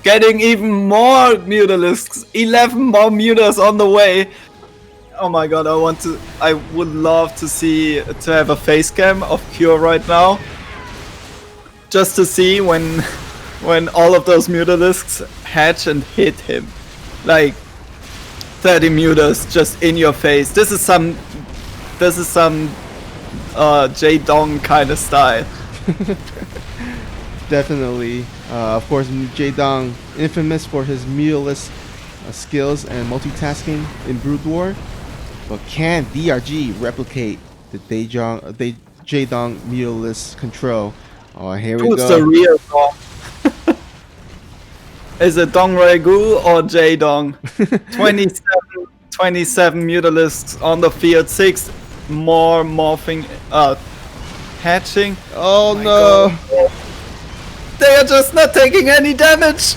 Getting even more Mutalisks. 11 more Mutas on the way. Oh my god, I would love to have a face cam of Cure right now. Just to see when all of those Mutalisks hatch and hit him. Like 30 Mutas just in your face. This is some J-Dong kind of style. Definitely. Of course, J-Dong, infamous for his Mutalisk skills and multitasking in Brood War. But can DRG replicate the J-Dong Mutalisk control? Oh, here we go. Who's the real Dong? Is it Dong Ragu or J-Dong? 27 Mutalisks on the field, 6 more morphing, hatching. Oh no! God. They are just not taking any damage.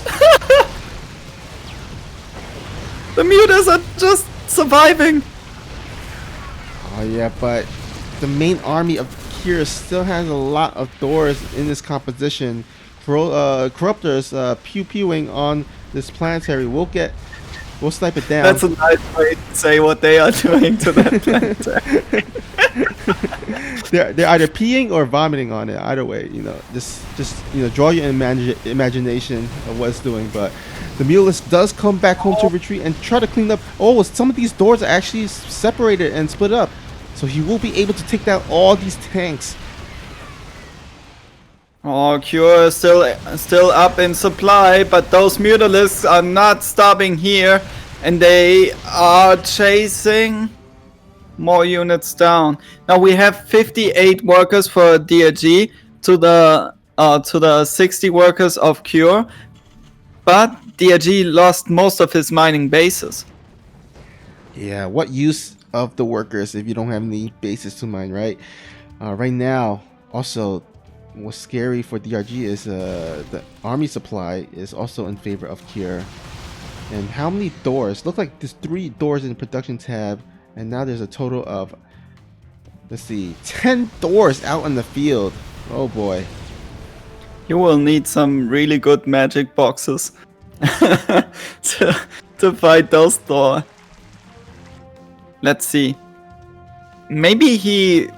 The Mutas are just surviving. Oh yeah, but the main army of Cure still has a lot of doors in this composition. Corruptors pew-pewing on this planetary. We'll snipe it down. That's a nice way to say what they are doing to that planetary. they're either peeing or vomiting on it. Either way, just draw your imagination of what it's doing. But the Mutalisk does come back home to retreat and try to clean up. Oh, some of these doors are actually separated and split up, so he will be able to take down all these tanks. Oh, Cure is still up in supply, but those Mutalisks are not stopping here, and they are chasing more units down. Now we have 58 workers for DRG to the 60 workers of Cure, but DRG lost most of his mining bases. Yeah, what use of the workers if you don't have any bases to mine, right? Right now, also, what's scary for DRG is the army supply is also in favor of Cure. And how many doors? Look like there's 3 doors in the production tab, and now there's a total of, let's see, 10 doors out in the field. Oh boy. You will need some really good magic boxes to fight those Thor. Let's see. Maybe he,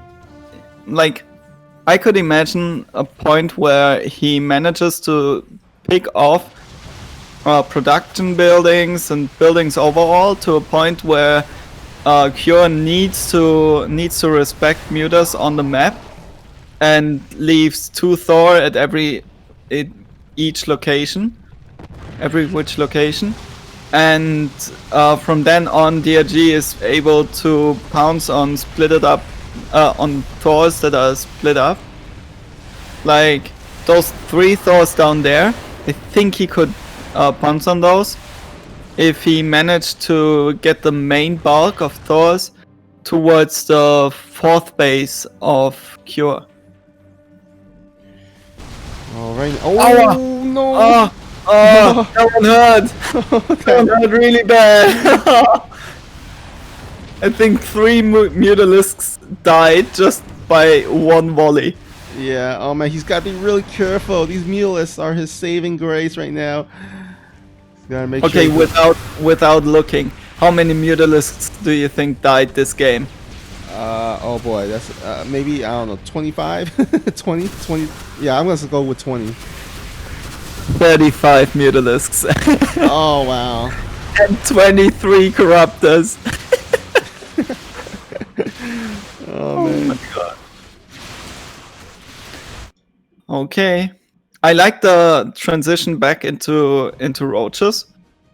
like, I could imagine a point where he manages to pick off production buildings and buildings overall to a point where Cure needs to respect mutas on the map and leaves 2 Thor at each location, which location, and from then on DRG is able to pounce on on Thors that are split up. Like those 3 Thors down there, I think he could pounce on those if he managed to get the main bulk of Thors towards the 4th base of Cure. Alright. Oh no! That one hurt! That one hurt really bad! I think 3 Mutalisks died just by 1 volley. Yeah, oh man, he's got to be really careful. These Mutalisks are his saving grace right now. He's gotta make Okay, sure. without looking, how many Mutalisks do you think died this game? Oh boy, that's maybe, I don't know, 25? 20? Yeah, I'm gonna go with 20. 35 Mutalisks. Oh wow. And 23 Corruptors. Oh man. My god. Okay. I like the transition back into roaches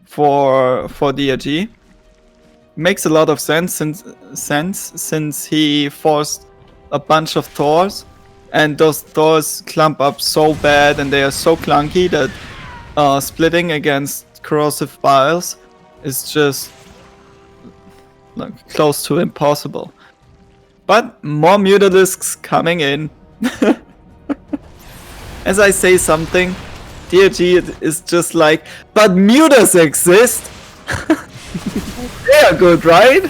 for DRG. Makes a lot of sense since he forced a bunch of Thors, and those Thors clump up so bad and they are so clunky that splitting against corrosive biles is just like close to impossible. But more Mutalisks coming in. As I say something, DRG is just like, but mutas exist! They are good, right?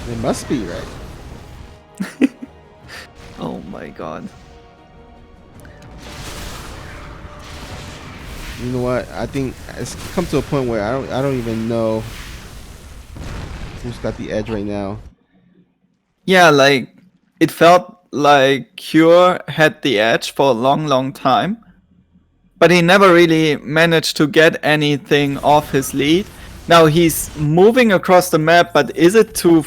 They must be, right? Oh my god. You know what? I think it's come to a point where I don't even know who's got the edge right now. Yeah, like, it felt like Cure had the edge for a long time. But he never really managed to get anything off his lead. Now he's moving across the map, but is it too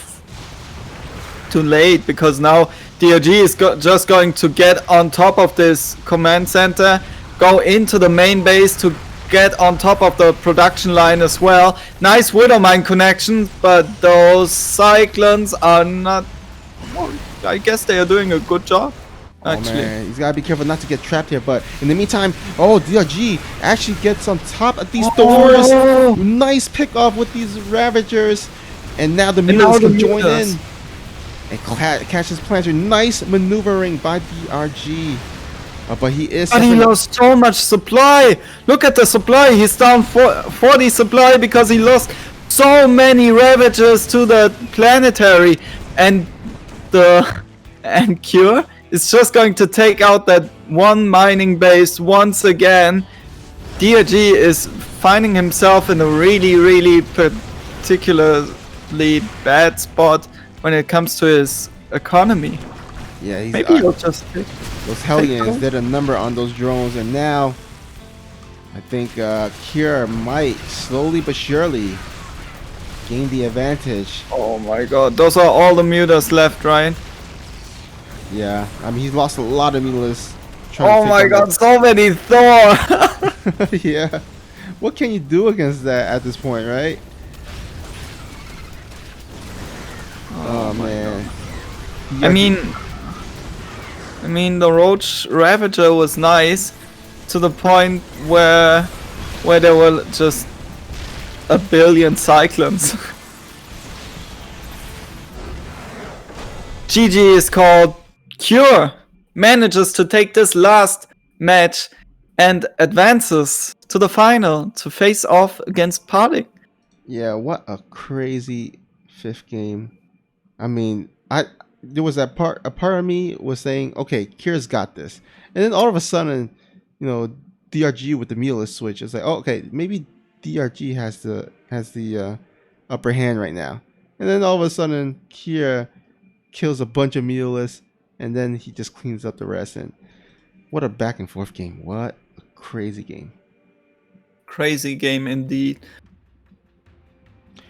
late? Because now DRG is just going to get on top of this command center, go into the main base to get on top of the production line as well. Nice Widowmine connection, but those Cyclones are not... Well, I guess they are doing a good job. Actually. Oh man, he's gotta be careful not to get trapped here. But in the meantime, oh, DRG actually gets on top of these doors. Nice pick off with these Ravagers, and now the Mutants can join in and catch his planter. Nice maneuvering by DRG. But he is. But he lost so much supply. Look at the supply. He's down 40 supply because he lost so many Ravagers to the planetary, and Cure is just going to take out that one mining base once again. DRG is finding himself in a really particularly bad spot when it comes to his economy. Yeah, he's, maybe he'll just those Hellions did a number on those drones, and now I think Cure might slowly but surely gain the advantage. Oh my god, those are all the mutas left, right? Yeah, I mean, he's lost a lot of Mutalisks. Oh my god, so many Thor! Yeah. What can you do against that at this point, right? Oh man. I mean, the Roach Ravager was nice to the point where there were just a billion Cyclones. GG is called. Cure manages to take this last match and advances to the final to face off against Party. Yeah, what a crazy fifth game. I mean, I there was that part. A part of me was saying, okay, Kira's got this, and then all of a sudden, DRG with the meatless switch. It's like, oh, okay, maybe DRG has the upper hand right now, and then all of a sudden, Kira kills a bunch of meatless, and then he just cleans up the rest. And what a back and forth game! What a crazy game! Crazy game indeed.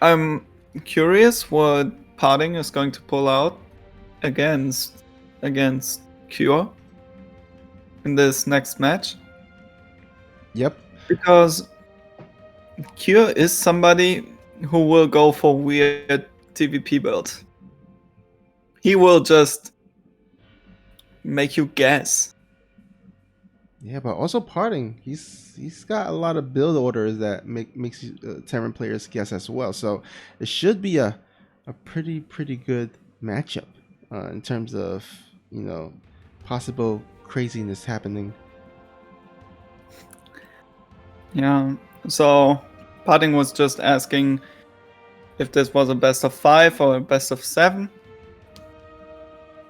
I'm curious what Parting is going to pull out against Cure in this next match, Yep. because Cure is somebody who will go for weird TVP builds. He will just make you guess. Yeah, but also parting. He's got a lot of build orders that makes Terran players guess as well. So it should be a pretty good matchup in terms of possible craziness happening. Yeah. So Parting was just asking if this was a best of 5 or a best of 7.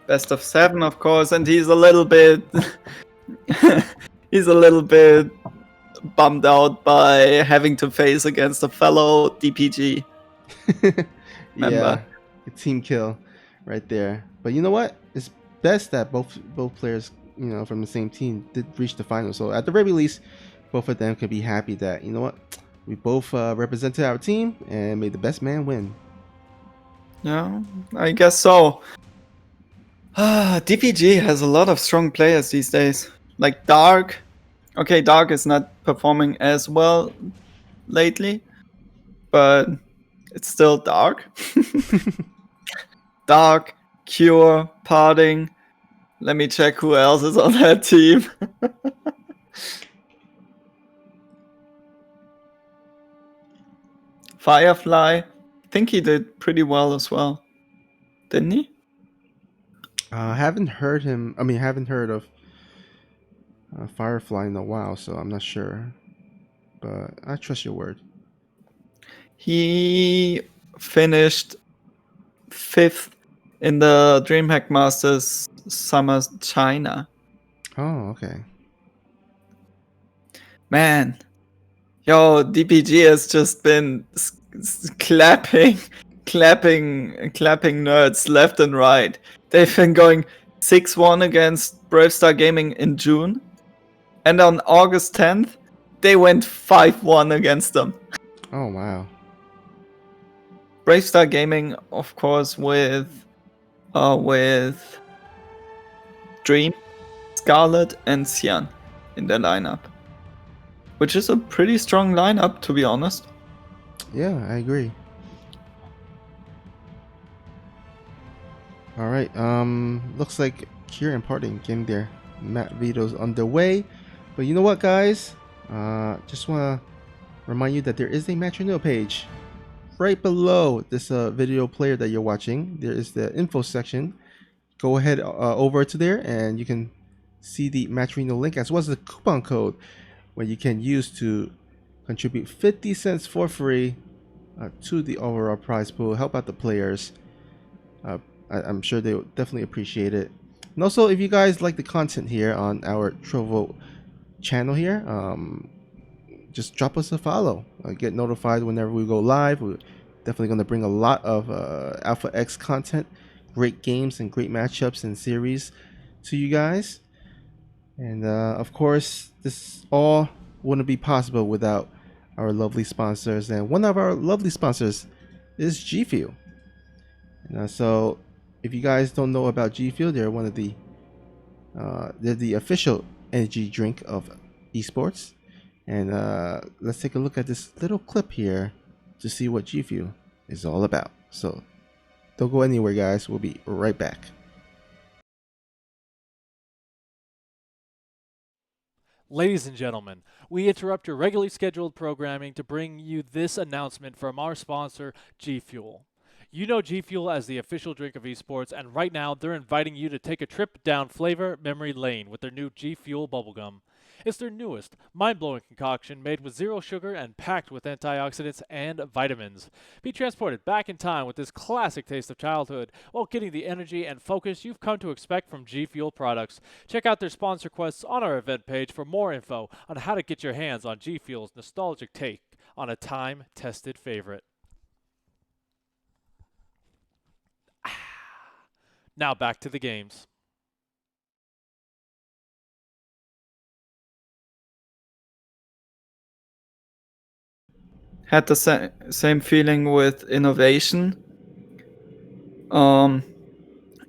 Best of 7, of course, and he's a little bit bummed out by having to face against a fellow DPG Yeah, member. a team kill right there. But you know what? It's best that both players, from the same team did reach the final. So at the very least, both of them could be happy that, we both represented our team and made the best man win. Yeah, I guess so. DPG has a lot of strong players these days. Like Dark. Okay, Dark is not performing as well lately, but it's still Dark. Dark, Cure, Parting. Let me check who else is on that team. Firefly. I think he did pretty well as well. Didn't he? Haven't heard him. I mean, haven't heard of Firefly in a while, so I'm not sure. But I trust your word. He finished 5th in the DreamHack Masters Summer China. Oh, okay. Man, yo, DPG has just been clapping nerds left and right. They've been going 6-1 against Bravestar Gaming in June, and on August 10th, they went 5-1 against them. Oh, wow. Bravestar Gaming, of course, with Dream, Scarlet, and Cyan in their lineup, which is a pretty strong lineup, to be honest. Yeah, I agree. All right. Looks like Kira and Parting getting their map videos underway. But you know what, guys? Just want to remind you that there is a Match.io page right below this video player that you're watching. There is the info section. Go ahead over to there, and you can see the Match.io link as well as the coupon code where you can use to contribute 50 cents for free to the overall prize pool. Help out the players. I'm sure they will definitely appreciate it. And also, if you guys like the content here on our Trovo channel here, just drop us a follow. Get notified whenever we go live. We're definitely going to bring a lot of Alpha X content, great games and great matchups and series to you guys. And of course, this all wouldn't be possible without our lovely sponsors. And one of our lovely sponsors is G Fuel. So if you guys don't know about G Fuel, they're one of they're the official energy drink of esports. And let's take a look at this little clip here to see what G Fuel is all about. So don't go anywhere, guys. We'll be right back. Ladies and gentlemen, we interrupt your regularly scheduled programming to bring you this announcement from our sponsor, G Fuel. You know G Fuel as the official drink of esports, and right now they're inviting you to take a trip down flavor memory lane with their new G Fuel bubblegum. It's their newest, mind-blowing concoction made with zero sugar and packed with antioxidants and vitamins. Be transported back in time with this classic taste of childhood while getting the energy and focus you've come to expect from G Fuel products. Check out their sponsor quests on our event page for more info on how to get your hands on G Fuel's nostalgic take on a time-tested favorite. Now back to the games. Had the same feeling with innovation.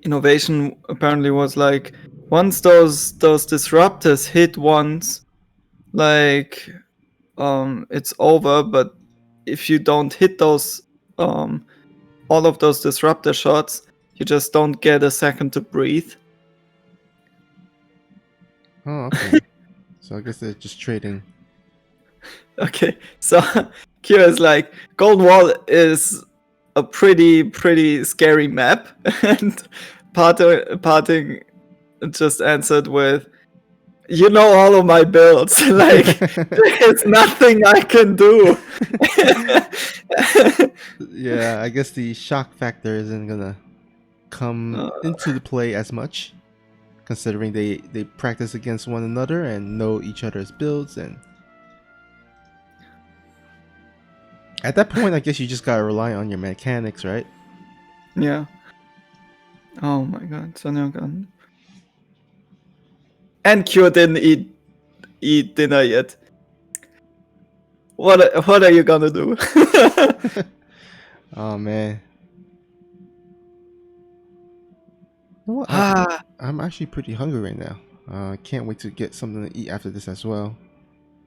Innovation apparently was like, once those disruptors hit once, like it's over. But if you don't hit those all of those disruptor shots, you just don't get a second to breathe. Oh, okay. So I guess they're just trading. Okay, so Kira is like, Golden Wall is a pretty scary map, and Parting just answered with, you know all of my builds. Like, there's nothing I can do. Yeah, I guess the shock factor isn't gonna come into the play as much, considering they practice against one another and know each other's builds. And at that point, I guess you just gotta rely on your mechanics, right? Yeah. Oh my god, Sonyogun. And Kyo didn't eat dinner yet. What are you gonna do? Oh man. You know what? I'm actually pretty hungry right now. I can't wait to get something to eat after this as well.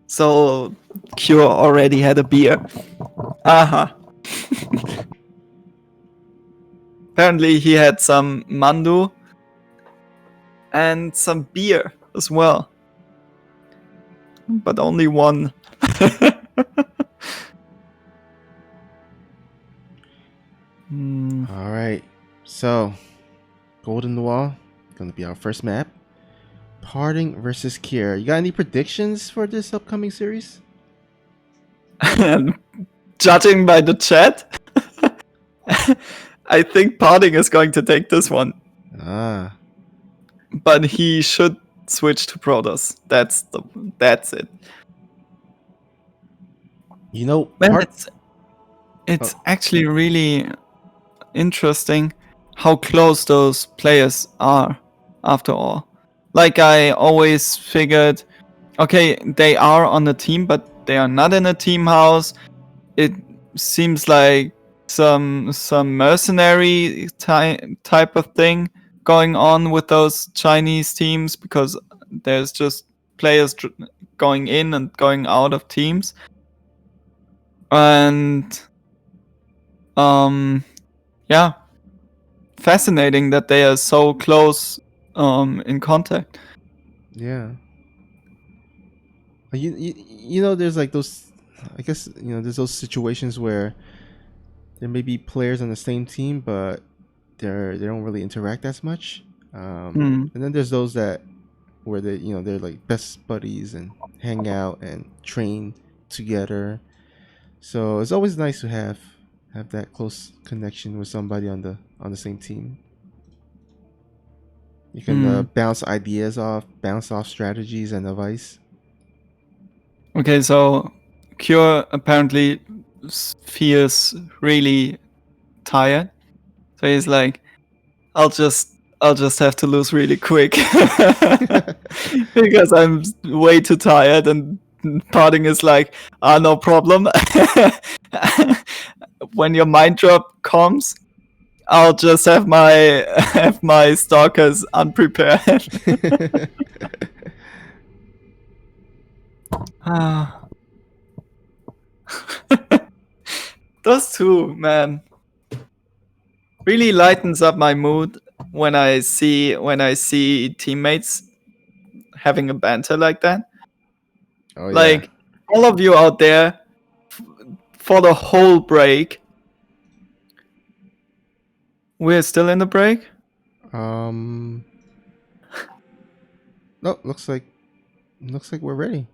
So Kyo already had a beer. Aha. Apparently he had some mandu and some beer as well. But only one. All right. So, Golden Wall gonna be our first map. Parting versus Kier. You got any predictions for this upcoming series? And judging by the chat, I think Parting is going to take this one. Ah. But he should switch to Protoss. That's it. You know, Man, it's actually really interesting how close those players are after all. Like, I always figured, okay, they are on a team, but they are not in a team house. It seems like some mercenary type of thing going on with those Chinese teams, because there's just players going in and going out of teams. And yeah, fascinating that they are so close in contact. Yeah. You know, there's like those, I guess, you know, there's those situations where there may be players on the same team, but they don't really interact as much. And then there's those that where they're like best buddies and hang out and train together. So it's always nice to have that close connection with somebody on the same team. You can bounce ideas off, bounce off strategies and advice. Okay, so Cure apparently feels really tired. So he's like, I'll just have to lose really quick because I'm way too tired. And Parting is like, no problem. When your mind drop comes, I'll just have my stalkers unprepared. Those two, man, really lightens up my mood when I see teammates having a banter like that. Oh yeah. Like, all of you out there, for the whole break. We're still in the break? No, looks like looks like we're ready.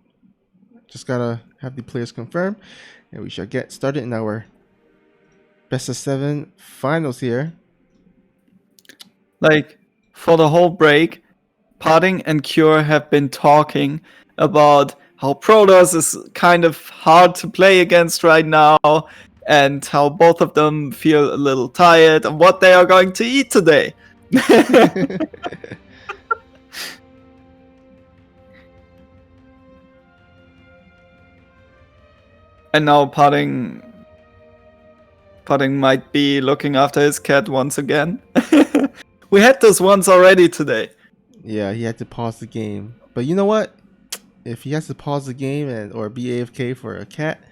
Just gotta have the players confirm, and we shall get started in our best of 7 finals here. Like, for the whole break, Parting and Cure have been talking about how Protoss is kind of hard to play against right now, and how both of them feel a little tired and what they are going to eat today. And now Parting might be looking after his cat once again. We had this once already today. Yeah, he had to pause the game. But you know what? If he has to pause the game and or be AFK for a cat,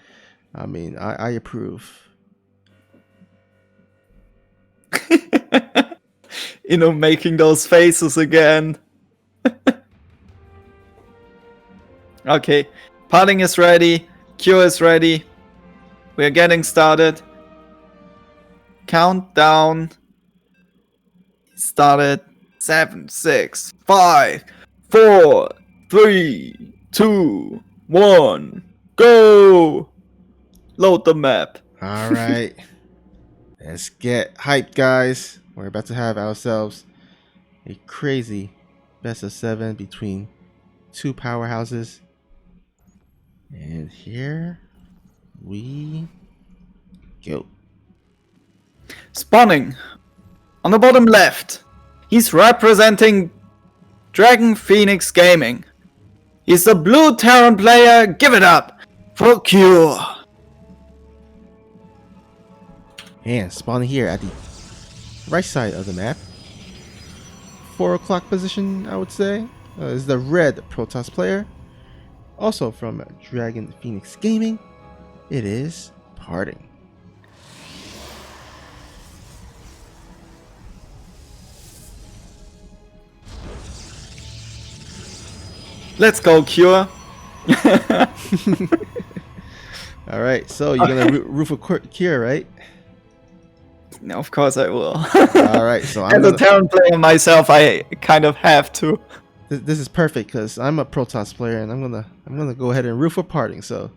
I mean, I approve. Making those faces again. Okay, Parting is ready. Q is ready. We're getting started. Countdown started. 7, 6, 5, 4, 3, 2, 1, go! Load the map. All right. Let's get hyped, guys. We're about to have ourselves a crazy best of 7 between two powerhouses. And here we go. Spawning on the bottom left. He's representing Dragon Phoenix Gaming. He's the blue Terran player. Give it up for Q. And spawning here at the right side of the map, 4 o'clock position, I would say, is the red Protoss player. Also from Dragon Phoenix Gaming, it is Parting. Let's go, Cure. All right, so you're gonna root for Cure, right? Of course I will. All right, so As a Terran player myself, I kind of have to. This is perfect because I'm a Protoss player, and I'm gonna go ahead and root for Parting. So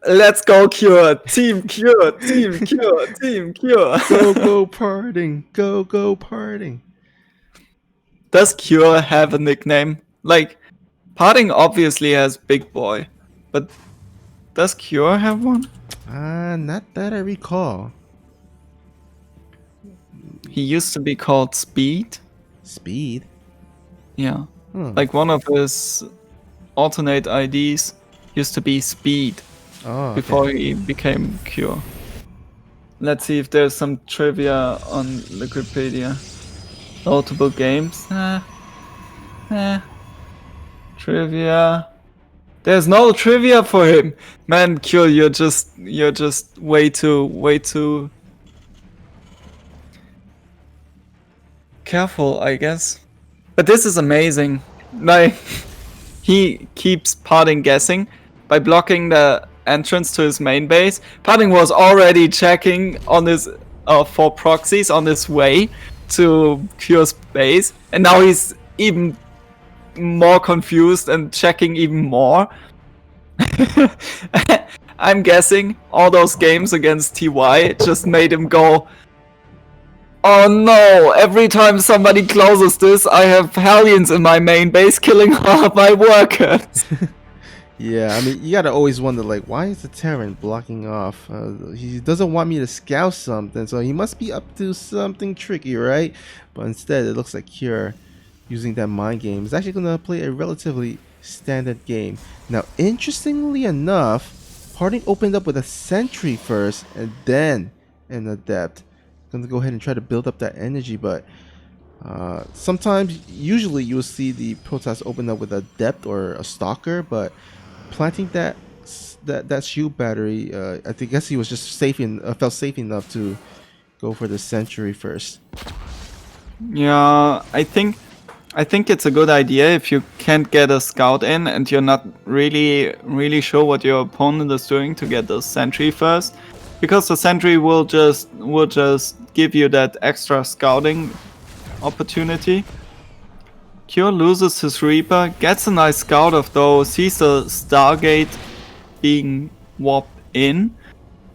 let's go, Cure. Team Cure. Team Cure. Team Cure. go Parting. Go Parting. Does Cure have a nickname? Like, Parting obviously has Big Boy, but does Cure have one? Not that I recall. He used to be called Speed. Speed. Yeah. Like one of his alternate IDs used to be Speed before he became Cure. Let's see if there's some trivia on Wikipedia. Notable games. Trivia. There's no trivia for him. Man, Cure, you're just way too careful, I guess. But this is amazing. Like, he keeps Parting guessing by blocking the entrance to his main base. Parting was already checking on his for proxies on his way to Cure's base, and now he's even more confused and checking even more. I'm guessing all those games against TY just made him go, oh no, every time somebody closes this, I have Hellions in my main base killing all of my workers. Yeah, I mean, you gotta always wonder, like, why is the Terran blocking off? He doesn't want me to scout something, so he must be up to something tricky, right? But instead, it looks like Cure, using that mind game, is actually gonna play a relatively standard game. Now, interestingly enough, Parting opened up with a sentry first, and then an adept. Gonna go ahead and try to build up that energy, but usually you'll see the Protoss open up with a adept or a stalker, but planting that shield battery, I guess he was just felt safe enough to go for the sentry first. Yeah, I think it's a good idea if you can't get a scout in and you're not really sure what your opponent is doing to get the sentry first, because the sentry will just give you that extra scouting opportunity. Cure loses his Reaper, gets a nice scout of those, sees the Stargate being warped in.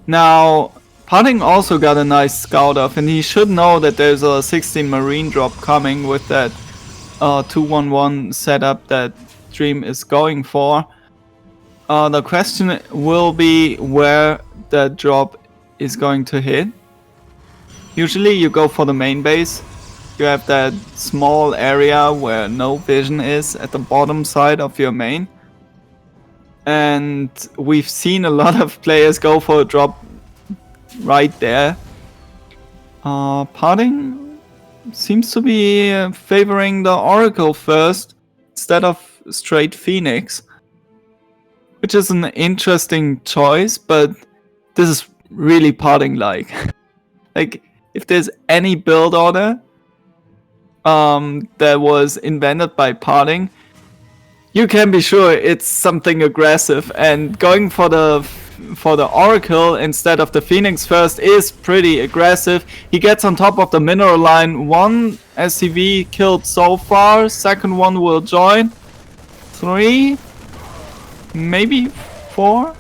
Now, Pudding also got a nice scout off, and he should know that there's a 16 Marine drop coming with that 2-1-1 setup that Dream is going for. The question will be where that drop is going to hit. Usually you go for the main base. You have that small area where no vision is at the bottom side of your main. And we've seen a lot of players go for a drop right there. Pudding seems to be favoring the Oracle first instead of straight Phoenix, which is an interesting choice, but this is really Pudding like. Like, if there's any build order that was invented by Pudding, you can be sure it's something aggressive, and going for the Oracle instead of the Phoenix first is pretty aggressive. He gets on top of the mineral line. One SCV killed so far, second one will join. 3, maybe 4?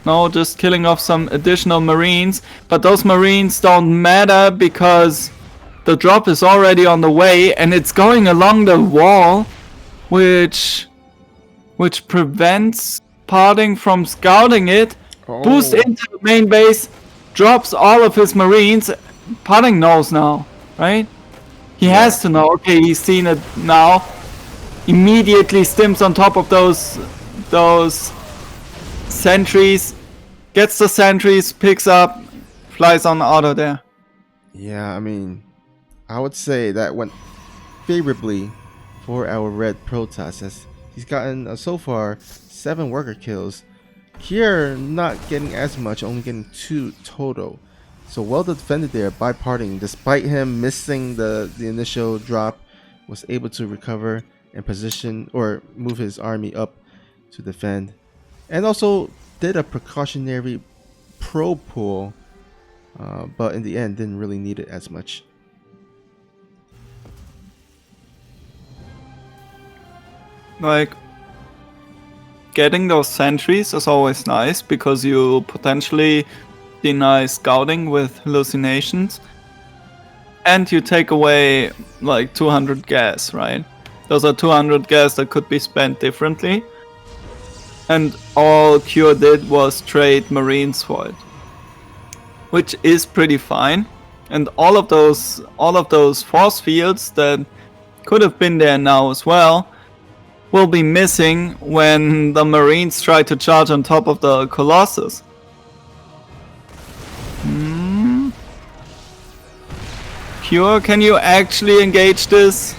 No, just killing off some additional Marines, but those Marines don't matter because the drop is already on the way and it's going along the wall, which prevents Pudding from scouting it. Boost into the main base, drops all of his Marines. Pudding knows now, right? He has to know. Okay, he's seen it now. Immediately stims on top of those sentries, gets the sentries, picks up, flies on out of there. Yeah, I mean, I would say that went favorably for our red Protoss, as he's gotten so far 7 worker kills. Here, not getting as much, only getting 2 total. So well defended there by Pudding, despite him missing the initial drop, was able to recover and position or move his army up to defend, and also did a precautionary probe pull, but in the end didn't really need it as much. Like, getting those sentries is always nice because you potentially deny scouting with hallucinations, and you take away like 200 gas, right? Those are 200 gas that could be spent differently, and all Cure did was trade Marines for it, which is pretty fine. And all of those force fields that could have been there now as well will be missing when the Marines try to charge on top of the Colossus. Cure, can you actually engage this?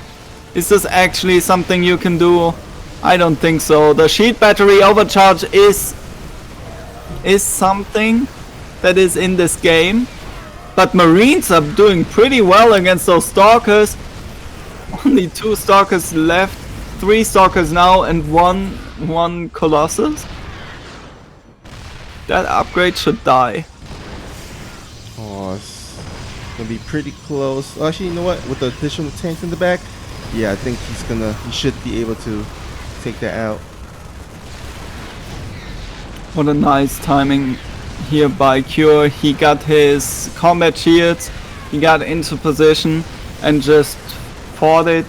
Is this actually something you can do? I don't think so. The shield battery overcharge is something that is in this game, but Marines are doing pretty well against those Stalkers. Only 2 Stalkers left. 3 Stalkers now and one Colossus. That upgrade should die. Oh, it's gonna be pretty close. Actually, you know what? With the additional tanks in the back, yeah, I think he should be able to take that out. What a nice timing here by Cure. He got his combat shields, he got into position and just fought it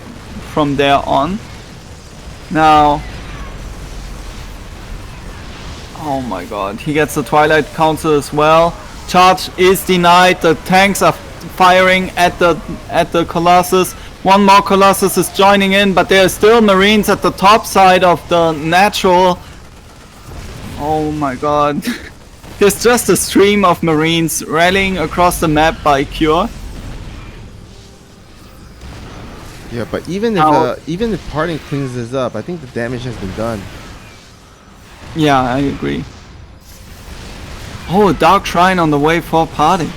from there on. Now, oh my god, he gets the Twilight Council as well. Charge is denied. The tanks are firing at the Colossus. One more Colossus is joining in, but there are still Marines at the top side of the natural. Oh my god. There's just a stream of Marines rallying across the map by Cure. Yeah, but even if Pudding cleans this up, I think the damage has been done. Yeah, I agree. Oh, a Dark Shrine on the way for Pudding.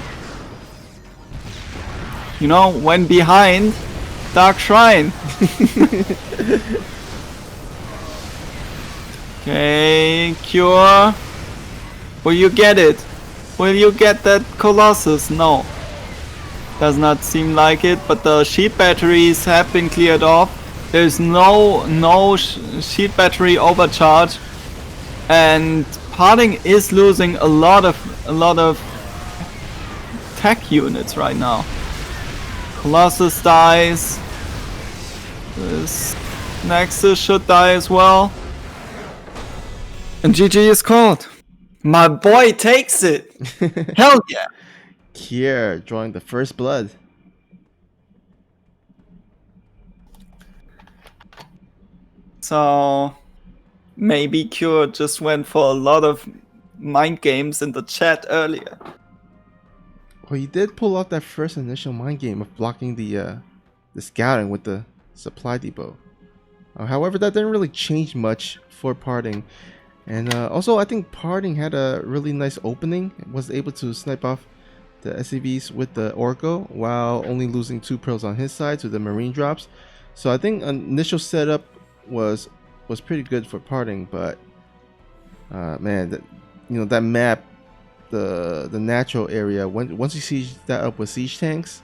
You know, when behind, Dark Shrine. Okay, Cure. Will you get it? Will you get that Colossus? No. Does not seem like it, but the sheep batteries have been cleared off. There's no sheet battery overcharge, and Parting is losing a lot of tech units right now. Colossus dies. This Nexus should die as well. And GG is called. My boy takes it. Hell yeah. Kier drawing the first blood. So maybe Cure just went for a lot of mind games in the chat earlier. Well, he did pull off that first initial mind game of blocking the scouting with the supply depot. However, that didn't really change much for Parting. And also, I think Parting had a really nice opening. Was able to snipe off the SCVs with the Orko while only losing 2 pros on his side to the Marine drops. So I think initial setup was pretty good for Parting, but man, that map, the natural area, once you siege that up with siege tanks,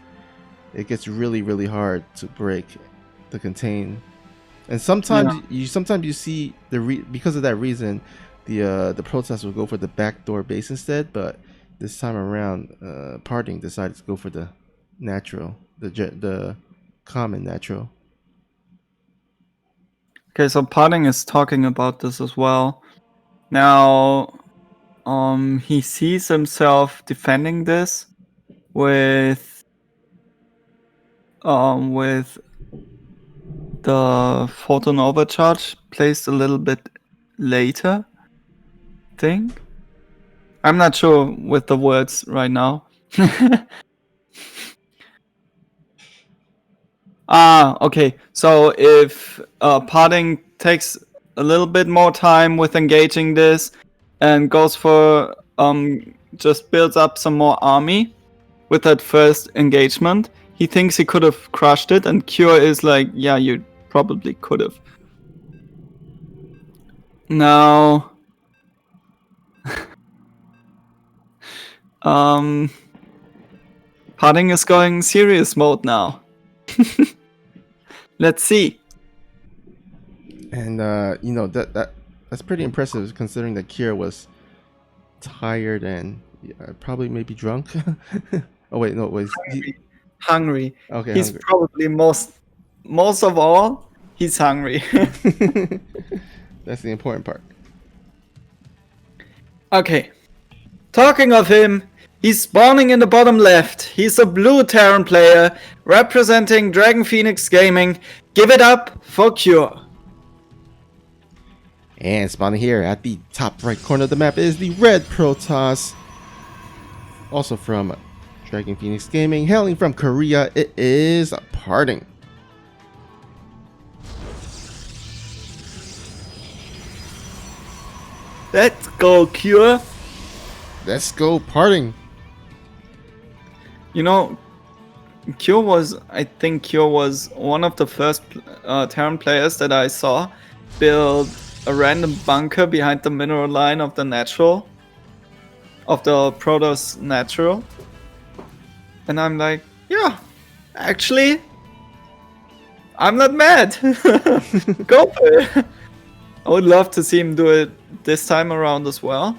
it gets really hard to break, to contain. And sometimes you see because of that reason, the protesters will go for the backdoor base instead. But this time around, Parting decided to go for the natural, the common natural. Okay, so Parting is talking about this as well. Now, he sees himself defending this with the photon overcharge placed a little bit later. Think. I'm not sure with the words right now. Okay. So if Parting takes a little bit more time with engaging this and goes for just builds up some more army with that first engagement, he thinks he could have crushed it, and Cure is like, yeah, you probably could have. Now, Parting is going serious mode now. Let's see. And that's pretty impressive considering that Kier was tired and probably maybe drunk. Oh wait, no, was he hungry? Okay, he's hungry. Probably most of all, he's hungry. That's the important part. Okay, talking of him, he's spawning in the bottom left. He's a blue Terran player representing Dragon Phoenix Gaming. Give it up for Cure. And spawning here at the top right corner of the map is the red Protoss. Also from Dragon Phoenix Gaming, hailing from Korea, it is Parting. Let's go, Cure. Let's go, Parting. You know, I think Cure was one of the first Terran players that I saw build a random bunker behind the mineral line of the natural, of the Protoss natural. And I'm like, yeah, actually, I'm not mad. Go for it. I would love to see him do it this time around as well.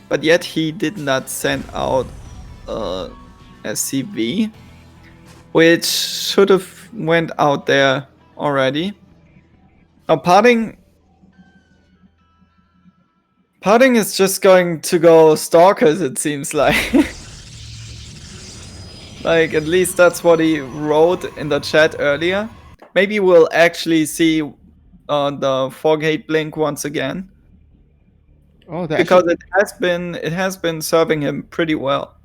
But yet he did not send out SCV, which should have went out there already. Now Parting is just going to go stalkers, it seems like. Like, at least that's what he wrote in the chat earlier. Maybe we'll actually see the 4-gate blink once again. Oh, because it has been serving him pretty well.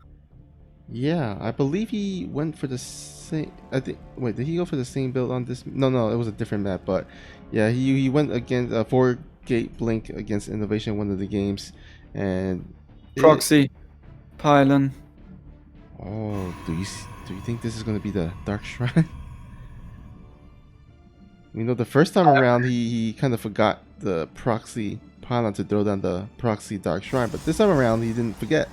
Yeah, I believe he went for the same. I think. Wait, did he go for the same build on this? No, it was a different map. But yeah, he went against a 4-gate blink against Innovation, one of the games, and proxy pylon. Oh, do you think this is going to be the Dark Shrine? You know, the first time around, he kind of forgot the proxy pylon to throw down the proxy Dark Shrine, but this time around, he didn't forget.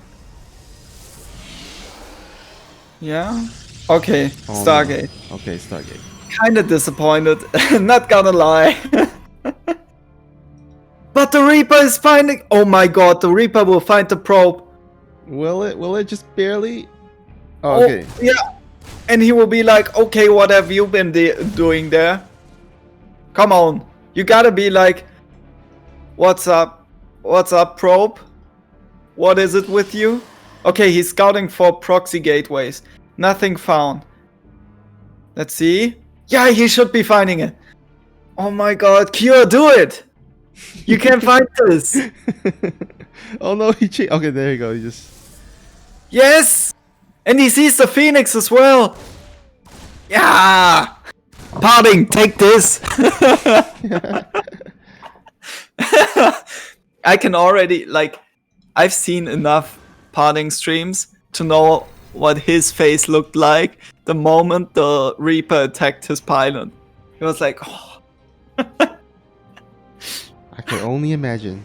Yeah? Okay, Stargate. No. Okay, Stargate. kind of disappointed. Not gonna lie. But the Reaper is finding. Oh my god, the Reaper will find the probe. Will it? Will it just barely? Oh, okay. Oh, yeah. And he will be like, okay, what have you been doing there? Come on. You gotta be like, what's up? What's up, probe? What is it with you? Okay, he's scouting for proxy gateways. Nothing found. Let's see. Yeah, he should be finding it. Oh my god, Cure, do it! You can find this! Oh no, he cheated. Okay, there you go. He just. Yes! And he sees the Phoenix as well! Yeah! Parting, take this! I can already, like, I've seen enough Parting streams to know what his face looked like the moment the Reaper attacked his pylon. He was like, oh. I can only imagine.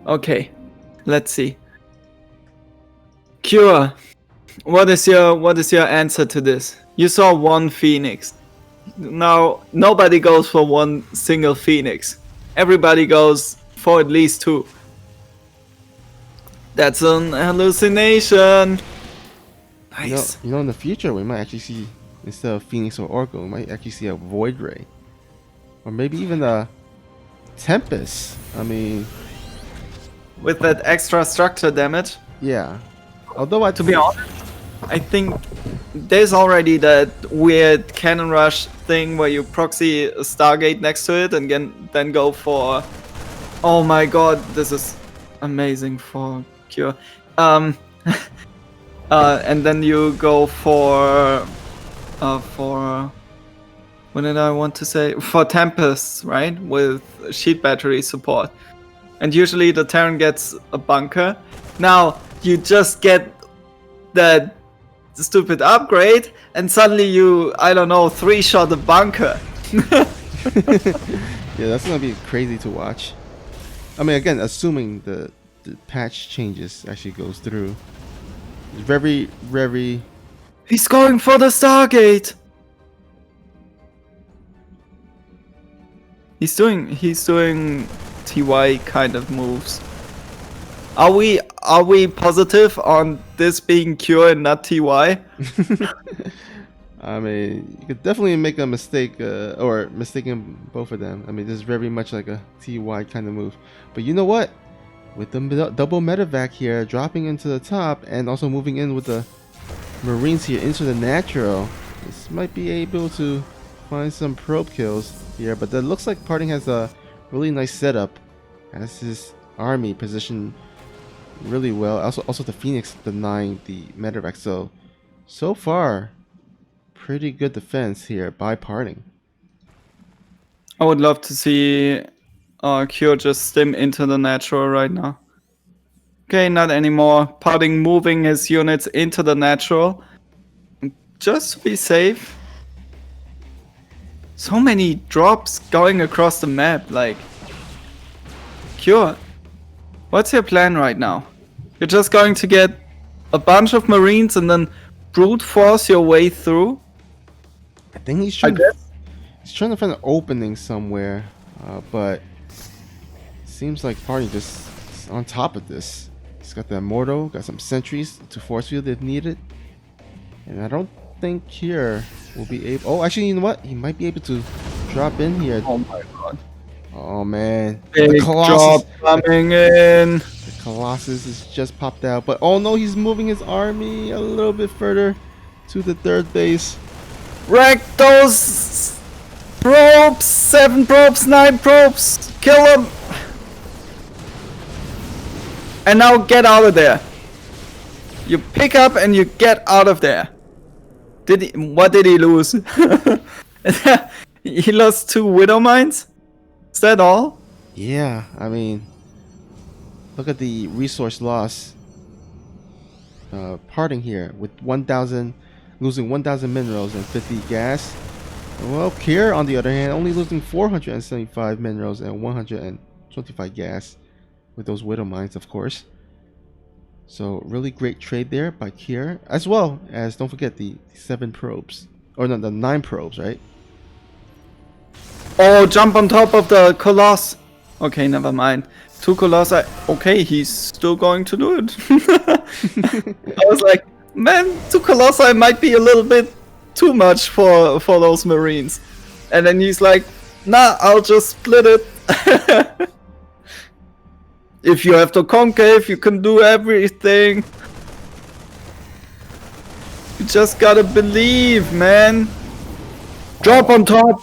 Okay, let's see. Cure, what is your answer to this? You saw one Phoenix. Now nobody goes for one single Phoenix. Everybody goes for at least two. That's an hallucination. Nice. You know, in the future, we might actually see, instead of Phoenix or Oracle, we might actually see a Void Ray. Or maybe even a Tempest. I mean, With that extra structure damage. yeah. Although To be honest, I think there's already that weird cannon rush thing where you proxy a Stargate next to it and then go for. Oh my god, this is amazing for Cure. And then you go for what did I want to say? For Tempest, right? With sheet battery support. And usually the Terran gets a bunker. Now you just get that stupid upgrade and suddenly you, I don't know, 3-shot a bunker. yeah, that's gonna be crazy to watch. I mean, again, assuming the patch changes actually goes through. It's very, very. He's going for the Stargate. He's doing TY kind of moves. Are we positive on this being Cure and not TY? I mean, you could definitely make a mistake, or mistaking both of them. I mean, this is very much like a TY kind of move. But you know what? With the double medevac here, dropping into the top, and also moving in with the Marines here into the natural, this might be able to find some probe kills here. But that looks like Parting has a really nice setup, has his army positioned really well. Also the Phoenix denying the medevac. So far, pretty good defense here by Parting. I would love to see Cure just stim into the natural right now. Okay, not anymore. Parting moving his units into the natural. Just to be safe. So many drops going across the map, like... Cure, what's your plan right now? You're just going to get a bunch of Marines and then brute force your way through? I think he's trying to find an opening somewhere, but seems like Party just is on top of this. He's got the Immortal, got some sentries to force field if needed, and I don't think here will be able. Oh, actually, you know what? He might be able to drop in here. Oh my god! Oh man, Big the Colossus drop coming in. The Colossus is just popped out, but oh no, he's moving his army a little bit further to the third base. Wreck those probes! 7 probes, 9 probes! Kill them! And now get out of there. You pick up and you get out of there. What did he lose? He lost 2 Widow Mines? Is that all? Yeah, I mean, look at the resource loss. Parting here with 1,000, losing 1,000 minerals and 50 gas. Well, Kier, on the other hand, only losing 475 minerals and 125 gas with those Widow Mines, of course. So really great trade there by Kier, as well as don't forget the 7 probes, or no, the 9 probes, right? Oh, jump on top of the Colossus. Okay, never mind. 2 Colossi. Okay, he's still going to do it. I was like, man, 2 Colossi might be a little bit too much for those Marines. And then he's like, nah, I'll just split it. If you have the concave, you can do everything. You just gotta believe, man. Drop on top.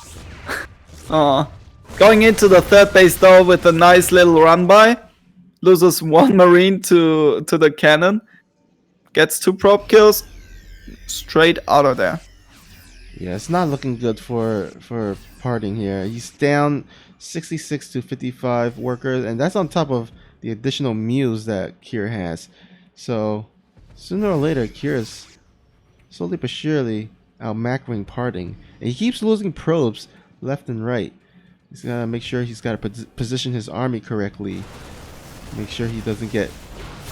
Aw. Going into the 3rd base though with a nice little run by. Loses 1 Marine to the cannon. Gets 2 probe kills. Straight out of there. Yeah, it's not looking good for Parting here. He's down 66 to 55 workers, and that's on top of the additional mules that Kier has. So sooner or later, Kier is slowly but surely out macroing Parting, and he keeps losing probes left and right. He's gotta make sure he's gotta position his army correctly. Make sure he doesn't get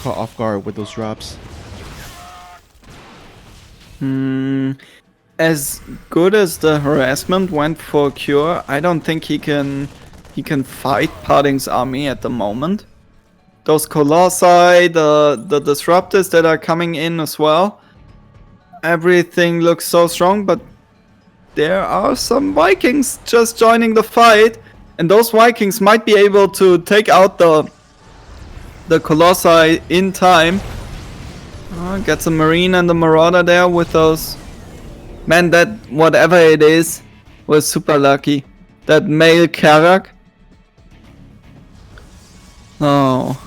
caught off guard with those drops. As good as the harassment went for Cure, I don't think he can fight Parting's army at the moment. Those Colossi, the Disruptors that are coming in as well. Everything looks so strong, but there are some Vikings just joining the fight, and those Vikings might be able to take out the Colossi in time. Gets a Marine and a Marauder there with those. Man, that whatever it is was super lucky. That male Karak. Oh.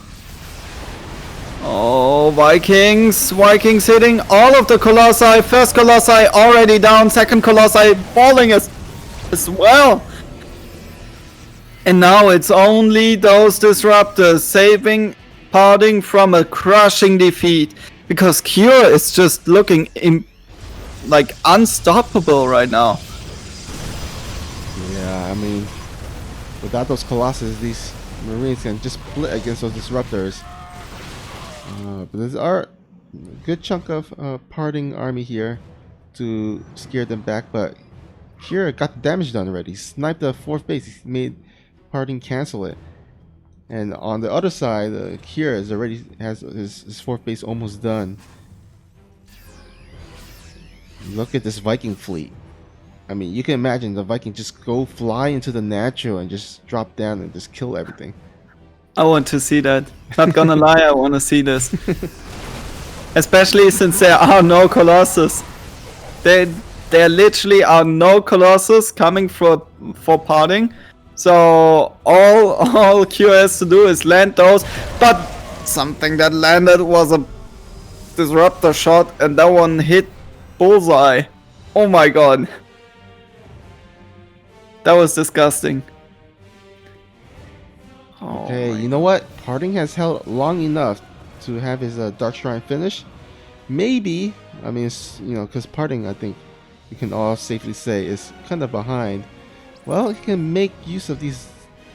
Oh, Vikings. Vikings hitting all of the Colossi. First Colossi already down. Second Colossi falling as well. And now it's only those Disruptors saving Parting from a crushing defeat. Because Cure is just looking like unstoppable right now. Yeah, I mean, without those Colossus, these Marines can just split against those Disruptors. But there's a good chunk of Parting army here to scare them back, but Kira got the damage done already. He sniped the 4th base. He made Parting cancel it. And on the other side, Kira is already has his 4th base almost done. Look at this Viking fleet. I mean, you can imagine the Viking just go fly into the natural and just drop down and just kill everything. I want to see that. Not gonna lie, I want to see this. Especially since there are no Colossus. There literally are no Colossus coming for Parting. So all Q has to do is land those. But something that landed was a Disruptor shot, and that one hit bullseye. Oh my god. That was disgusting. Okay, you know what? Parting has held long enough to have his Dark Shrine finish. Maybe, I mean, because Parting, I think we can all safely say, is kind of behind. Well, he can make use of these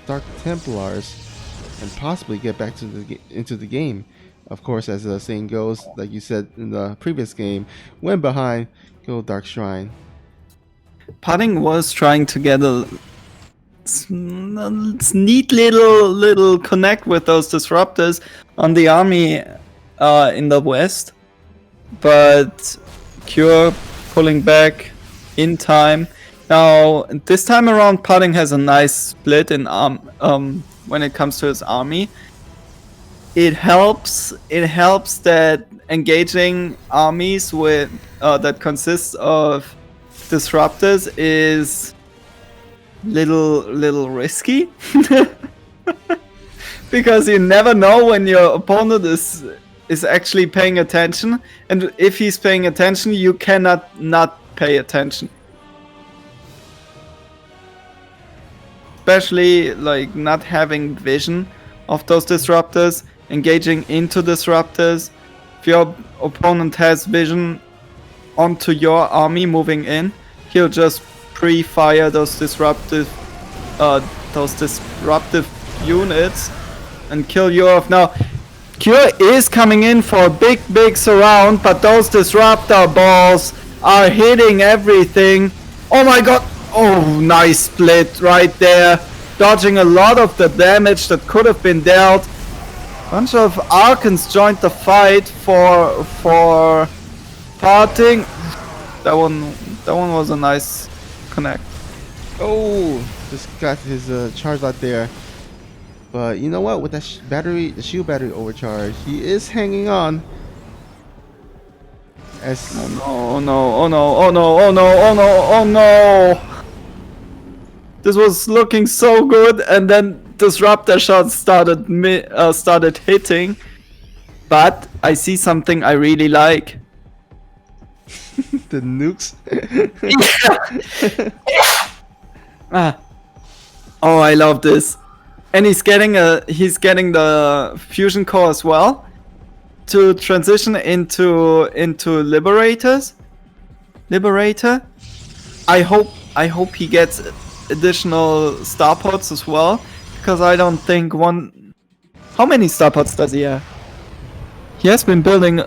Dark Templars and possibly get back to into the game. Of course, as the saying goes, like you said in the previous game, when behind, go Dark Shrine. Parting was trying to get a neat little connect with those Disruptors on the army in the west, but Cure pulling back in time. Now this time around, Parting has a nice split in when it comes to his army. It helps that engaging armies with that consists of Disruptors is little risky. Because you never know when your opponent is actually paying attention, and if he's paying attention, you cannot not pay attention. Especially like not having vision of those Disruptors, engaging into Disruptors. If your opponent has vision onto your army moving in, he'll just pre-fire those disruptive units and kill you off. Now, Cure is coming in for a big surround, but those disruptor balls are hitting everything. Oh my god! Oh, nice split right there. Dodging a lot of the damage that could have been dealt. Bunch of Arkans joined the fight for parting. That one was a nice connect. Oh, just got his charge out there. But you know what? With that battery, the shield battery overcharge, he is hanging on. As Oh no! This was looking so good, and then disruptor shots started hitting. But I see something I really like. the nukes. Oh, I love this. And he's getting the fusion core as well to transition into Liberator. I hope he gets additional star pods as well, because I don't think one. How many star pods does he have? He has been building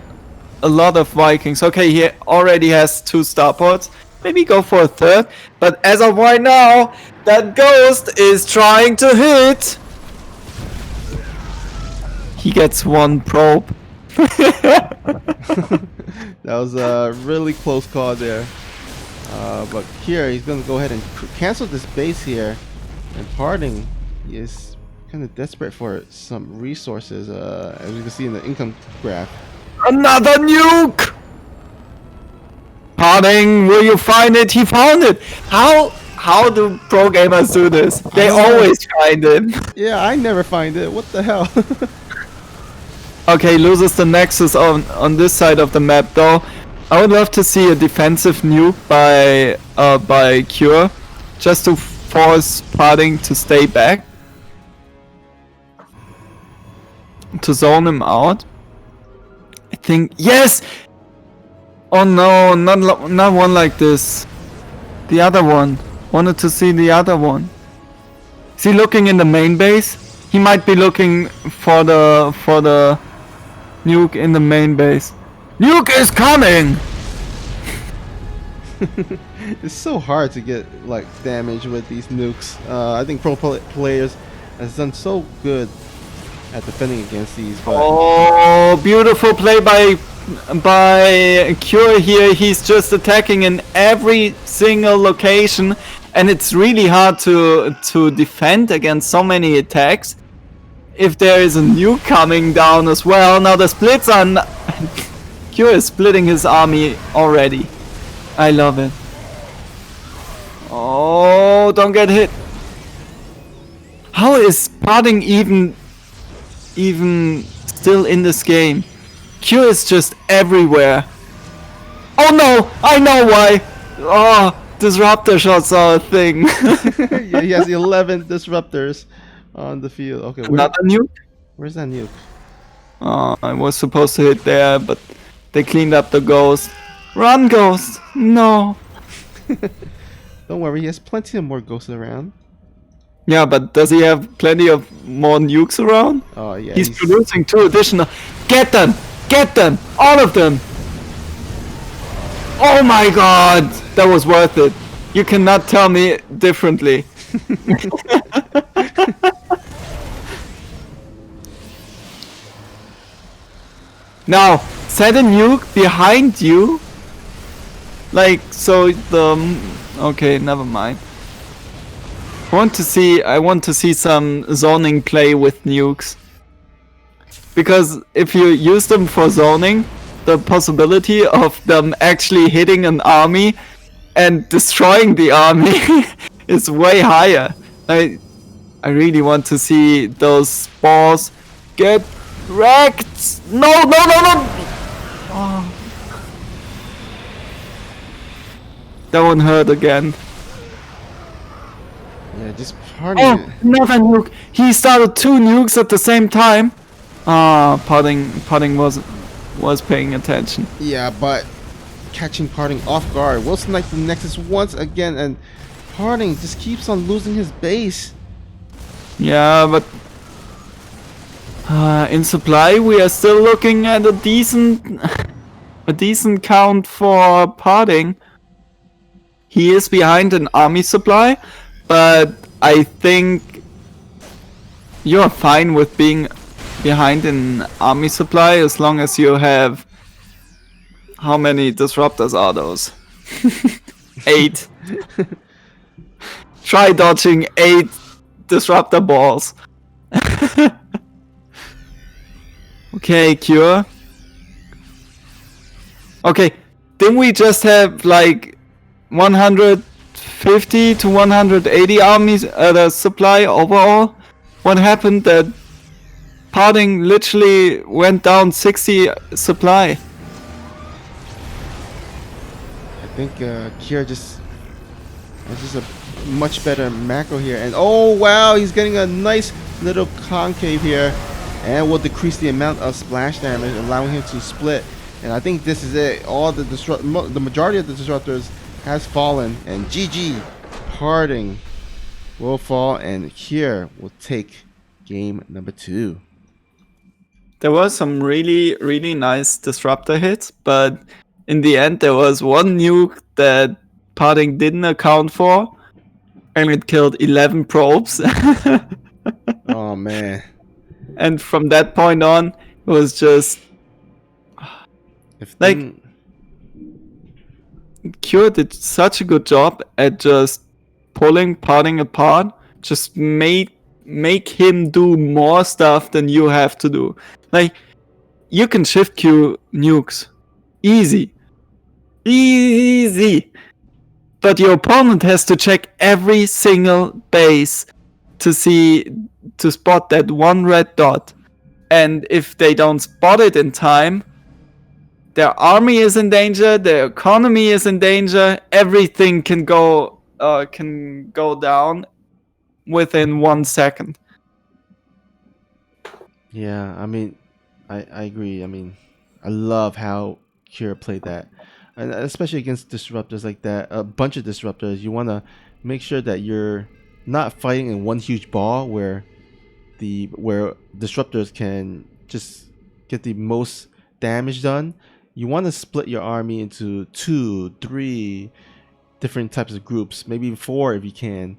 a lot of Vikings. Okay, he already has 2 star pods. Maybe go for a 3rd. But as of right now, that ghost is trying to hit. He gets 1 probe. That was a really close call there. But here he's gonna go ahead and cancel this base here. And Parting is kind of desperate for some resources, as you can see in the income graph. Another nuke! Parting, will you find it? He found it! How do pro gamers do this? They always find it. Yeah, I never find it. What the hell? Okay, loses the Nexus on this side of the map though. I would love to see a defensive nuke by Cure, just to force Parting to stay back, to zone him out. I think yes. Oh no, not one like this. The other one. Wanted to see the other one. Is he looking in the main base? He might be looking for the nuke in the main base. Nuke is coming! It's so hard to get like damage with these nukes. I think pro players has done so good at defending against these. But oh, beautiful play by Cure here. He's just attacking in every single location, and it's really hard to defend against so many attacks. If there is a nuke coming down as well, now the splits are. Cure is splitting his army already. I love it. Oh, don't get hit. How is Parting even still in this game? Cure is just everywhere. Oh no, I know why. Oh, disruptor shots are a thing. yeah, he has 11 disruptors on the field. Okay, another nuke? Where's that nuke? Oh, I was supposed to hit there, but they cleaned up the ghost. Run, ghost! No. Don't worry, he has plenty of more ghosts around. Yeah, but does he have plenty of more nukes around? Oh yeah. He's producing 2 additional. Get them! Get them! All of them! Oh my god! That was worth it. You cannot tell me differently. Now, set a nuke behind you. Like, so the... Okay, never mind. I want to see some zoning play with nukes. Because if you use them for zoning, the possibility of them actually hitting an army and destroying the army is way higher. I really want to see those spores get wrecked. No! Oh. That one hurt again. Yeah, just Parting. Oh, another nuke. He started 2 nukes at the same time. Ah, Parting was paying attention. Yeah, but catching Parting off guard. Will snipe the Nexus once again, and Parting just keeps on losing his base. Yeah, but In supply, we are still looking at a decent count for parting. He is behind an army supply, but I think you're fine with being behind an army supply as long as you have... How many disruptors are those? 8. Try dodging 8 disruptor balls. Okay, Cure. Okay, didn't we just have like 150 to 180 armies at a supply overall? What happened that parting literally went down 60 supply? I think Kier just has just a much better macro here. And oh wow, he's getting a nice little concave here. And will decrease the amount of splash damage, allowing him to split. And I think this is it. All the the majority of the disruptors has fallen, and GG parting will fall, and here will take game number 2. There was some really nice disruptor hits, but in the end there was one nuke that parting didn't account for, and it killed 11 probes. Oh man. And from that point on, it was just If like then- Cure did such a good job at just pulling parting apart. Just make him do more stuff than you have to do. Like, you can shift queue nukes. Easy. But your opponent has to check every single base to spot that one red dot. And if they don't spot it in time, their army is in danger, their economy is in danger, everything can go down within 1 second. Yeah, I mean, I agree. I mean, I love how Cure played that, and especially against disruptors like that. A bunch of disruptors, you want to make sure that you're not fighting in one huge ball where disruptors can just get the most damage done. You want to split your army into 2, 3 different types of groups, maybe 4 if you can,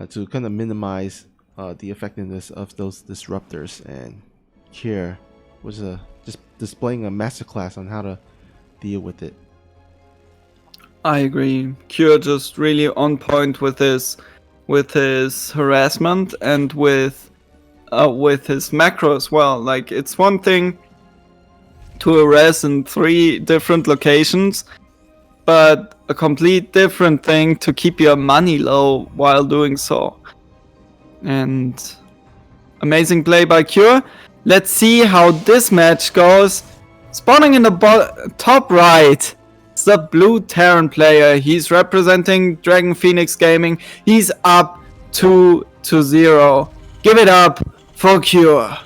to kind of minimize the effectiveness of those disruptors. And Kier was just displaying a masterclass on how to deal with it. I agree. Cure just really on point with his harassment and with his macro as well. Like, it's one thing to harass in 3 different locations, but a complete different thing to keep your money low while doing so. And amazing play by Cure. Let's see how this match goes. Spawning in the top right, it's the blue Terran player. He's representing Dragon Phoenix Gaming. He's up 2-0. Give it up for Cure.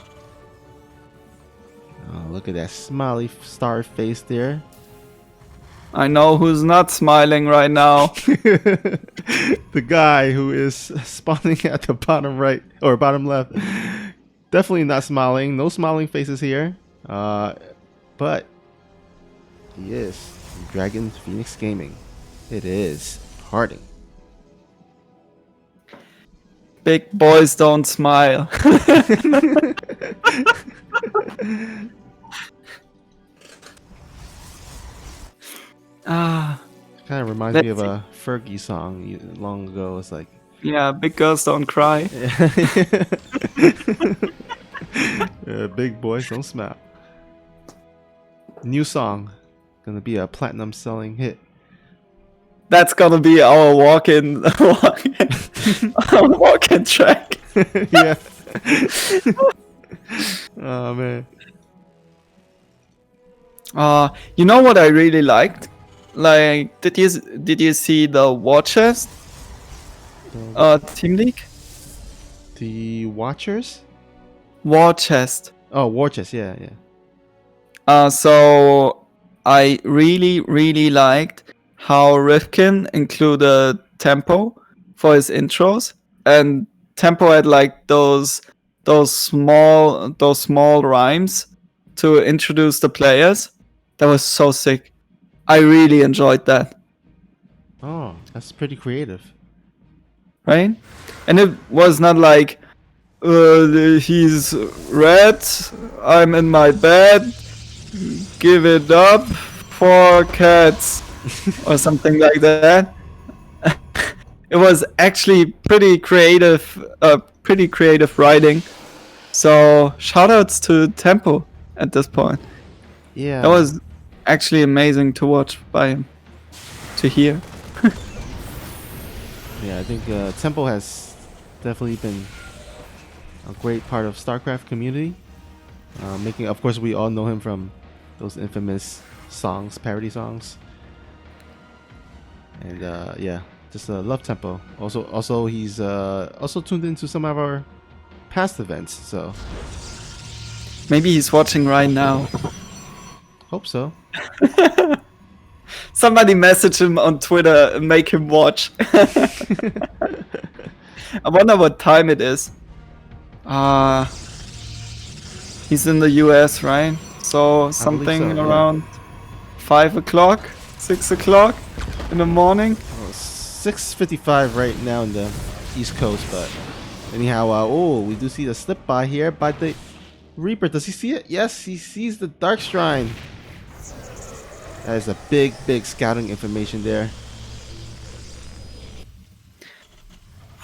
Oh, look at that smiley star face there. I know who's not smiling right now. The guy who is spawning at the bottom right or bottom left. Definitely not smiling. No smiling faces here. But he is Dragon Phoenix Gaming. It is Harding. Big boys don't smile. Kind of reminds me of a Fergie song long ago. It's like, Yeah, big girls don't cry. big boys don't smile. New song, gonna be a platinum selling hit. That's gonna be our walk-in track. Yeah. Oh man. You know what I really liked? Like, did you see the war chest? Team League? The Watchers? War chest. Oh, War Chest. Yeah, yeah. So I really liked how Rifkin included Tempo for his intros, and Tempo had like those those small rhymes to introduce the players. That was so sick. I really enjoyed that. Oh, that's pretty creative. Right? And it was not like he's red, I'm in my bed, give it up for cats or something like that. It was actually pretty creative writing. So shoutouts to Tempo at this point. Yeah. That was actually amazing to watch by him, to hear. Yeah, I think Tempo has definitely been a great part of StarCraft community. Making, of course, we all know him from those infamous songs, parody songs. And yeah, just love Tempo. Also, he's also tuned into some of our past events. So Maybe he's watching right now. hope so. Somebody message him on Twitter and make him watch. I wonder what time it is. He's in the US, right? So something so, yeah. around 5 o'clock, 6 o'clock in the morning. 6:55 right now in the East Coast, but anyhow, oh, we do see the slip by here by the Reaper. Does he see it? Yes, he sees the Dark Shrine. That is a big scouting information there.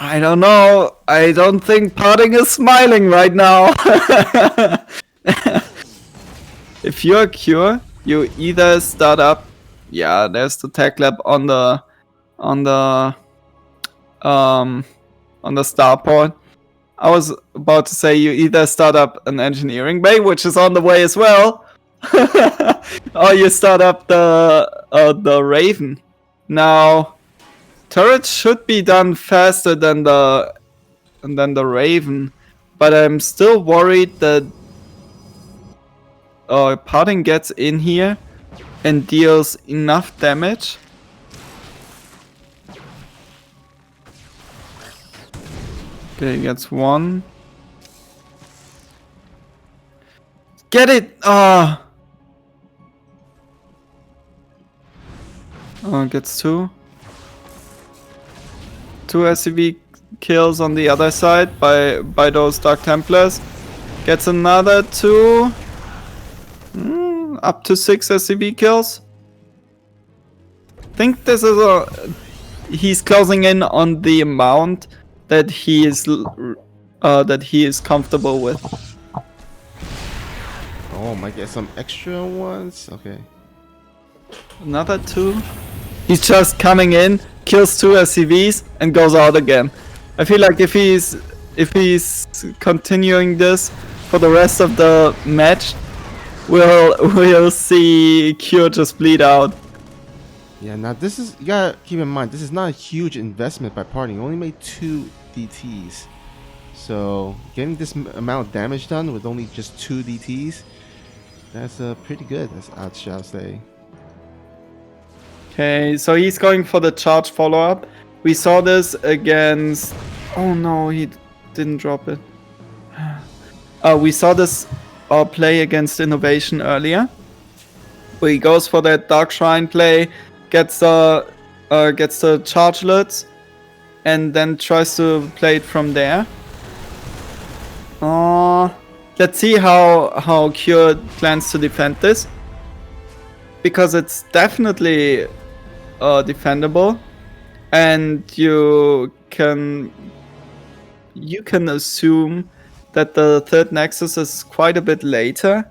I don't know. I don't think Parting is smiling right now. If you're Cure, you either start up. Yeah, there's the tech lab on the starport. I was about to say you either start up an engineering bay, which is on the way as well, or you start up the Raven. Now, turrets should be done faster than the Raven, but I'm still worried that Parting gets in here and deals enough damage. Okay, he gets one. Get it! Oh, gets two. Two SCV kills on the other side by those Dark Templars. Gets another two. Up to 6 SCV kills. Think this is he's closing in on the amount that he is comfortable with. Oh, might get some extra ones. Okay. Another two. He's just coming in, kills 2 SCVs, and goes out again. I feel like if he's continuing this for the rest of the match, we'll see Cure just bleed out. Yeah, now this is, you gotta keep in mind, this is not a huge investment by Parting. He only made 2 DTs. So getting this amount of damage done with only just 2 DTs, that's pretty good, I shall say. Okay, so he's going for the charge follow-up. We saw this against... Oh no, he didn't drop it. We saw this play against Innovation earlier, where he goes for that Dark Shrine play, gets the chargelets, and then tries to play it from there. Let's see how Cure plans to defend this, because it's definitely defendable, and you can assume that the third Nexus is quite a bit later.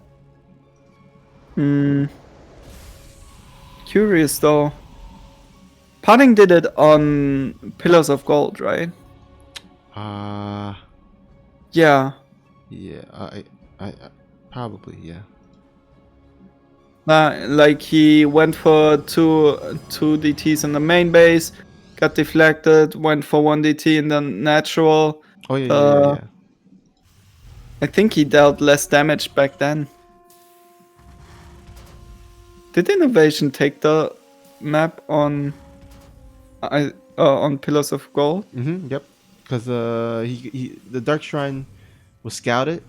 Curious though. Parting did it on Pillars of Gold, right? Yeah. Yeah, I probably, yeah. Like he went for two DTs in the main base, got deflected, went for 1 DT in the natural. Oh yeah. I think he dealt less damage back then. Did Innovation take the map on Pillars of Gold? Yep. Because the Dark Shrine was scouted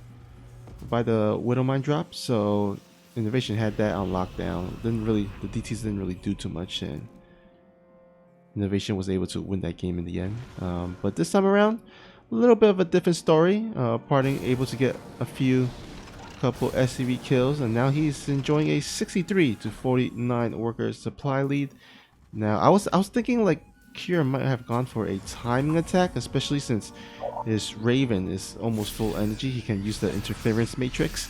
by the Widow Mine drop, so Innovation had that on lockdown. The DTs didn't really do too much, and Innovation was able to win that game in the end. But this time around, a little bit of a different story. Parting able to get a couple SCV kills, and now he's enjoying a 63-49 worker supply lead. Now I was thinking like Cure might have gone for a timing attack, especially since his Raven is almost full energy. He can use the interference matrix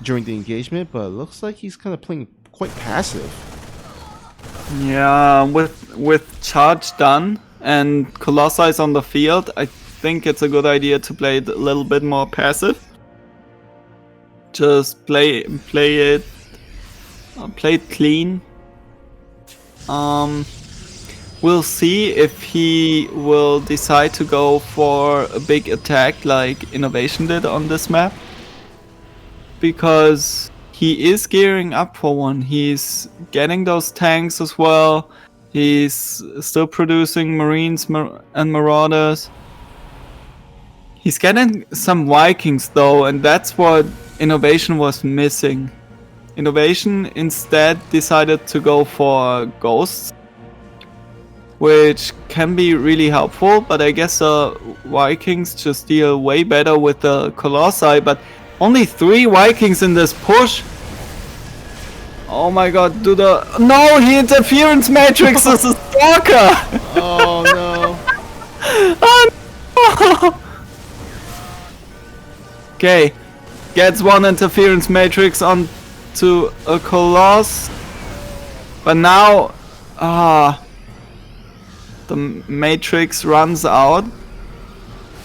during the engagement, but it looks like he's kind of playing quite passive. Yeah, with charge done and Colossi on the field, I think it's a good idea to play it a little bit more passive. Just play it clean. We'll see if he will decide to go for a big attack like Innovation did on this map, because he is gearing up for one. He's getting those tanks as well. He's still producing Marines and Marauders. He's getting some Vikings though, and that's what Innovation was missing. Innovation instead decided to go for Ghosts, which can be really helpful, but I guess the Vikings just deal way better with the Colossi, but only 3 Vikings in this push. Oh my god, no, he interference matrix is a stalker! Oh no. Oh no! Okay, gets 1 interference matrix onto a Coloss, but now the matrix runs out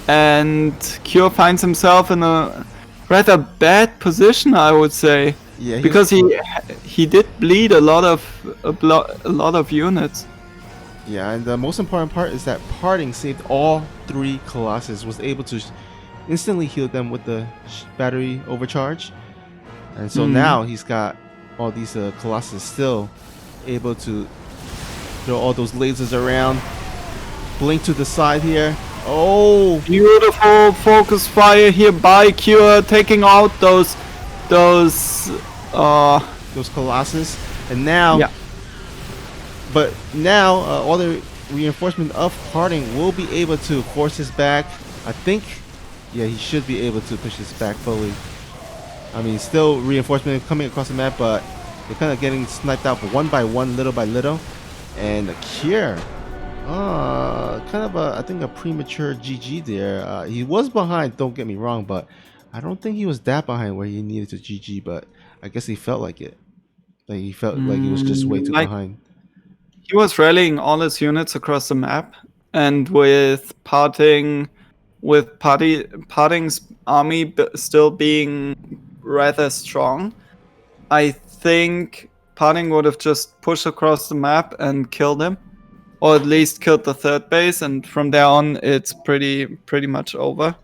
and Cure finds himself in a rather bad position, I would say. Yeah, because he did bleed a lot of units. Yeah, and the most important part is that Parting saved all 3 Colossus, was able to instantly heal them with the battery overcharge, and so now he's got all these Colossus still able to throw all those lasers around. Blink to the side here. Oh, beautiful focus fire here by Cure, taking out those Colossus, and now, but now all the reinforcement of Parting will be able to force his back. I think, yeah, he should be able to push his back fully. I mean, still reinforcement coming across the map, but they're kind of getting sniped out one by one, little by little. And Cure, kind of I think a premature GG there. He was behind, don't get me wrong, but I don't think he was that behind where he needed to GG, but I guess he felt like it. Like he felt like he was just way too behind. He was rallying all his units across the map, and with Parting's army still being rather strong, I think Parting would have just pushed across the map and killed him, or at least killed the 3rd base, and from there on it's pretty much over.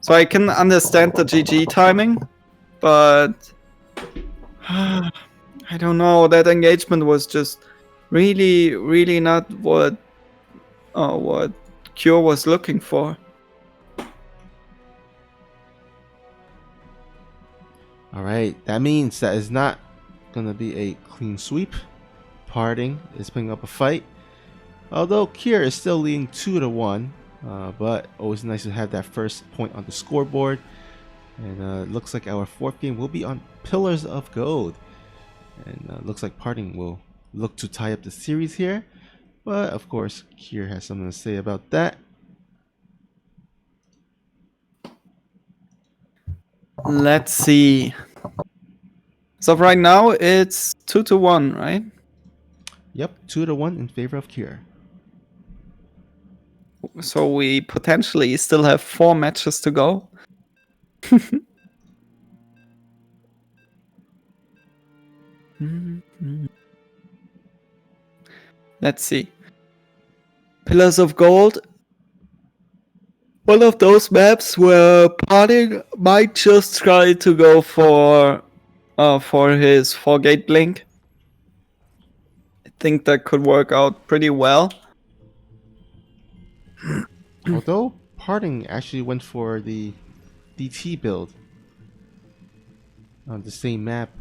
So I can understand the GG timing, but I don't know, that engagement was just really not what Cure was looking for. Alright, that means that is not gonna be a clean sweep. Parting is putting up a fight, although Cure is still leading 2-1. But always nice to have that first point on the scoreboard. And it looks like our 4th game will be on Pillars of Gold. And looks like Parting will look to tie up the series here. But of course, Cure has something to say about that. Let's see. So right now it's 2-1, right? Yep, 2-1 in favor of Cure. So we potentially still have 4 matches to go. Let's see. Pillars of Gold. One of those maps where Parting might just try to go for his 4-gate blink. I think that could work out pretty well. Although Parting actually went for the DT build on the same map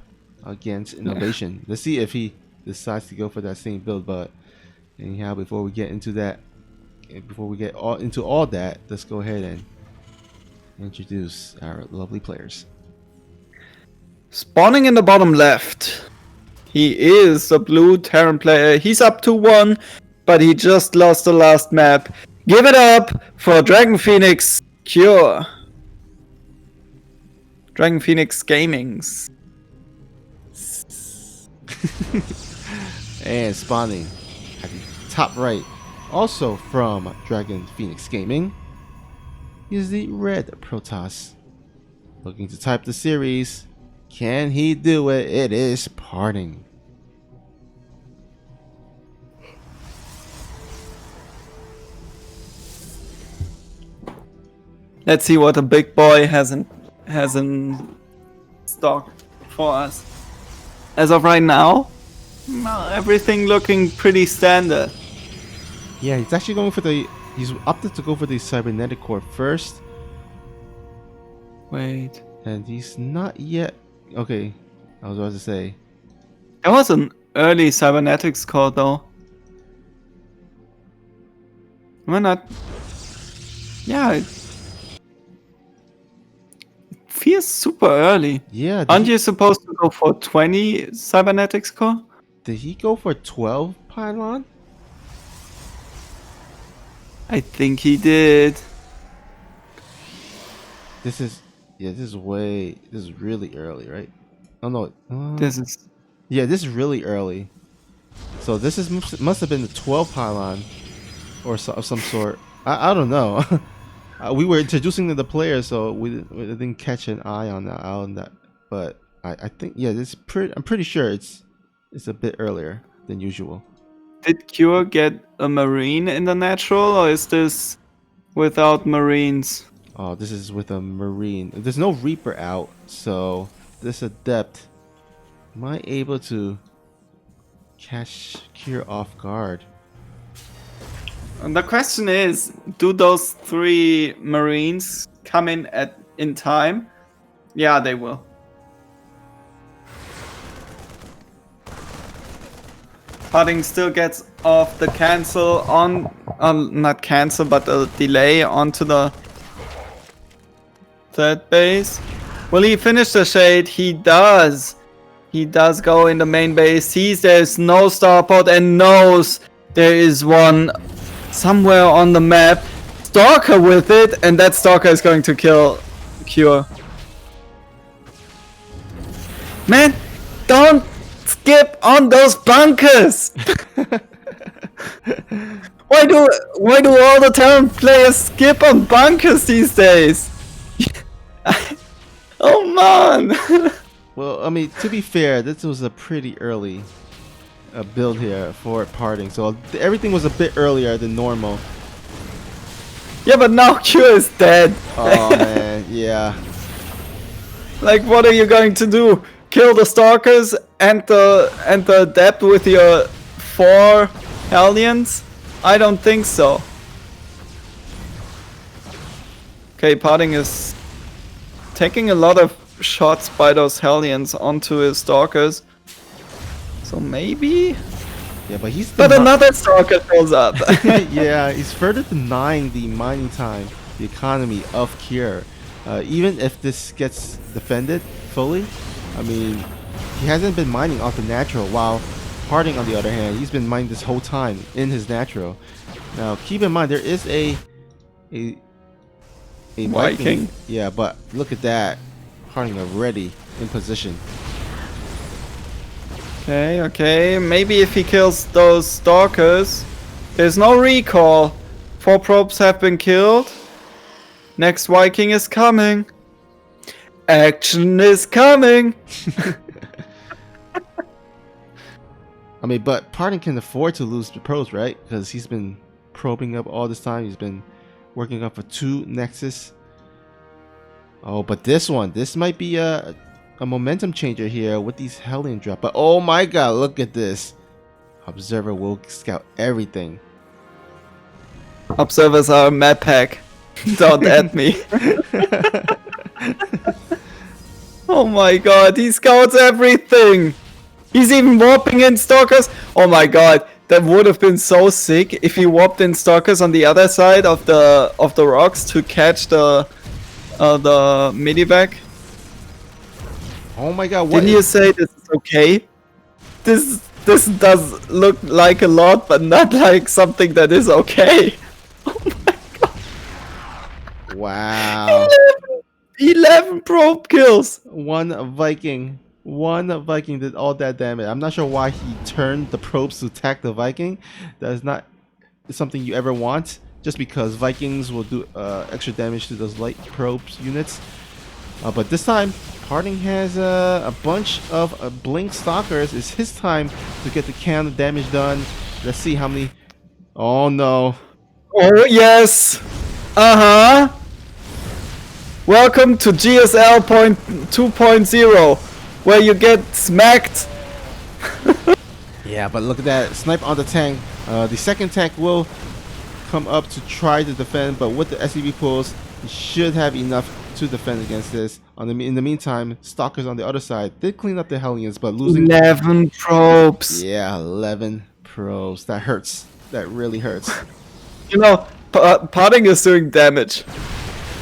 against Innovation. Let's see if he decides to go for that same build. But anyhow, before we get into that, into all that, let's go ahead and introduce our lovely players. Spawning in the bottom left. He is a blue Terran player. He's up to 1, but he just lost the last map. Give it up for Dragon Phoenix Cure. Dragon Phoenix Gamings. And spawning at the top right, also from Dragon Phoenix Gaming, is the red Protoss. Looking to type the series. Can he do it? It is Parting. Let's see what the big boy has in stock for us. As of right now, everything looking pretty standard. Yeah, he's actually going for he's opted to go for the cybernetic core first. Wait. And he's not yet. Okay, I was about to say. That was an early cybernetics core though. Why not? Yeah, it feels super early. Yeah. Aren't you supposed to go for 20 cybernetics core? Did he go for 12 pylon? I think he did. This is really early, right? Oh no. This is Yeah, this is really early. So this must have been the 12 pylon or of some sort. I don't know. We were introducing the players, so we didn't catch an eye on that. But I think I'm pretty sure it's a bit earlier than usual. Did Cure get a marine in the natural, or is this without marines? Oh, this is with a marine. There's no Reaper out, so this adept might able to catch Cure off guard. And the question is, do those 3 marines come in time? Yeah, they will. Parting still gets off the cancel not cancel, but a delay onto the third base. Will he finish the shade? He does. He does go in the main base, sees there's no starport and knows there is one somewhere on the map. Stalker with it, and that Stalker is going to kill Cure. Man, don't skip on those bunkers! Why do all the Terran players skip on bunkers these days? Oh man! Well, I mean, to be fair, this was a pretty early build here for Parting, so everything was a bit earlier than normal. Yeah, but now Cure is dead. Oh man, yeah. Like, what are you going to do? Kill the Stalkers and the Adept with your 4 Hellions? I don't think so. Okay, Parting is taking a lot of shots by those Hellions onto his Stalkers. So maybe? Yeah, but But another Stalker shows up. Yeah, he's further denying the mining time, the economy of Cure. Even if this gets defended fully, I mean, he hasn't been mining off the natural, while Parting, on the other hand, he's been mining this whole time in his natural. Now, keep in mind, there is a Viking. Yeah, but look at that. Parting already in position. Okay, maybe if he kills those Stalkers. There's no recall. 4 probes have been killed. Next Viking is coming. Action is coming. I mean, but Parting can afford to lose the probes, right? Because he's been probing up all this time. He's been working up for 2 Nexus. Oh, but this might be a momentum changer here with these Hellion drop. But oh my god, look at this. Observer will scout everything. Observers are a map pack. Don't add me. Oh my god, he scouts everything! He's even warping in stalkers! Oh my god, that would have been so sick if he warped in stalkers on the other side of the rocks to catch the medivac. Oh my god, what Didn't you say this is okay? This does look like a lot, but not like something that is okay. Wow. 11 probe kills! One Viking did all that damage. I'm not sure why he turned the probes to attack the Viking. That is not something you ever want, just because Vikings will do extra damage to those light probes units. But this time, Harding has a bunch of blink stalkers. It's his time to get the count of damage done. Let's see how many. Oh no. Oh yes! Uh-huh! Welcome to GSL 2.0, where you get smacked. Yeah, but look at that. Snipe on the tank. The second tank will come up to try to defend, but with the SCV pulls, he should have enough to defend against this. In the meantime, Stalkers on the other side did clean up the Hellions, but losing 11 probes. Yeah, 11 probes. That hurts. That really hurts. You know, Potting is doing damage.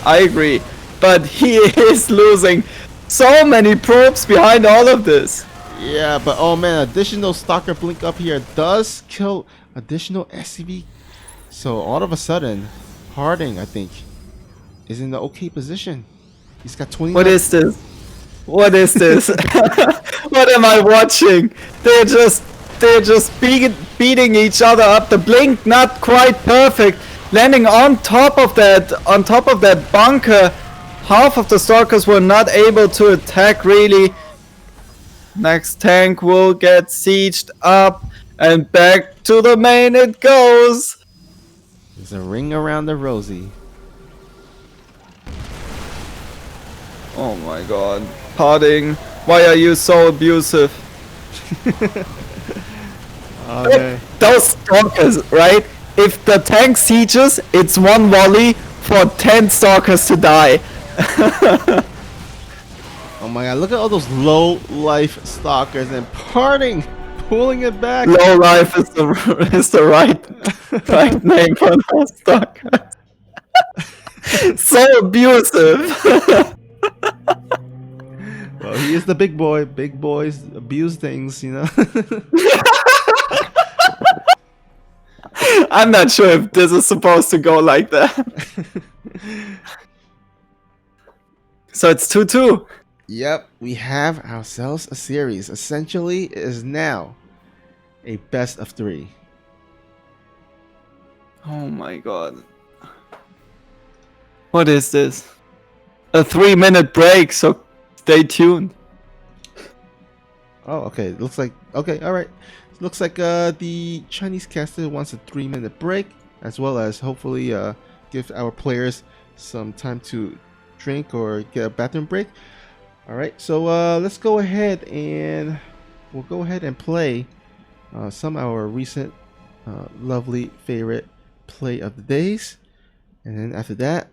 I agree. But he is losing so many probes behind all of this. Yeah, but oh man, additional Stalker blink up here does kill additional SCV. So all of a sudden, Harding, I think, is in the okay position. He's got 20. What is this? What is this? What am I watching? They're just beating each other up. The blink not quite perfect. Landing on top of that bunker. Half of the stalkers were not able to attack really. Next tank will get sieged up and back to the main it goes. There's a ring around the rosy. Oh my god. Potting, why are you so abusive? Okay. Those stalkers, right? If the tank sieges, it's one volley for 10 stalkers to die. Oh my god, look at all those low life Stalkers and Parting pulling it back. Low life is the right name for those stalkers. So abusive. Well, he is the big boy. Big boys abuse things, you know. I'm not sure if this is supposed to go like that. So it's 2-2. Yep, we have ourselves a series. Essentially, it is now a best of 3. Oh my god. What is this? A 3-minute break, so stay tuned. Oh, okay. Looks like okay. All right. Looks like the Chinese caster wants a 3-minute break, as well as hopefully give our players some time to drink or get a bathroom break. All right. So let's go ahead and we'll go ahead and play some of our recent lovely favorite play of the days, and then after that,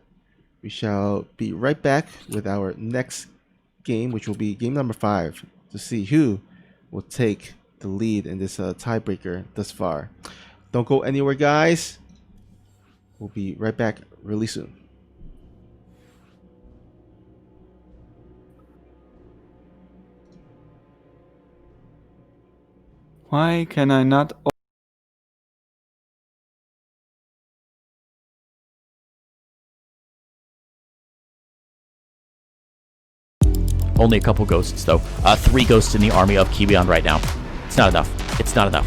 we shall be right back with our next game, which will be game number 5, to see who will take the lead in this tiebreaker thus far. Don't go anywhere, guys. We'll be right back really soon. Why can I not? Only a couple ghosts, though. 3 ghosts in the army of Kiwion right now. It's not enough. It's not enough.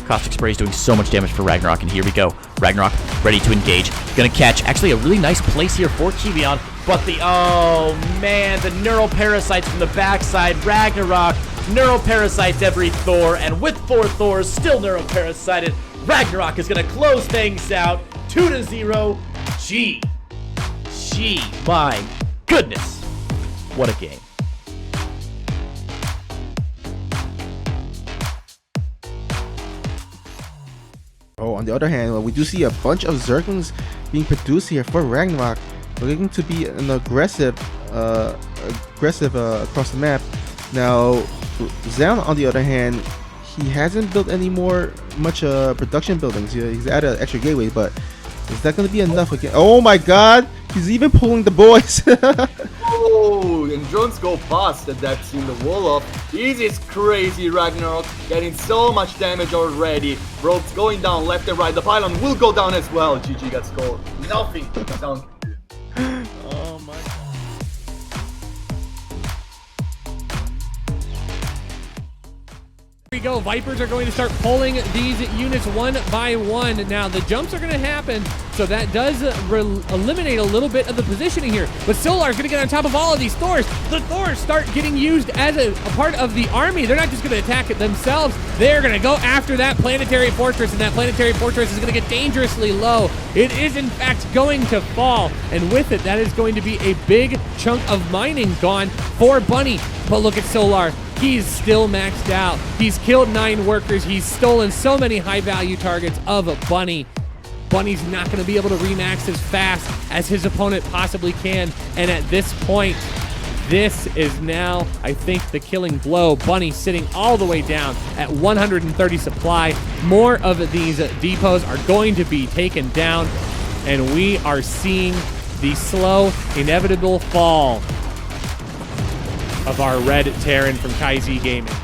Caustic Spray is doing so much damage for Ragnarok, and here we go. Ragnarok ready to engage. Gonna catch. Actually, a really nice place here for Kiwion, but oh man, the neuroparasites from the backside. Ragnarok neuroparasites every Thor, and with 4 Thors still neuroparasited, Ragnarok is gonna close things out. 2-0. Gee, my goodness. What a game. Oh, on the other hand, we do see a bunch of Zerglings being produced here for Ragnarok, looking to be an aggressive across the map. Now, Zaun, on the other hand, he hasn't built any much production buildings. He's added an extra gateway, but is that going to be enough again? Oh my God, he's even pulling the boys. Oh, and drones go past at that scene, the wall of. This is crazy, Ragnarok. Getting so much damage already. Rogues going down left and right. The pylon will go down as well. GG got scored. Nothing down. Oh my God. Here we go. Vipers are going to start pulling these units one by one. Now, the jumps are going to happen, so that does eliminate a little bit of the positioning here. But Solar's going to get on top of all of these Thors. The Thors start getting used as a part of the army. They're not just going to attack it themselves. They're going to go after that planetary fortress, and that planetary fortress is going to get dangerously low. It is, in fact, going to fall, and with it, that is going to be a big chunk of mining gone for Bunny. But look at Solar. He's still maxed out. He's killed 9 workers. He's stolen so many high-value targets of a Bunny. Bunny's not going to be able to remax as fast as his opponent possibly can. And at this point, this is now, I think, the killing blow. Bunny sitting all the way down at 130 supply. More of these depots are going to be taken down. And we are seeing the slow, inevitable fall of our red Terran from KaiZ Gaming.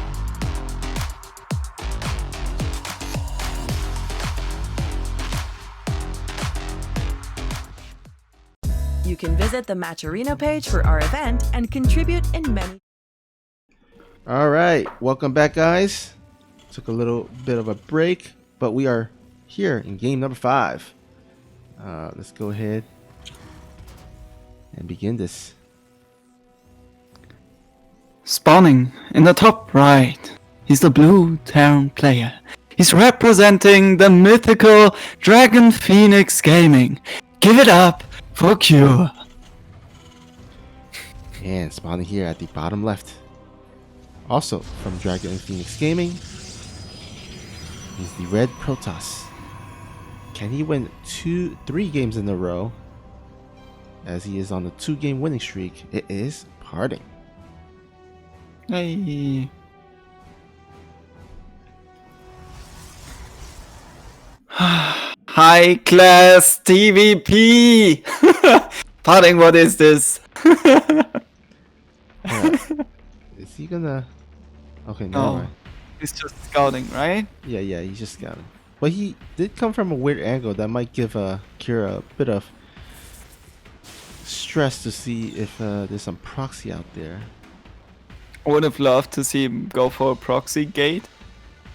You can visit the Matcherino page for our event and contribute in many. All right, welcome back, guys. Took a little bit of a break, but we are here in game number 5. Let's go ahead and begin this. Spawning in the top right, he's the blue Terran player. He's representing the mythical Dragon Phoenix Gaming. Give it up for Q. And spawning here at the bottom left, also from Dragon Phoenix Gaming, is the red Protoss. Can he win 3 games in a row, as he is on the 2-game winning streak? It is parting. Hey. High class TVP. Parting, what is this? Is he gonna? Okay, never No, mind. he's just scouting, right? Yeah, he just got him. But he did come from a weird angle that might give Kira a bit of stress to see if there's some proxy out there. I would have loved to see him go for a proxy gate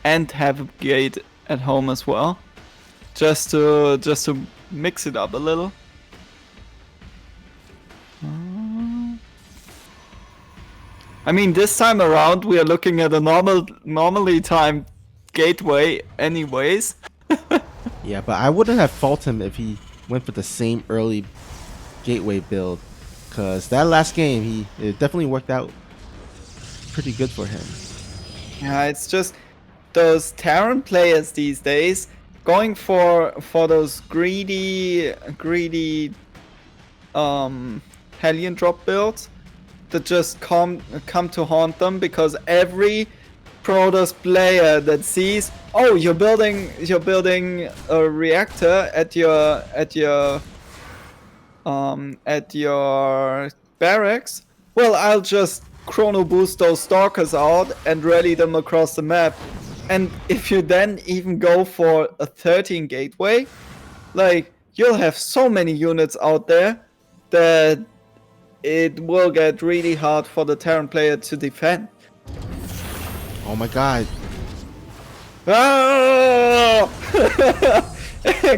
and have a gate at home as well, just to mix it up a little. I mean, this time around we are looking at a normally timed gateway anyways. Yeah, but I wouldn't have faulted him if he went for the same early gateway build, because that last game it definitely worked out pretty good for him. Yeah, it's just those Terran players these days going for those greedy Hellion drop builds that just come to haunt them, because every Protoss player that sees, oh, you're building a reactor at your barracks, well, I'll just chrono boost those stalkers out and rally them across the map. And if you then even go for a 13 gateway, like, you'll have so many units out there that it will get really hard for the Terran player to defend. Oh my god. Oh!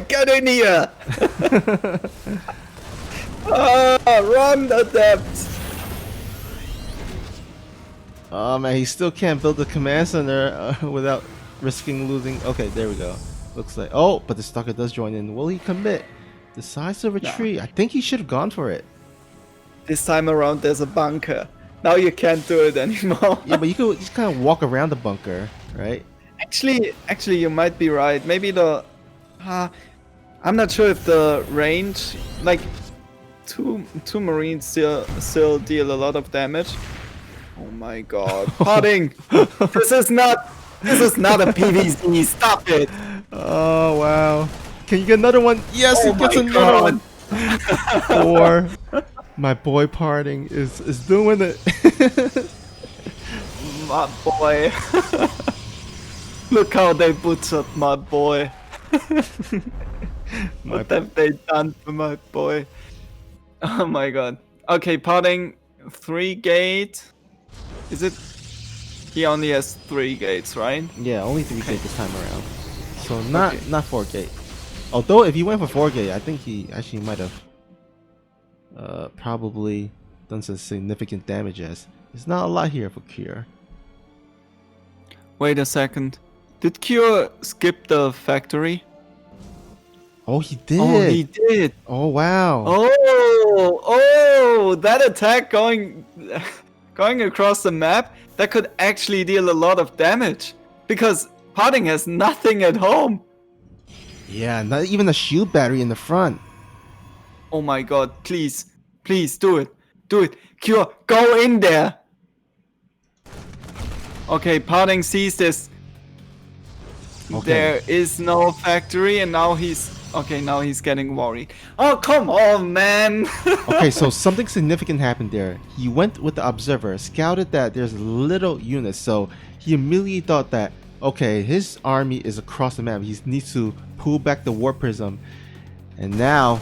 Get in here! Run the depths! Oh man, he still can't build the command center without risking losing. Okay, there we go. Looks like, oh, but the stalker does join in. Will he commit? Decides to retreat. I think he should have gone for it. This time around there's a bunker. Now you can't do it anymore. Yeah, but you could just kind of walk around the bunker, right? Actually, you might be right. Maybe the I'm not sure if the range, like two marines still deal a lot of damage. Oh my god, potting! This is not a PvZ. Stop it! Oh wow! Can you get another one? Yes, Oh he gets my another God. one. 4. My boy parting is doing it. My boy. Look how they butchered my boy. What have they done to my boy? Oh my god. Okay, potting 3 gate. Is it? He only has 3 gates, right? Yeah, only 3 gate this time around. So not 4 gate. Although if he went for 4 gate, I think he actually might have probably done some significant damage. As it's not a lot here for Cure. Wait a second. Did Cure skip the factory? Oh, he did. Oh, he did. Oh wow. Oh, that attack going across the map, that could actually deal a lot of damage. Because potting has nothing at home. Yeah, not even a shield battery in the front. Oh my god, please do it. Do it. Cure, go in there. Okay, potting sees this. Okay. There is no factory, and now he's getting worried. Oh, come on, man. Okay, so something significant happened there. He went with the observer, scouted that there's little units, so he immediately thought that, okay, his army is across the map. He needs to pull back the warp prism, and now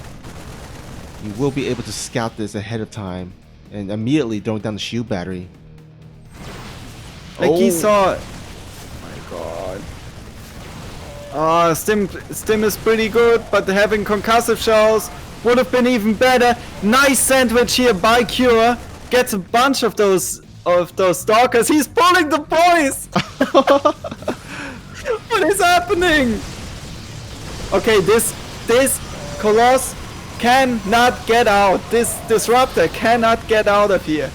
you will be able to scout this ahead of time and immediately throwing down the shield battery. Like he saw. Oh my god. Stim is pretty good, but having concussive shells would have been even better. Nice sandwich here by Cure. Gets a bunch of those stalkers. He's pulling the boys. What is happening? Okay, this Coloss cannot get out. This disruptor cannot get out of here.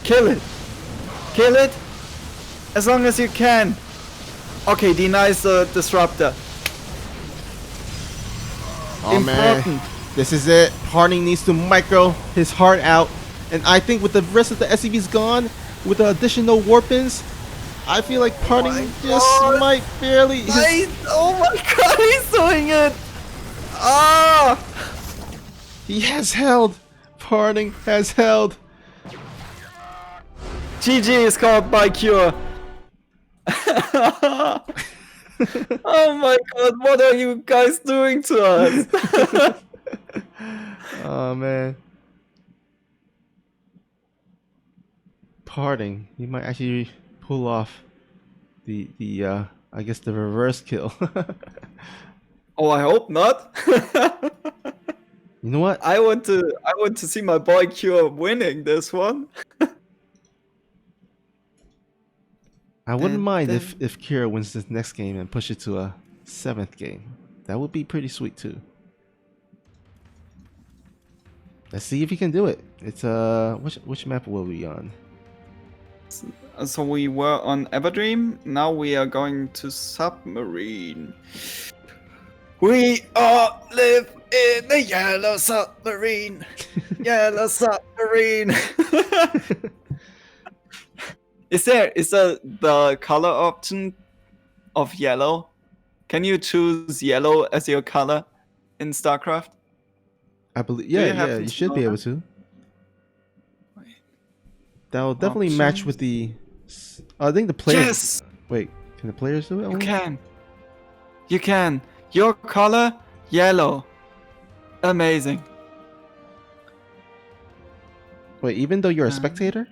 Kill it. Kill it. As long as you can. Okay, denies the disruptor. Oh Important. man, this is it. Harding needs to micro his heart out, and I think with the rest of the SCVs gone, with the additional warpins, I feel like Harding just might barely. Oh my god, he's doing it! Ah! He has held. Harding has held. GG is called by Cure. Oh my god, what are you guys doing to us? Oh man. Parting. He might actually pull off the I guess the reverse kill. Oh, I hope not. You know what? I want to see my boy Cure winning this one. I wouldn't mind if Kira wins this next game and push it to a 7th game. That would be pretty sweet too. Let's see if he can do it. It's which map will we on? So we were on Everdream. Now we are going to Submarine. We all live in the yellow submarine. Yellow submarine. Is there the color option of yellow? Can you choose yellow as your color in StarCraft? I believe you yeah, happen you to should know be able that? to. That'll definitely match with the I think the players. Yes! Wait, can the players do it? You only? can. You can. Your color, yellow. Amazing. Wait, even though you're a spectator?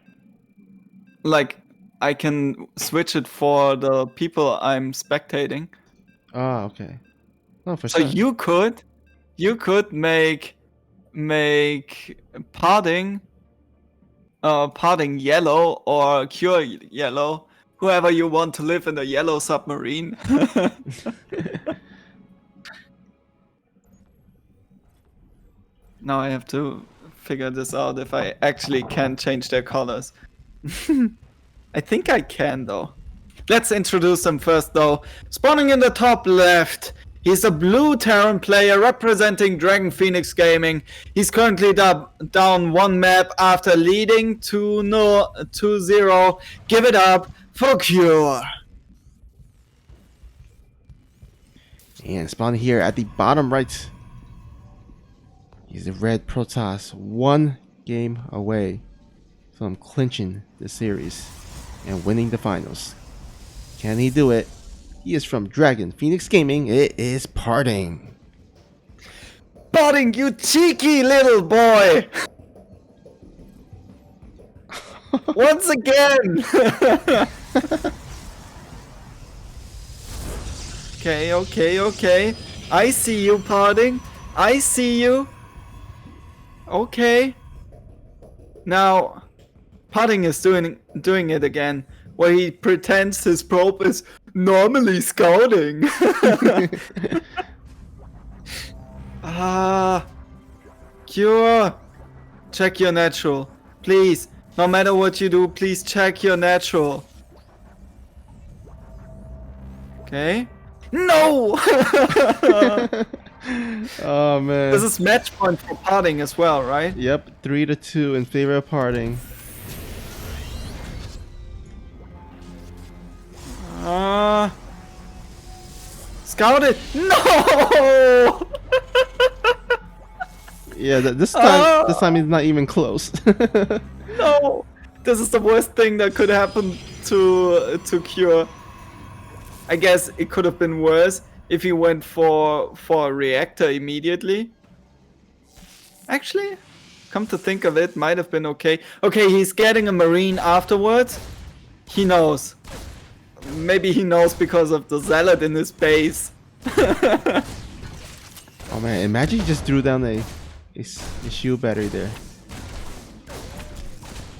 Like, I can switch it for the people I'm spectating. Ah, okay. Oh, for So sure. you could make parting yellow or Cure yellow, whoever you want to live in the yellow submarine. Now I have to figure this out if I actually can change their colors. I think I can though. Let's introduce them first though. Spawning in the top left He's a blue Terran player representing Dragon Phoenix Gaming. He's currently down one map after leading 2-0. Give it up for Cure. And spawning here at the bottom right. He's the red Protoss, 1 game away from clinching the series and winning the finals. Can he do it? He is from Dragon Phoenix Gaming. It is Parting. Parting, you cheeky little boy! Once again! Okay. I see you, Parting. I see you. Okay. Now, Parting is doing it again, where he pretends his probe is normally scouting. Cure. Check your natural. Please. No matter what you do, please check your natural. Okay. No! Oh man. This is match point for Parting as well, right? Yep, 3-2 in favor of Parting. Scout it! No! Yeah, this time he's not even close. No! This is the worst thing that could happen to Cure. I guess it could have been worse if he went for a reactor immediately. Actually, come to think of it, might have been okay. Okay, he's getting a Marine afterwards. He knows. Maybe he knows because of the Zealot in his base. Oh man, imagine he just threw down a shield battery there.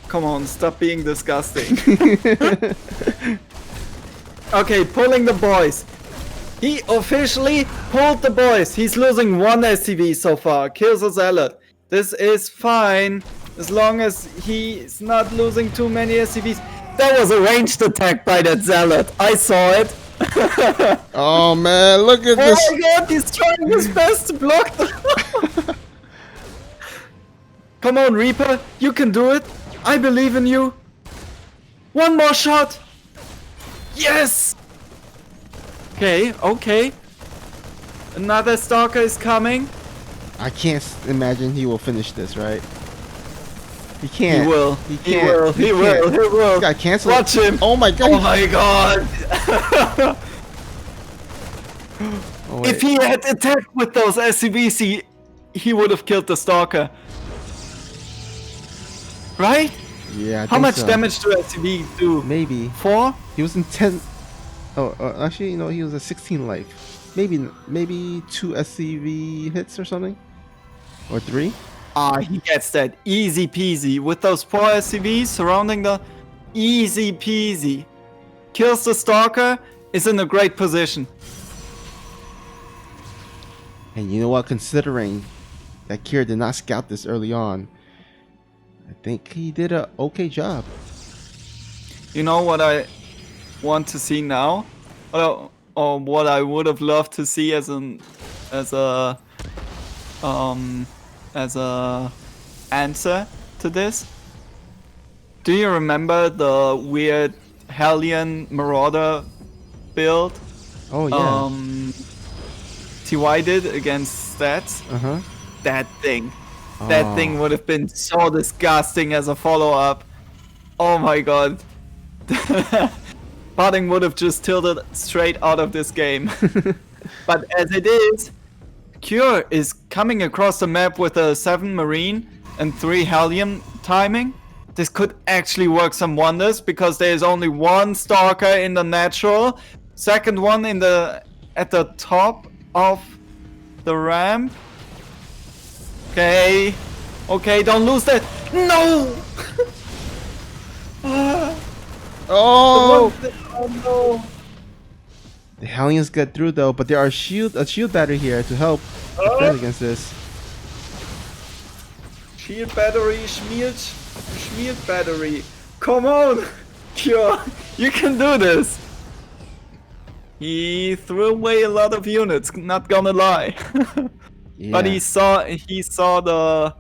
Come on, stop being disgusting. Okay, pulling the boys. He officially pulled the boys. He's losing 1 SCV so far. Kills a Zealot. This is fine. As long as he's not losing too many SCVs. That was a ranged attack by that Zealot. I saw it. Oh man, look at this. Oh my god, he's trying his best to block the... Come on, Reaper. You can do it. I believe in you. One more shot. Yes! Okay. Another Stalker is coming. I can't imagine he will finish this, right? He can't. He will. He can't. He will. He got canceled. Watch him. Oh my god. Oh my god. Oh, wait. If he had attacked with those SCVs, he would have killed the Stalker. Right? Yeah. I How think much so. damage do SCV do? Maybe 4? he was in 10. Oh, actually, no, he was at 16 life. Maybe 2 SCV hits or something, or 3. He gets that easy peasy with those 4 SCVs surrounding the easy peasy. Kills the Stalker, is in a great position. And you know what? Considering that Kira did not scout this early on, I think he did a okay job. You know what I want to see now, or what I would have loved to see as a answer to this. Do you remember the weird Hellion Marauder build? Oh yeah. TY did against stats? Uh-huh. That thing. That thing would have been so disgusting as a follow-up. Oh my god. Parting would have just tilted straight out of this game. But as it is, Cure is coming across the map with a 7 Marine and 3 Hellion timing. This could actually work some wonders because there is only 1 Stalker in the natural, second one at the top of the ramp. Okay, don't lose that. No! Oh! Oh no! The Hellions get through though, but there are a shield battery here to help defend against this. Shield battery, Schmiert battery. Come on, Cure, you can do this. He threw away a lot of units, not gonna lie. But Yeah. he saw the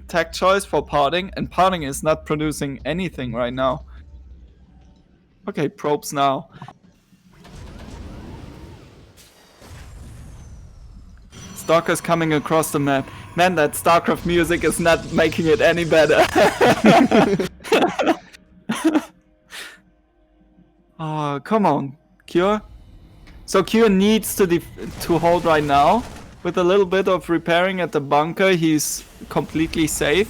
tech choice for parting, and parting is not producing anything right now. Okay, probes now. Stalker's coming across the map. Man, that StarCraft music is not making it any better. Oh, come on, Cure. So Cure needs to hold right now. With a little bit of repairing at the bunker, he's completely safe.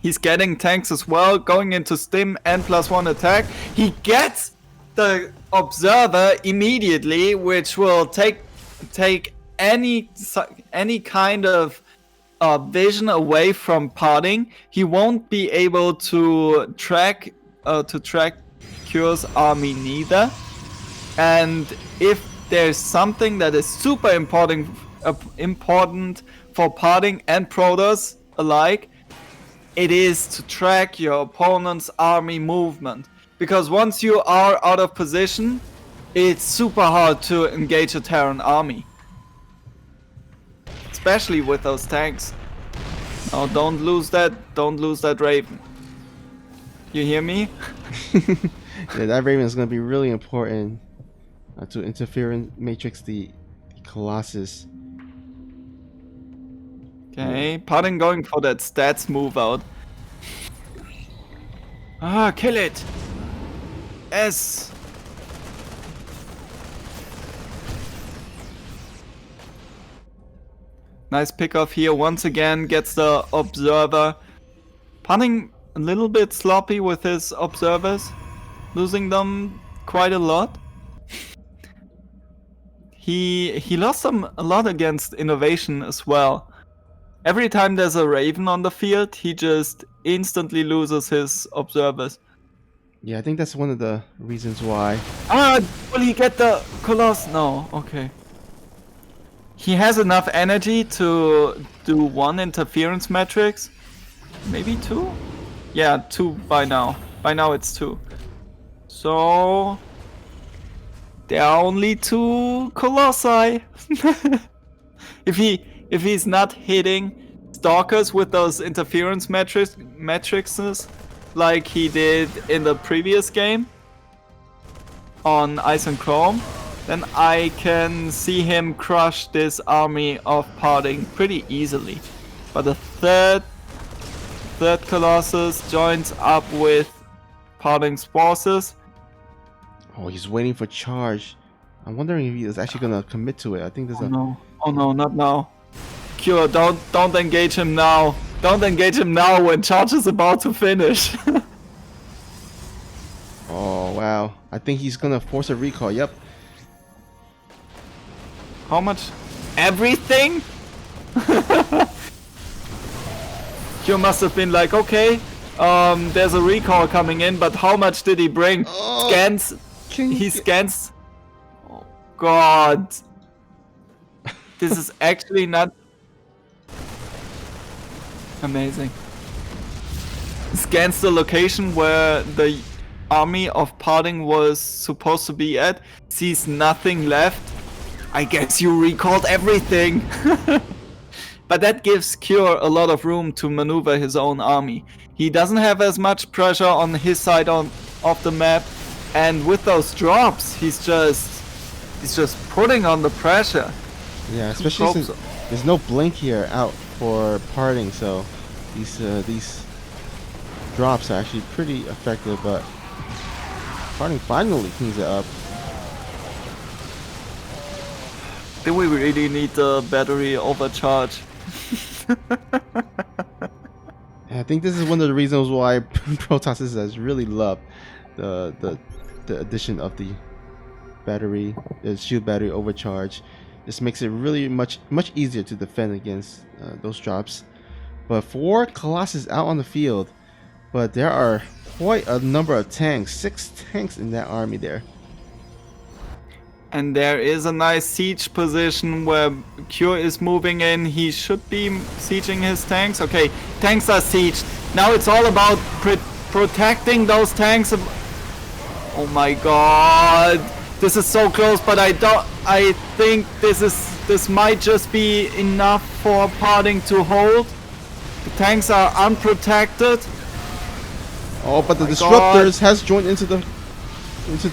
He's getting tanks as well, going into stim and +1 attack. He gets the observer immediately, which will take any kind of vision away from parting. He won't be able to track Cure's army neither. And if there's something that is super important for parting and Protoss alike, it is to track your opponent's army movement. Because once you are out of position, it's super hard to engage a Terran army. Especially with those tanks. Oh, don't lose that Raven. You hear me? Yeah, that Raven is going to be really important to interfere and matrix the Colossus. Okay, Parting going for that stats move out. Ah, kill it! Yes! Nice pickoff here, once again gets the observer. Parting a little bit sloppy with his observers, losing them quite a lot. He lost them a lot against Innovation as well. Every time there's a Raven on the field, he just instantly loses his observers. Yeah, I think that's one of the reasons why. Ah, will he get the Colossus? No, okay. He has enough energy to do 1 interference matrix. Maybe 2? Yeah, 2 by now. By now it's 2. So there are only 2 Colossi. If he's not hitting Stalkers with those interference matrices like he did in the previous game on Ice and Chrome, then I can see him crush this army of Parting pretty easily. But the third Colossus joins up with Parting's forces. Oh, he's waiting for charge. I'm wondering if he is actually gonna commit to it. I think there's Oh no, not now. Cure, don't engage him now. Don't engage him now when charge is about to finish. Oh wow, I think he's gonna force a recall. Yep. How much? Everything? Cure must have been like, okay, there's a recall coming in, but how much did he bring? Scans. He scans. Oh god. This is actually not amazing. Scans the location where the army of Parting was supposed to be at. Sees nothing left. I guess you recalled everything. But that gives Cure a lot of room to maneuver his own army. He doesn't have as much pressure on his side of the map, and with those drops, he's just putting on the pressure. Yeah, especially since there's no blink here out for Parting, so these drops are actually pretty effective. But Parting finally cleans it up. Do we really need the battery overcharge? I think this is one of the reasons why Protoss has really loved the addition of the battery, the shield battery overcharge. This makes it really much easier to defend against those drops. But 4 Colossus out on the field, but there are quite a number of tanks, 6 tanks in that army there. And there is a nice siege position where Cure is moving in. He should be sieging his tanks. Okay, tanks are sieged. Now it's all about protecting those tanks. Oh my god. This is so close, but I think this might just be enough for Parting to hold. The tanks are unprotected. Oh, but the My disruptors has joined into the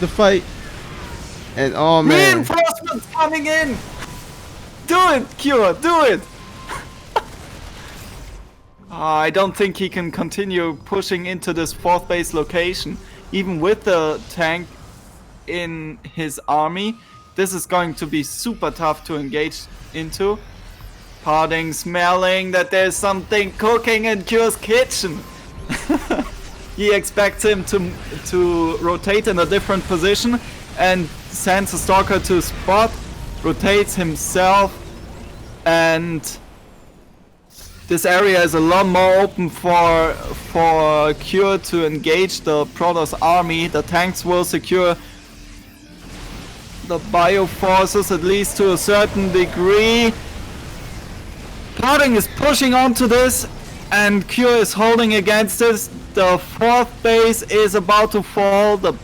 fight. And oh man. Reinforcements coming in! Do it, Cure, do it! I don't think he can continue pushing into this 4th base location, even with the tank in his army. This is going to be super tough to engage into. Parting smelling that there's something cooking in Cure's kitchen. He expects him to rotate in a different position and sends a stalker to spot, rotates himself, and this area is a lot more open for Cure to engage the Protoss army. The tanks will secure the bio forces at least to a certain degree. Parting is pushing onto this, and Cure is holding against this. The 4th base is about to fall. The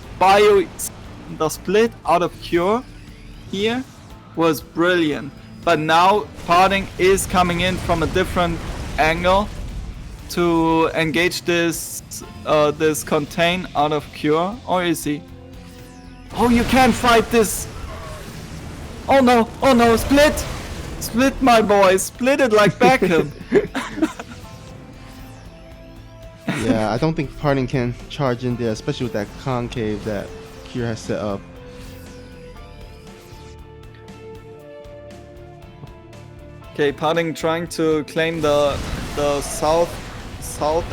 split out of Cure here was brilliant. But now Parting is coming in from a different angle to engage this this contain out of Cure. Or is he? Oh, you can't fight this. Oh no, split! Split, my boy, split it like Beckham. Yeah, I don't think Parting can charge in there, especially with that concave that Cure has set up. Okay, Parting trying to claim the south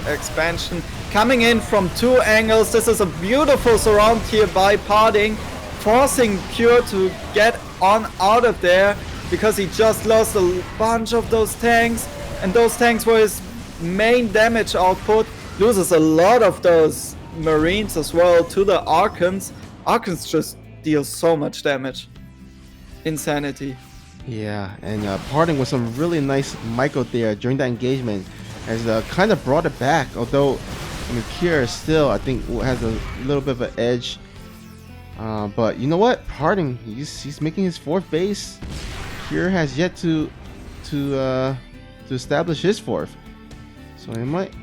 expansion. Coming in from 2 angles. This is a beautiful surround here by Parting, forcing Cure to get on out of there because he just lost a bunch of those tanks, and those tanks were his main damage output. Loses a lot of those Marines as well to the Archons. Archons just deal so much damage. Insanity. Yeah, and Parting with some really nice micro there during that engagement has kind of brought it back. Although, I mean, Cure still, I think, has a little bit of an edge. But you know what? Parting, he's making his 4th base. Cure has yet to establish his 4th. So he might.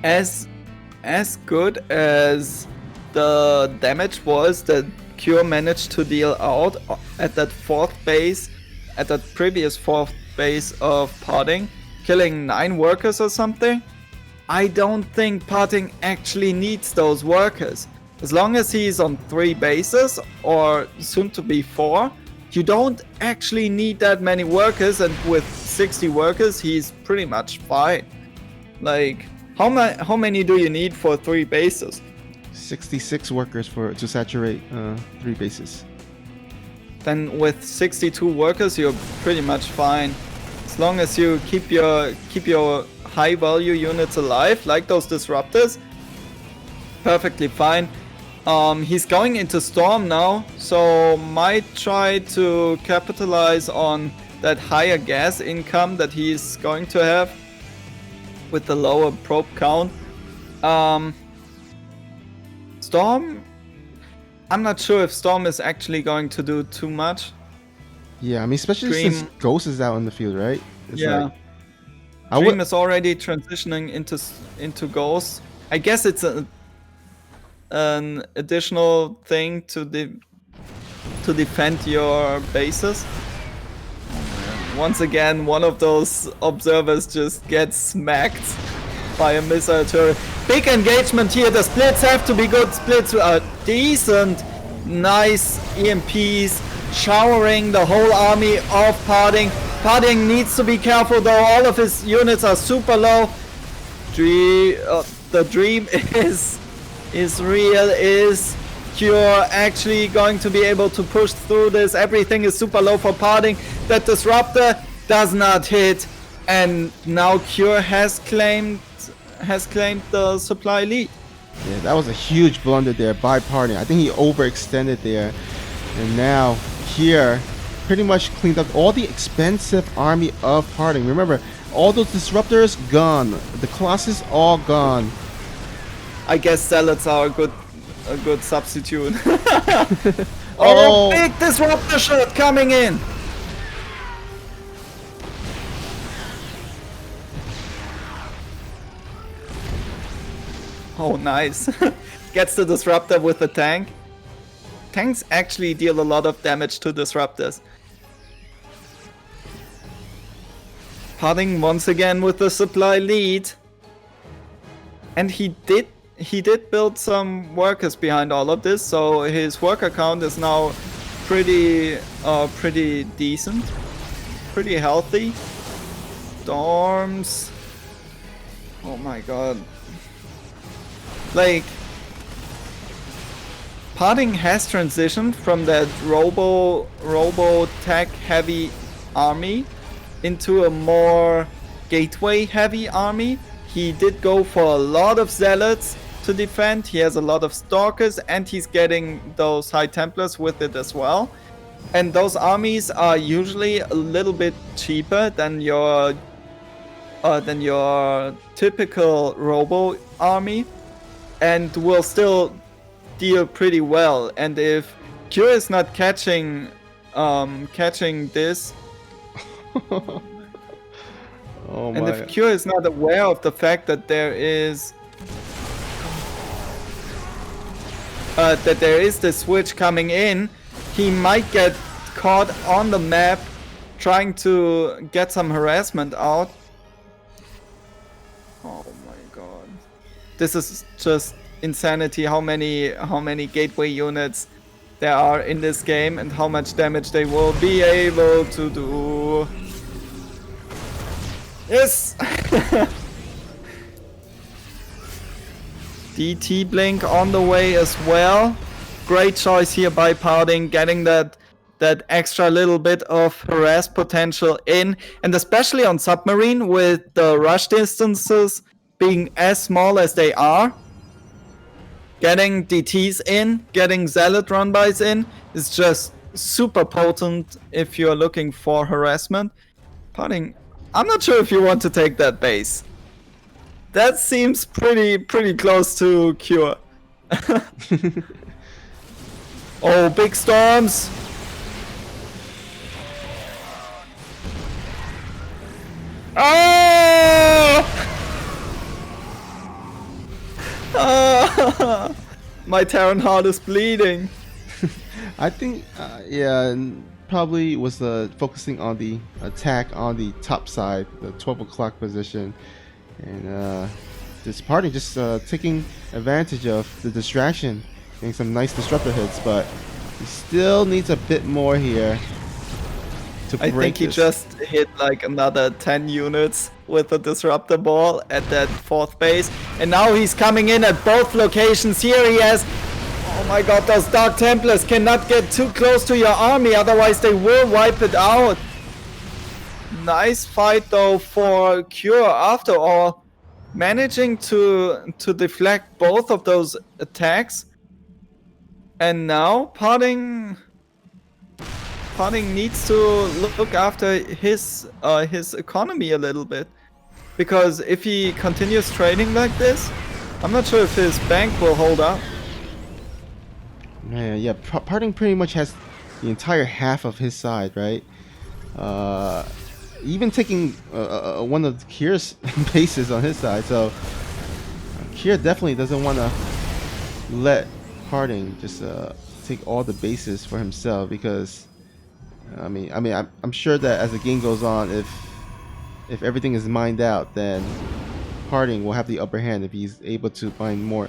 As good as the damage was that Cure managed to deal out at that 4th base, at that previous 4th base of Parting, killing 9 workers or something, I don't think Parting actually needs those workers. As long as he's on 3 bases, or soon to be 4, you don't actually need that many workers, and with 60 workers he's pretty much fine. Like, how many do you need for 3 bases? 66 workers to saturate 3 bases. Then with 62 workers you're pretty much fine. As long as you keep your high value units alive, like those disruptors, perfectly fine. He's going into Storm now, so might try to capitalize on that higher gas income that he's going to have with the lower probe count. Storm, I'm not sure if Storm is actually going to do too much. Yeah, I mean, especially Dream, since Ghost is out on the field, right? It's yeah. Like, Dream is already transitioning into Ghost. I guess it's an additional thing to defend your bases. Once again, one of those observers just gets smacked by a missile turret. Big engagement here. The splits have to be good. Splits are decent. Nice EMPs showering the whole army of Parting. Parting needs to be careful though. All of his units are super low. The dream is real. Is Cure actually going to be able to push through this? Everything is super low for Parting. That disruptor does not hit, and now Cure has claimed the supply lead. Yeah, that was a huge blunder there by Parting. I think he overextended there, and now here pretty much cleaned up all the expensive army of Parting. Remember, all those disruptors gone, the Colossus all gone. I guess zealots are a good substitute. Oh, big disruptor shot coming in. Oh, nice. Gets the disruptor with the tank. Tanks actually deal a lot of damage to disruptors. Parting once again with the supply lead. And he did build some workers behind all of this, so his worker count is now pretty decent, pretty healthy. Storms. Oh my god. Like, Parting has transitioned from that robo tech heavy army into a more gateway heavy army. He did go for a lot of zealots to defend. He has a lot of stalkers, and he's getting those high templars with it as well. And those armies are usually a little bit cheaper than your typical robo army, and will still deal pretty well. And if Cure is not catching this, Oh and my. if Cure is not aware of the fact that there is the switch coming in, he might get caught on the map trying to get some harassment out. Oh my god. This is just insanity how many gateway units there are in this game and how much damage they will be able to do. Yes! DT Blink on the way as well. Great choice here by Parting, getting that extra little bit of harass potential in, and especially on Submarine with the rush distances being as small as they are. Getting DTs in, getting Zealot run-bys in is just super potent if you're looking for harassment. Parting, I'm not sure if you want to take that base. That seems pretty close to Cure. Oh, big storms! Oh! My Terran heart is bleeding. I think, yeah, probably was focusing on the attack on the top side, the 12 o'clock position, and this party just taking advantage of the distraction, getting some nice disruptor hits, but he still needs a bit more here to break I think he this. just hit like another 10 units with the disruptor ball at that fourth base, and now he's coming in at both locations. Here he has. Oh my god, those Dark Templars cannot get too close to your army, otherwise they will wipe it out. Nice fight though for Cure after all. Managing to deflect both of those attacks. And now Parting needs to look after his economy a little bit. Because if he continues trading like this, I'm not sure if his bank will hold up. Man, yeah, Parting pretty much has the entire half of his side, right? Even taking one of Kier's bases on his side, so Kier definitely doesn't want to let Parting just take all the bases for himself, because I'm sure that as the game goes on, if everything is mined out, then Parting will have the upper hand if he's able to find more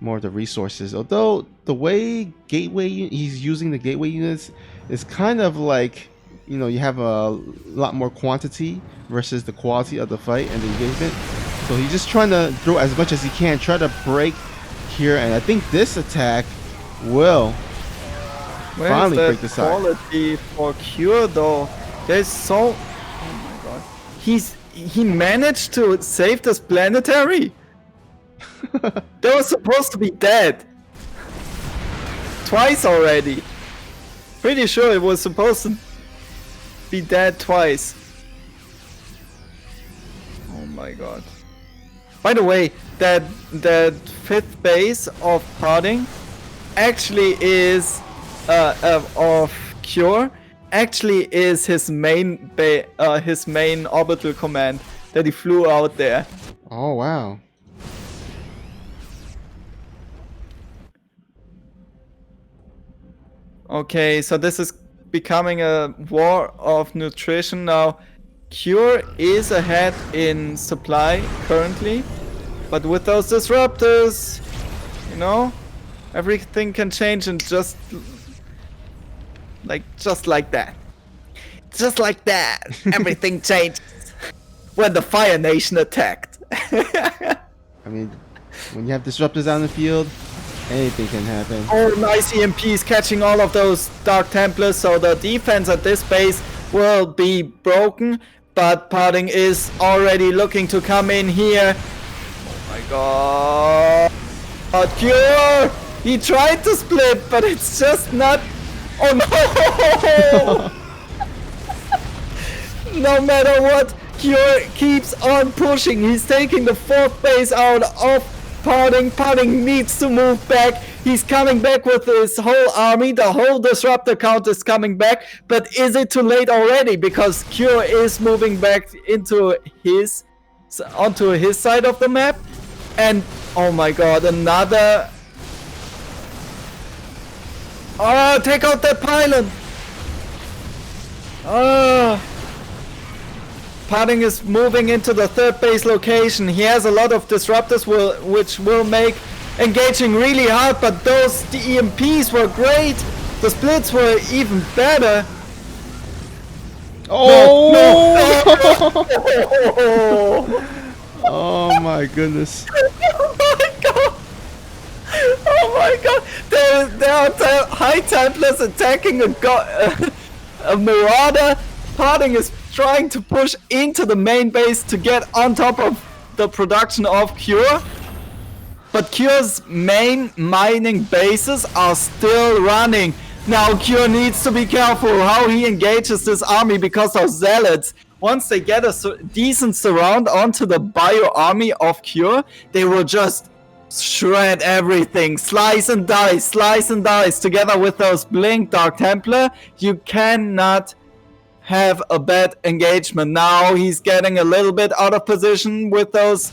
of the resources. Although the way he's using the gateway units is kind of like, you know, you have a lot more quantity versus the quality of the fight and the engagement. So he's just trying to throw as much as he can, try to break here, and I think this attack will finally break the side. Quality for Cure though. There's so, oh my god, he managed to save this planetary. They were supposed to be dead twice already. Pretty sure it was supposed to be dead twice. Oh my god. By the way, that fifth base of Parting actually is of Cure actually is his main orbital command that he flew out there. Oh wow. Okay, so this is becoming a war of nutrition now. Cure is ahead in supply currently, but with those disruptors, you know, everything can change and just like that. Just like that, everything changed when the Fire Nation attacked. I mean, when you have disruptors out in the field, anything can happen. Oh, nice EMPs catching all of those Dark Templars, so the defense at this base will be broken, but Parting is already looking to come in here. Oh my god. Cure! He tried to split, but it's just not... Oh no! No matter what, Cure keeps on pushing. He's taking the 4th base out of Parting. Parting needs to move back. He's coming back with his whole army. The whole disruptor count is coming back. But is it too late already? Because Cure is moving back onto his side of the map. And oh my god, another... Oh, take out that pylon! Oh... Parting is moving into the 3rd base location. He has a lot of disruptors which will make engaging really hard, but those EMPs were great. The splits were even better. Oh! No. Oh my goodness. Oh my god! Oh my god! There are High Templars attacking a Marauder. Parting is trying to push into the main base to get on top of the production of Cure. But Cure's main mining bases are still running. Now Cure needs to be careful how he engages this army because of Zealots. Once they get a decent surround onto the bio army of Cure, they will just shred everything. Slice and dice together with those Blink Dark Templar. You cannot have a bad engagement. Now he's getting a little bit out of position with those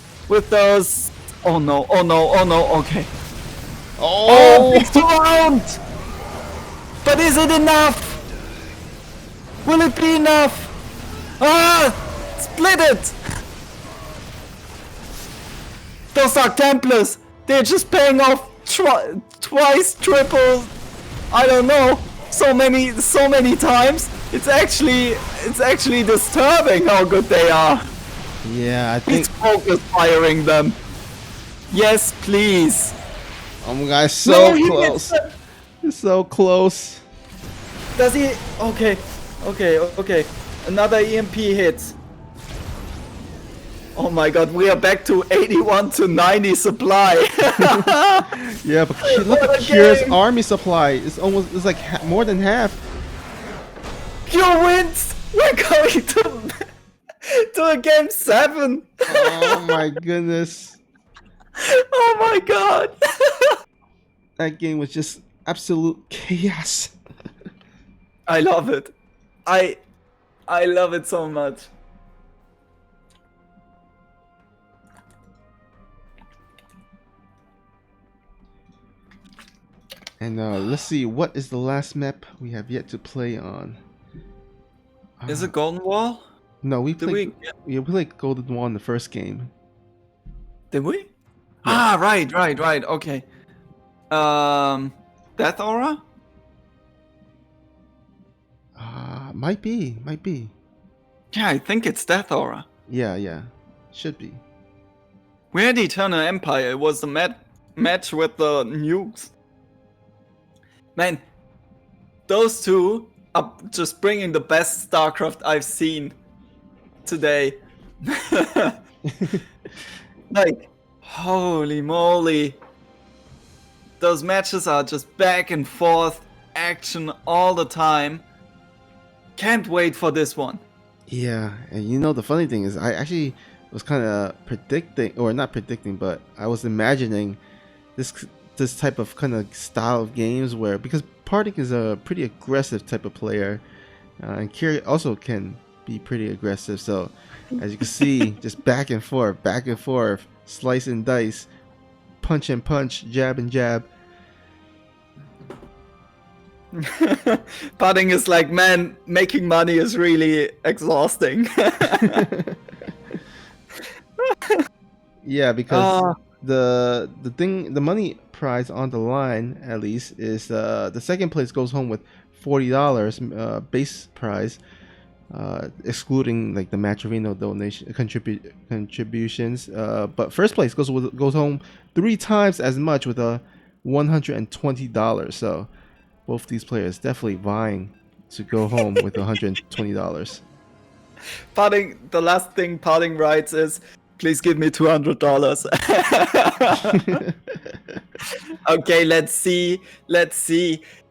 oh no, okay. Oh, big surround! But is it enough? Will it be enough? Ah! Split it! Those Dark Templars, they're just paying off twice, triple, I don't know, so many times. It's actually disturbing how good they are. Yeah, I think. He's focus firing them. Yes, please. Oh my god, so No, close. It's so close. Does he? Okay. Another EMP hit. Oh my god, we are back to 81 to 90 supply. Yeah, but look What at a Cure's game. army supply. It's like more than half. Cure wins. We're going to a game 7. Oh my goodness. Oh my god. That game was just absolute chaos. I love it. I love it so much. And let's see, what is the last map we have yet to play on? Is it Golden Wall? No, we Did played. We played Golden Wall in the first game. Did we? Ah, right. Okay. Death Aura? Might be. Yeah, I think it's Death Aura. Yeah, should be. We had Eternal Empire. It was the match with the nukes. Man, those two are just bringing the best StarCraft I've seen today. Like, holy moly. Those matches are just back and forth action all the time. Can't wait for this one. Yeah, and you know the funny thing is, I actually was kind of predicting, or not predicting, but I was imagining this this type of kind of style of games where, because Parting is a pretty aggressive type of player, and Kiri also can be pretty aggressive. So as you can see, just back and forth, slice and dice, punch and punch, jab and jab. Putting is like, man, making money is really exhausting. Yeah, because the money prize on the line at least is the second place goes home with $40 base prize, excluding like the Matcherino donation contributions. But first place goes home 3 times as much with a $120. So both these players definitely vying to go home with $120. Putting, the last thing Putting writes is, please give me $200. Okay, let's see.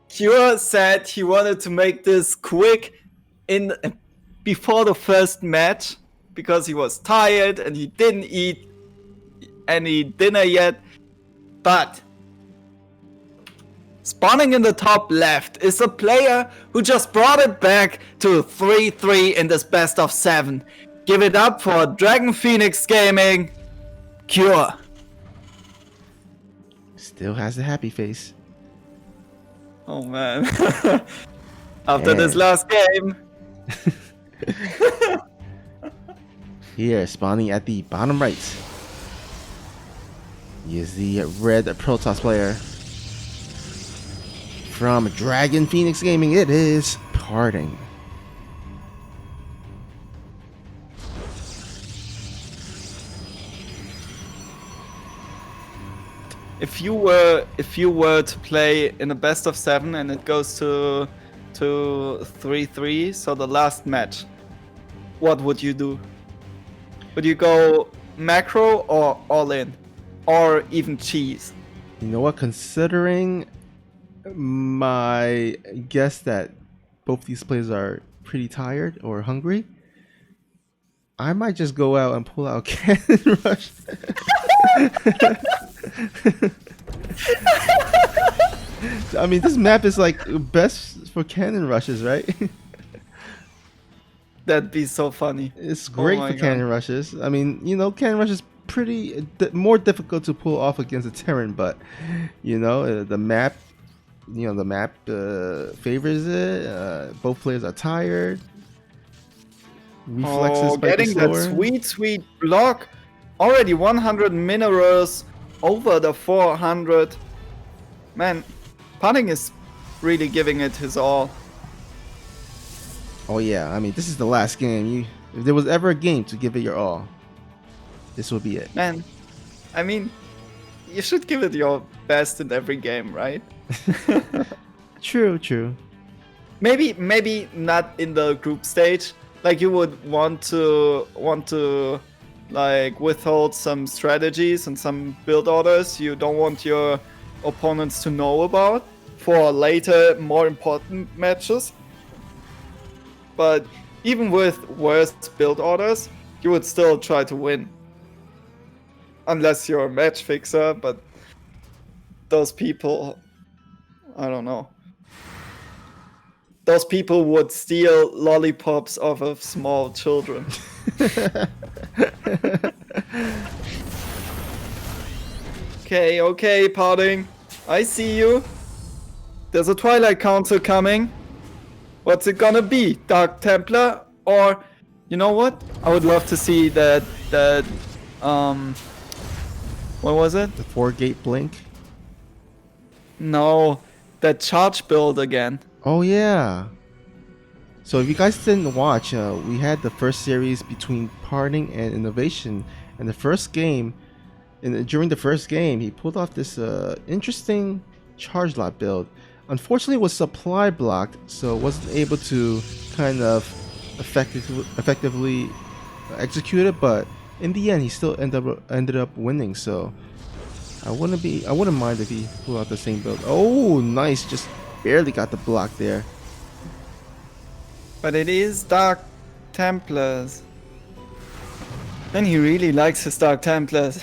Cure said he wanted to make this quick before the first match because he was tired and he didn't eat any dinner yet. But spawning in the top left is a player who just brought it back to 3-3 in this best of 7. Give it up for Dragon Phoenix Gaming, Cure. Still has the happy face. Oh man. After this last game. Here, spawning at the bottom right is the red Protoss player. From Dragon Phoenix Gaming, it is Parting. If you were to play in a best of 7 and it goes to 3-3, so the last match, what would you do? Would you go macro or all in, or even cheese? You know what? Considering my guess that both these players are pretty tired or hungry, I might just go out and pull out Cannon Rush. I mean, this map is like best for cannon rushes, right? That'd be so funny. It's great my for cannon rushes. I mean, you know, cannon rush is pretty more difficult to pull off against a Terran, but you know, the map favors it. Both players are tired. Reflexes getting that sweet block. Already 100 minerals over the 400. Man, Putting is really giving it his all. Oh yeah, I mean, this is the last game. If there was ever a game to give it your all, this will be it. Man, I mean, you should give it your best in every game, right? True. Maybe not in the group stage. Like you would want to like withhold some strategies and some build orders you don't want your opponents to know about for later, more important matches. But even with worse build orders, you would still try to win. Unless you're a match fixer, but those people, I don't know. Those people would steal lollipops off of small children. Okay, Parting. I see you. There's a Twilight Council coming. What's it gonna be? Dark Templar? Or, you know what? I would love to see that what was it? The 4-gate blink. No, that charge build again. Oh yeah. So if you guys didn't watch, we had the first series between Parting and Innovation, and the first game, during the first game, he pulled off this interesting charge lot build. Unfortunately, it was supply blocked, so wasn't able to kind of effectively execute it. But in the end, he still ended up winning. So I wouldn't mind if he pulled out the same build. Oh, nice! Just barely got the block there. But it is Dark Templars. And he really likes his Dark Templars.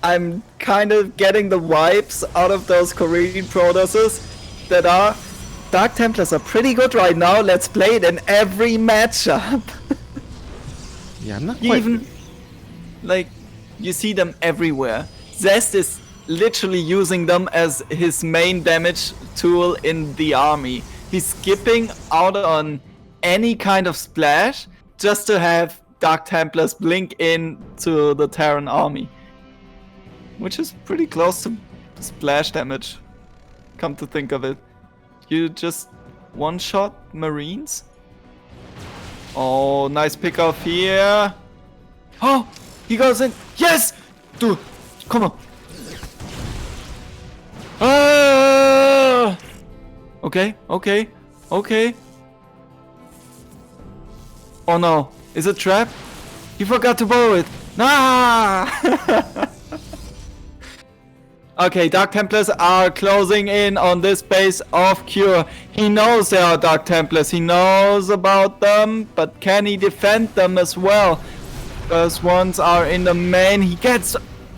I'm kind of getting the vibes out of those Korean Protosses that are Dark Templars are pretty good right now. Let's play it in every matchup. Yeah, I'm not quite. Even like you see them everywhere. Zest is literally using them as his main damage tool in the army. He's skipping out on any kind of splash just to have Dark Templars blink in to the Terran army. Which is pretty close to splash damage, come to think of it. You just one-shot Marines? Oh, nice pick off here. Oh, he goes in. Yes! Dude, come on. Ah! Okay. Oh no, is it a trap? You forgot to bow it. Nah! Okay, Dark Templars are closing in on this base of Cure. He knows there are Dark Templars, he knows about them, but can he defend them as well? First ones are in the main, he gets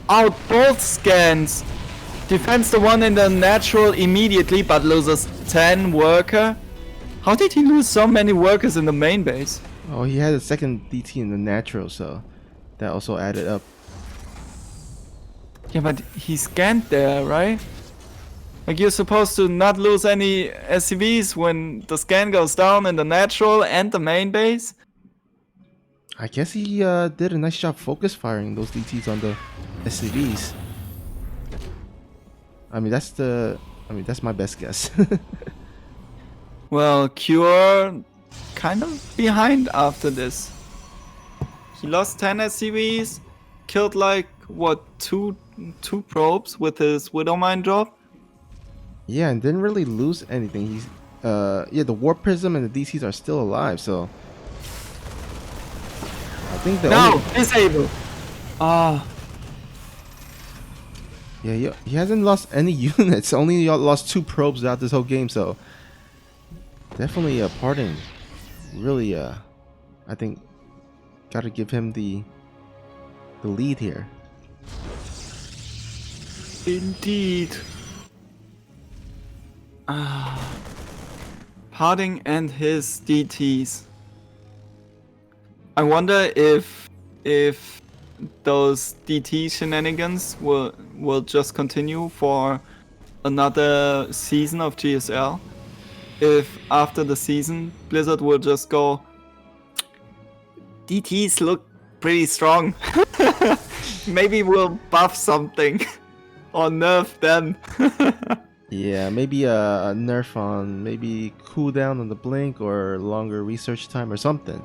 out both scans. Defends the one in the natural immediately, but loses 10 worker. How did he lose so many workers in the main base? Oh, he had a second DT in the natural, so that also added up. Yeah, but he scanned there, right? Like you're supposed to not lose any SCVs when the scan goes down in the natural and the main base. I guess he did a nice job focus firing those DTs on the SCVs. I mean, that's my best guess. Well, Cure kind of behind after this. He lost 10 SCVs, killed like what two probes with his Widowmine drop. Yeah, and didn't really lose anything. He's yeah, the Warp Prism and the DCs are still alive, so I think the No, only... disable. Ah, Yeah, he hasn't lost any units. Only lost 2 probes out this whole game, so definitely parting. Really, I think gotta give him the lead here. indeed. Harding and his DTs. I wonder if those DT shenanigans will just continue for another season of GSL. If after the season Blizzard will just go, DTs look pretty strong. Maybe we'll buff something or nerf them. Yeah, maybe a nerf on maybe cooldown on the blink or longer research time or something.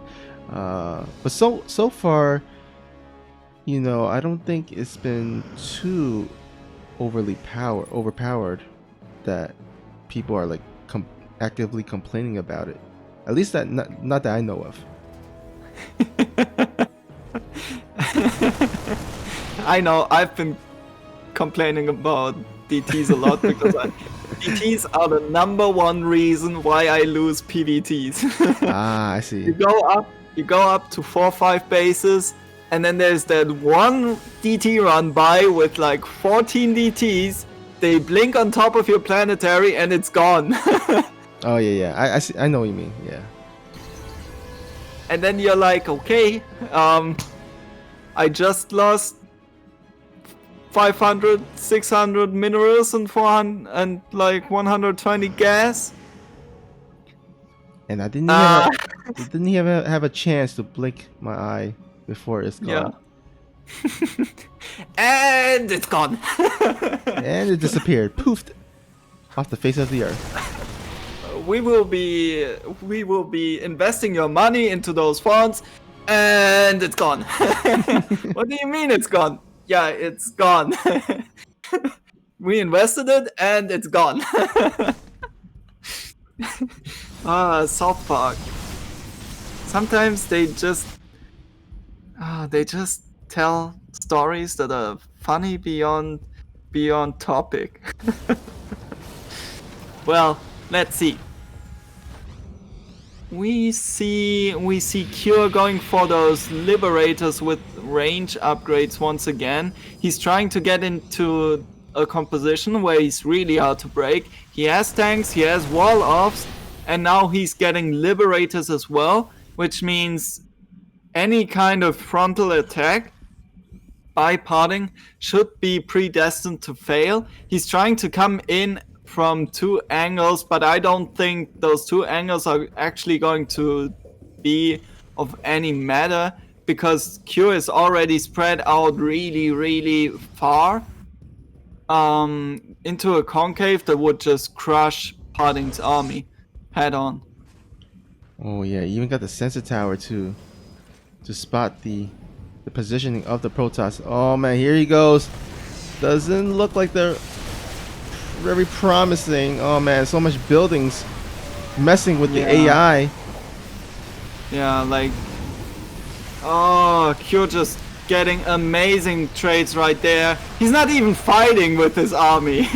But so far, you know, I don't think it's been too overpowered that people are like actively complaining about it. At least that not that I know of. I know, I've been complaining about DTs a lot because DTs are the #1 reason why I lose PVTs. Ah, I see. You go up to 4 or 5 bases, and then there's that one DT run by with like 14 DTs. They blink on top of your planetary and it's gone. Oh yeah. I see, I know what you mean. Yeah. And then you're like, okay, I just lost 500, 600 minerals and 400 and like 120 gas. And I didn't even have a chance to blink my eye before it's gone. Yeah. And it's gone. And it disappeared, poofed off the face of the earth. We will be investing your money into those funds, and it's gone. What do you mean it's gone? Yeah, it's gone. We invested it, and it's gone. South Park. Sometimes they just tell stories that are funny beyond topic. Well, let's see. we see Cure going for those Liberators with range upgrades once again. He's trying to get into a composition where he's really hard to break. He has tanks, he has wall offs, and now he's getting Liberators as well, which means any kind of frontal attack by Parting should be predestined to fail. He's trying to come in from 2 angles, but I don't think those 2 angles are actually going to be of any matter because Q is already spread out really far into a concave that would just crush Parting's army head on. Oh yeah, you even got the sensor tower to spot the positioning of the Protoss. Oh man, here he goes. Doesn't look like they're very promising. Oh man, so much buildings messing with the AI. Yeah, like, oh, Q just getting amazing trades right there. He's not even fighting with his army.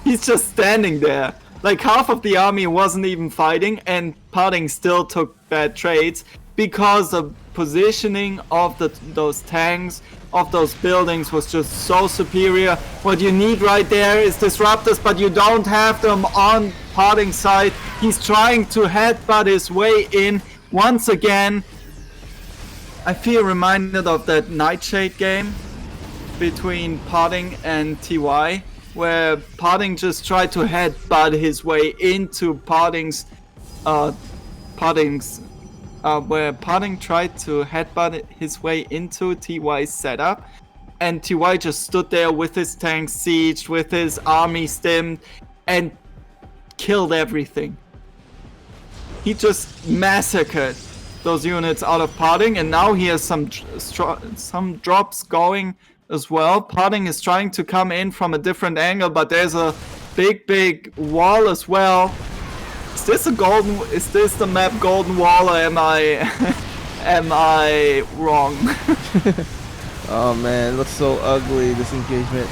He's just standing there. Like half of the army wasn't even fighting, and Parting still took bad trades because the positioning of those tanks, of those buildings was just so superior. What you need right there is disruptors, but you don't have them on Parting's side. He's trying to headbutt his way in once again. I feel reminded of that Nightshade game between Parting and TY, where Parting just tried to headbutt his way into where Parting tried to headbutt his way into TY's setup, and TY just stood there with his tank sieged, with his army stimmed, and killed everything. He just massacred those units out of Parting, and now he has some drops going as well. Parting is trying to come in from a different angle, but there's a big wall as well. Is this the map Golden Wall, or am I wrong? Oh man, it looks so ugly, this engagement.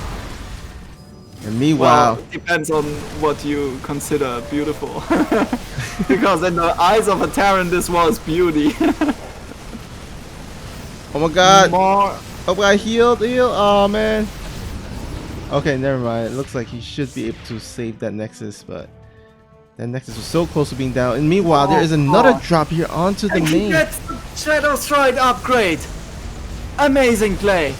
And meanwhile, well, it depends on what you consider beautiful. Because in the eyes of a Terran, this was beauty. oh my god. Oh, I healed. Oh man. Okay, never mind. It looks like he should be able to save that Nexus, but that Nexus was so close to being down. And meanwhile, there is another drop here onto the and main. He gets the Shadow Stride upgrade. Amazing play.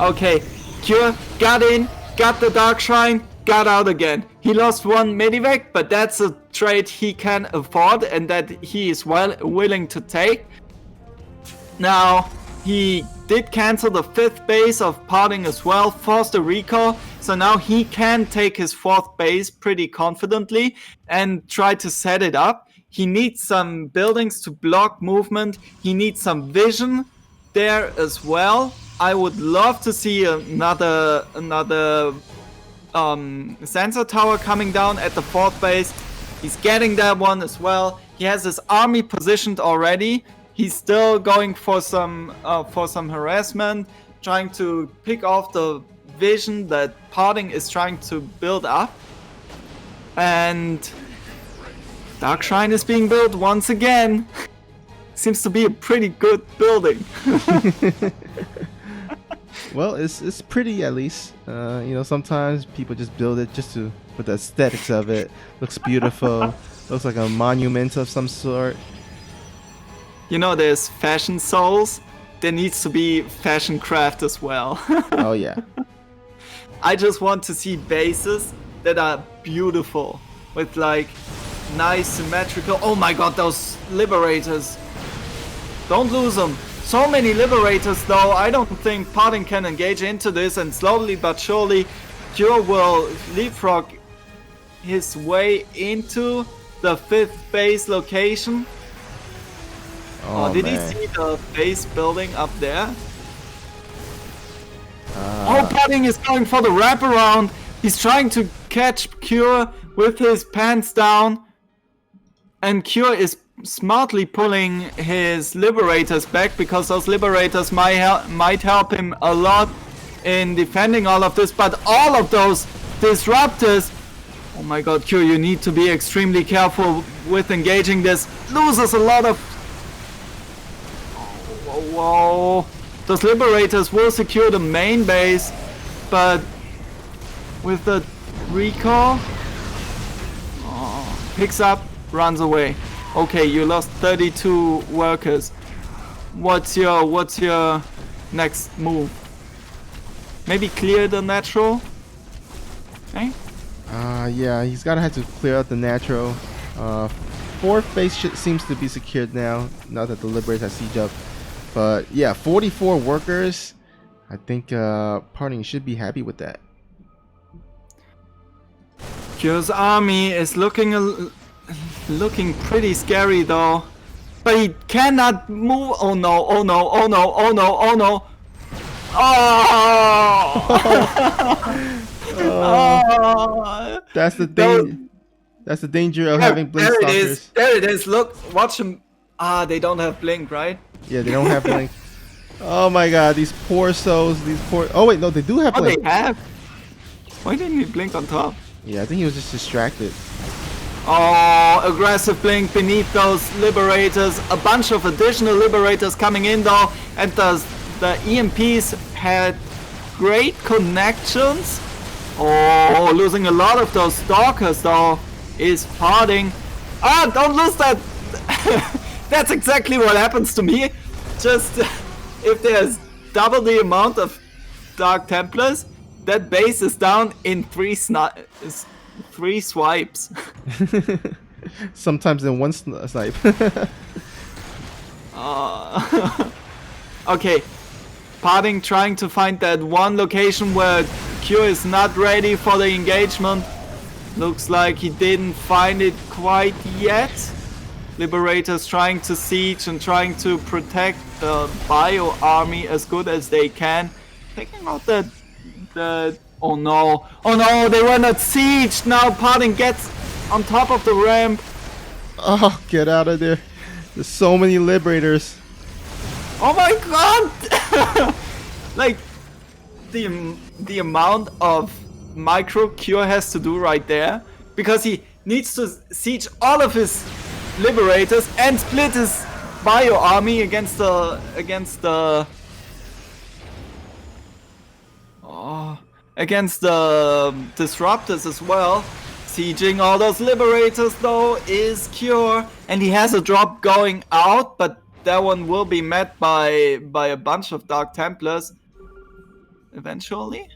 Okay, Cure got in, got the Dark Shrine, got out again. He lost one Medivac, but that's a trade he can afford and that he is willing to take. Now, he did cancel the 5th base of Parting as well, forced a recall, so now he can take his 4th base pretty confidently and try to set it up. He needs some buildings to block movement, he needs some vision there as well. I would love to see another sensor tower coming down at the 4th base. He's getting that one as well. He has his army positioned already. He's still going for some harassment, trying to pick off the vision that Parting is trying to build up. And Dark Shrine is being built once again. Seems to be a pretty good building. Well, it's pretty at least. You know, sometimes people just build it just for the aesthetics of it. Looks beautiful. Looks like a monument of some sort. You know, there's fashion souls. There needs to be fashion craft as well. Oh yeah. I just want to see bases that are beautiful with like nice symmetrical. Oh my god, those Liberators. Don't lose them. So many Liberators though. I don't think Parting can engage into this, and slowly but surely Cure will leapfrog his way into the 5th base location. Oh, did man. he see the base building up there? Oh, Parting is going for the wraparound. He's trying to catch Cure with his pants down. And Cure is smartly pulling his Liberators back, because those Liberators might help him a lot in defending all of this. But all of those Disruptors Oh my god, Q, you need to be extremely careful with engaging this. Loses a lot of... Oh, whoa. Those Liberators will secure the main base, but with the recall... Oh, picks up, runs away. Okay, you lost 32 workers. What's your next move? Maybe clear the natural? Okay. Yeah, he's gotta have to clear out the natural. Fourth base seems to be secured now that the Liberators have siege up. But yeah, 44 workers. I think Parting should be happy with that. Q's army is looking pretty scary though. But he cannot move. Oh no, oh no, oh no, oh no, oh no. Oh! That's the thing. That's the danger of having blink there stalkers. It is. There it is. Look, watch him. They don't have blink, right? Yeah, they don't have blink. Oh my god, these poor souls. These poor. Oh wait, no, they do have blink. They have. Why didn't he blink on top? Yeah, I think he was just distracted. Oh, aggressive blink beneath those Liberators. A bunch of additional Liberators coming in though, and the EMPs had great connections. Oh, losing a lot of those Stalkers though is Parting. Don't lose that. That's exactly what happens to me. Just if there's double the amount of Dark Templars, that base is down in three swipes. Sometimes in one snipe. Okay, Parting trying to find that one location where Q is not ready for the engagement. Looks like he didn't find it quite yet. Liberators trying to siege and trying to protect the bio army as good as they can. Taking out the oh no, they were not sieged. Now Parting gets on top of the ramp. Oh, get out of there. There's so many Liberators. Oh my god! Like the amount of micro Cure has to do right there, because he needs to siege all of his Liberators and split his bio army against the disruptors as well. Sieging all those Liberators though is Cure, and he has a drop going out, but that one will be met by a bunch of Dark Templars eventually.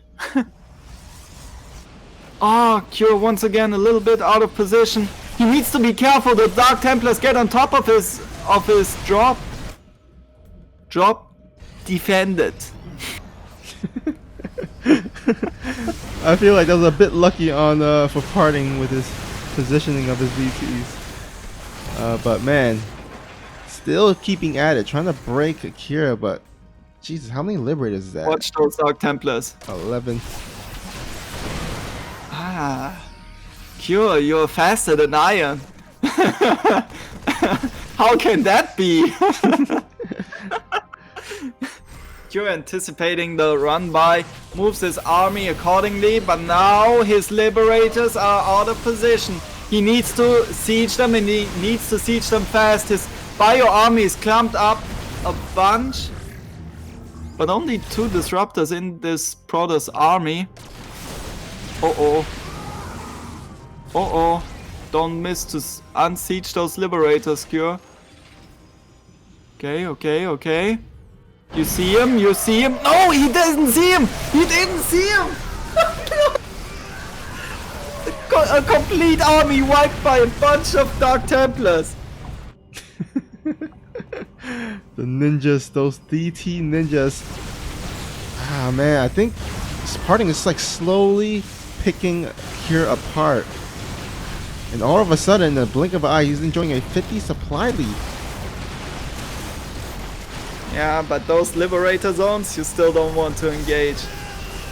Cure once again a little bit out of position. He needs to be careful that Dark Templars get on top of his drop. Drop defended. I feel like that was a bit lucky on for Parting with his positioning of his VTs. But man, still keeping at it, trying to break Akira, but Jesus, how many Liberators is that? Watch those Dark Templars. 11. Cure, you're faster than Iron. How can that be? Cure anticipating the run by, moves his army accordingly, but now his Liberators are out of position. He needs to siege them, and he needs to siege them fast. His bio army is clumped up a bunch, but only 2 disruptors in this Protoss army. Don't miss to unsiege those Liberators, Cure. Okay. You see him? No, he doesn't see him! He didn't see him! A complete army wiped by a bunch of Dark Templars. The ninjas, those DT ninjas. Ah man, I think Parting is like slowly picking Cure apart. And all of a sudden, in the blink of an eye, he's enjoying a 50 supply lead. Yeah, but those Liberator zones, you still don't want to engage.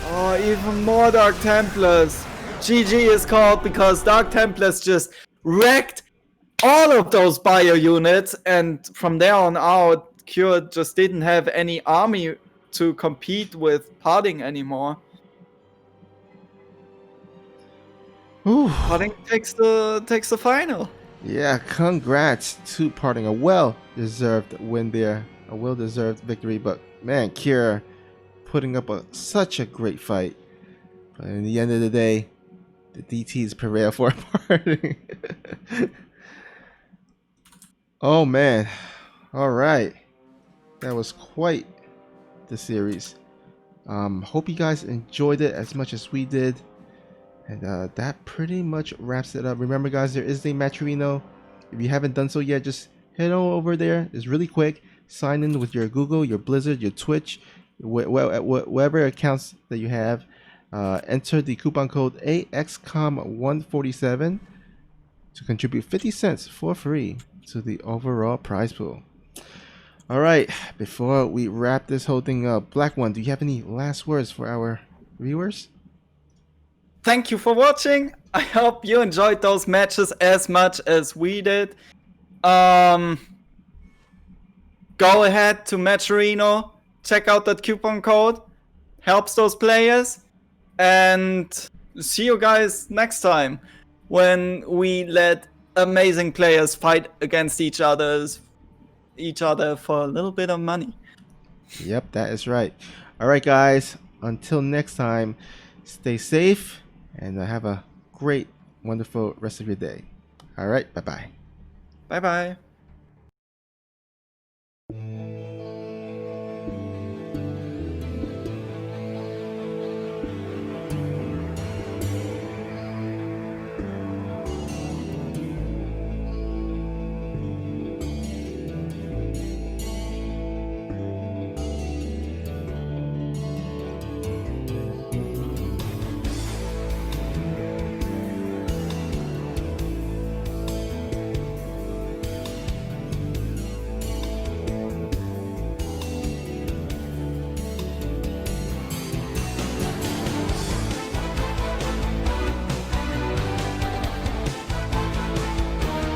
Oh, even more Dark Templars. GG is called because Dark Templars just wrecked all of those bio units, and from there on out, Cure just didn't have any army to compete with Parting anymore. Whew. Parting takes the final. Yeah, congrats to Parting. A well-deserved win there. A well-deserved victory. But man, Kira putting up such a great fight. But in the end of the day, the DTs prevail for Parting. Oh man. All right. That was quite the series. Hope you guys enjoyed it as much as we did. And that pretty much wraps it up. Remember, guys, there is a Matcherino. If you haven't done so yet, just head on over there. It's really quick. Sign in with your Google, your Blizzard, your Twitch, whatever accounts that you have. Enter the coupon code AXCOM147 to contribute 50 cents for free to the overall prize pool. All right, before we wrap this whole thing up, Black One, do you have any last words for our viewers? Thank you for watching. I hope you enjoyed those matches as much as we did. Go ahead to Matcherino, check out that coupon code. Helps those players. And see you guys next time when we let amazing players fight against each other for a little bit of money. Yep, that is right. All right, guys, until next time, stay safe and have a great, wonderful rest of your day. All right, bye-bye. Bye-bye.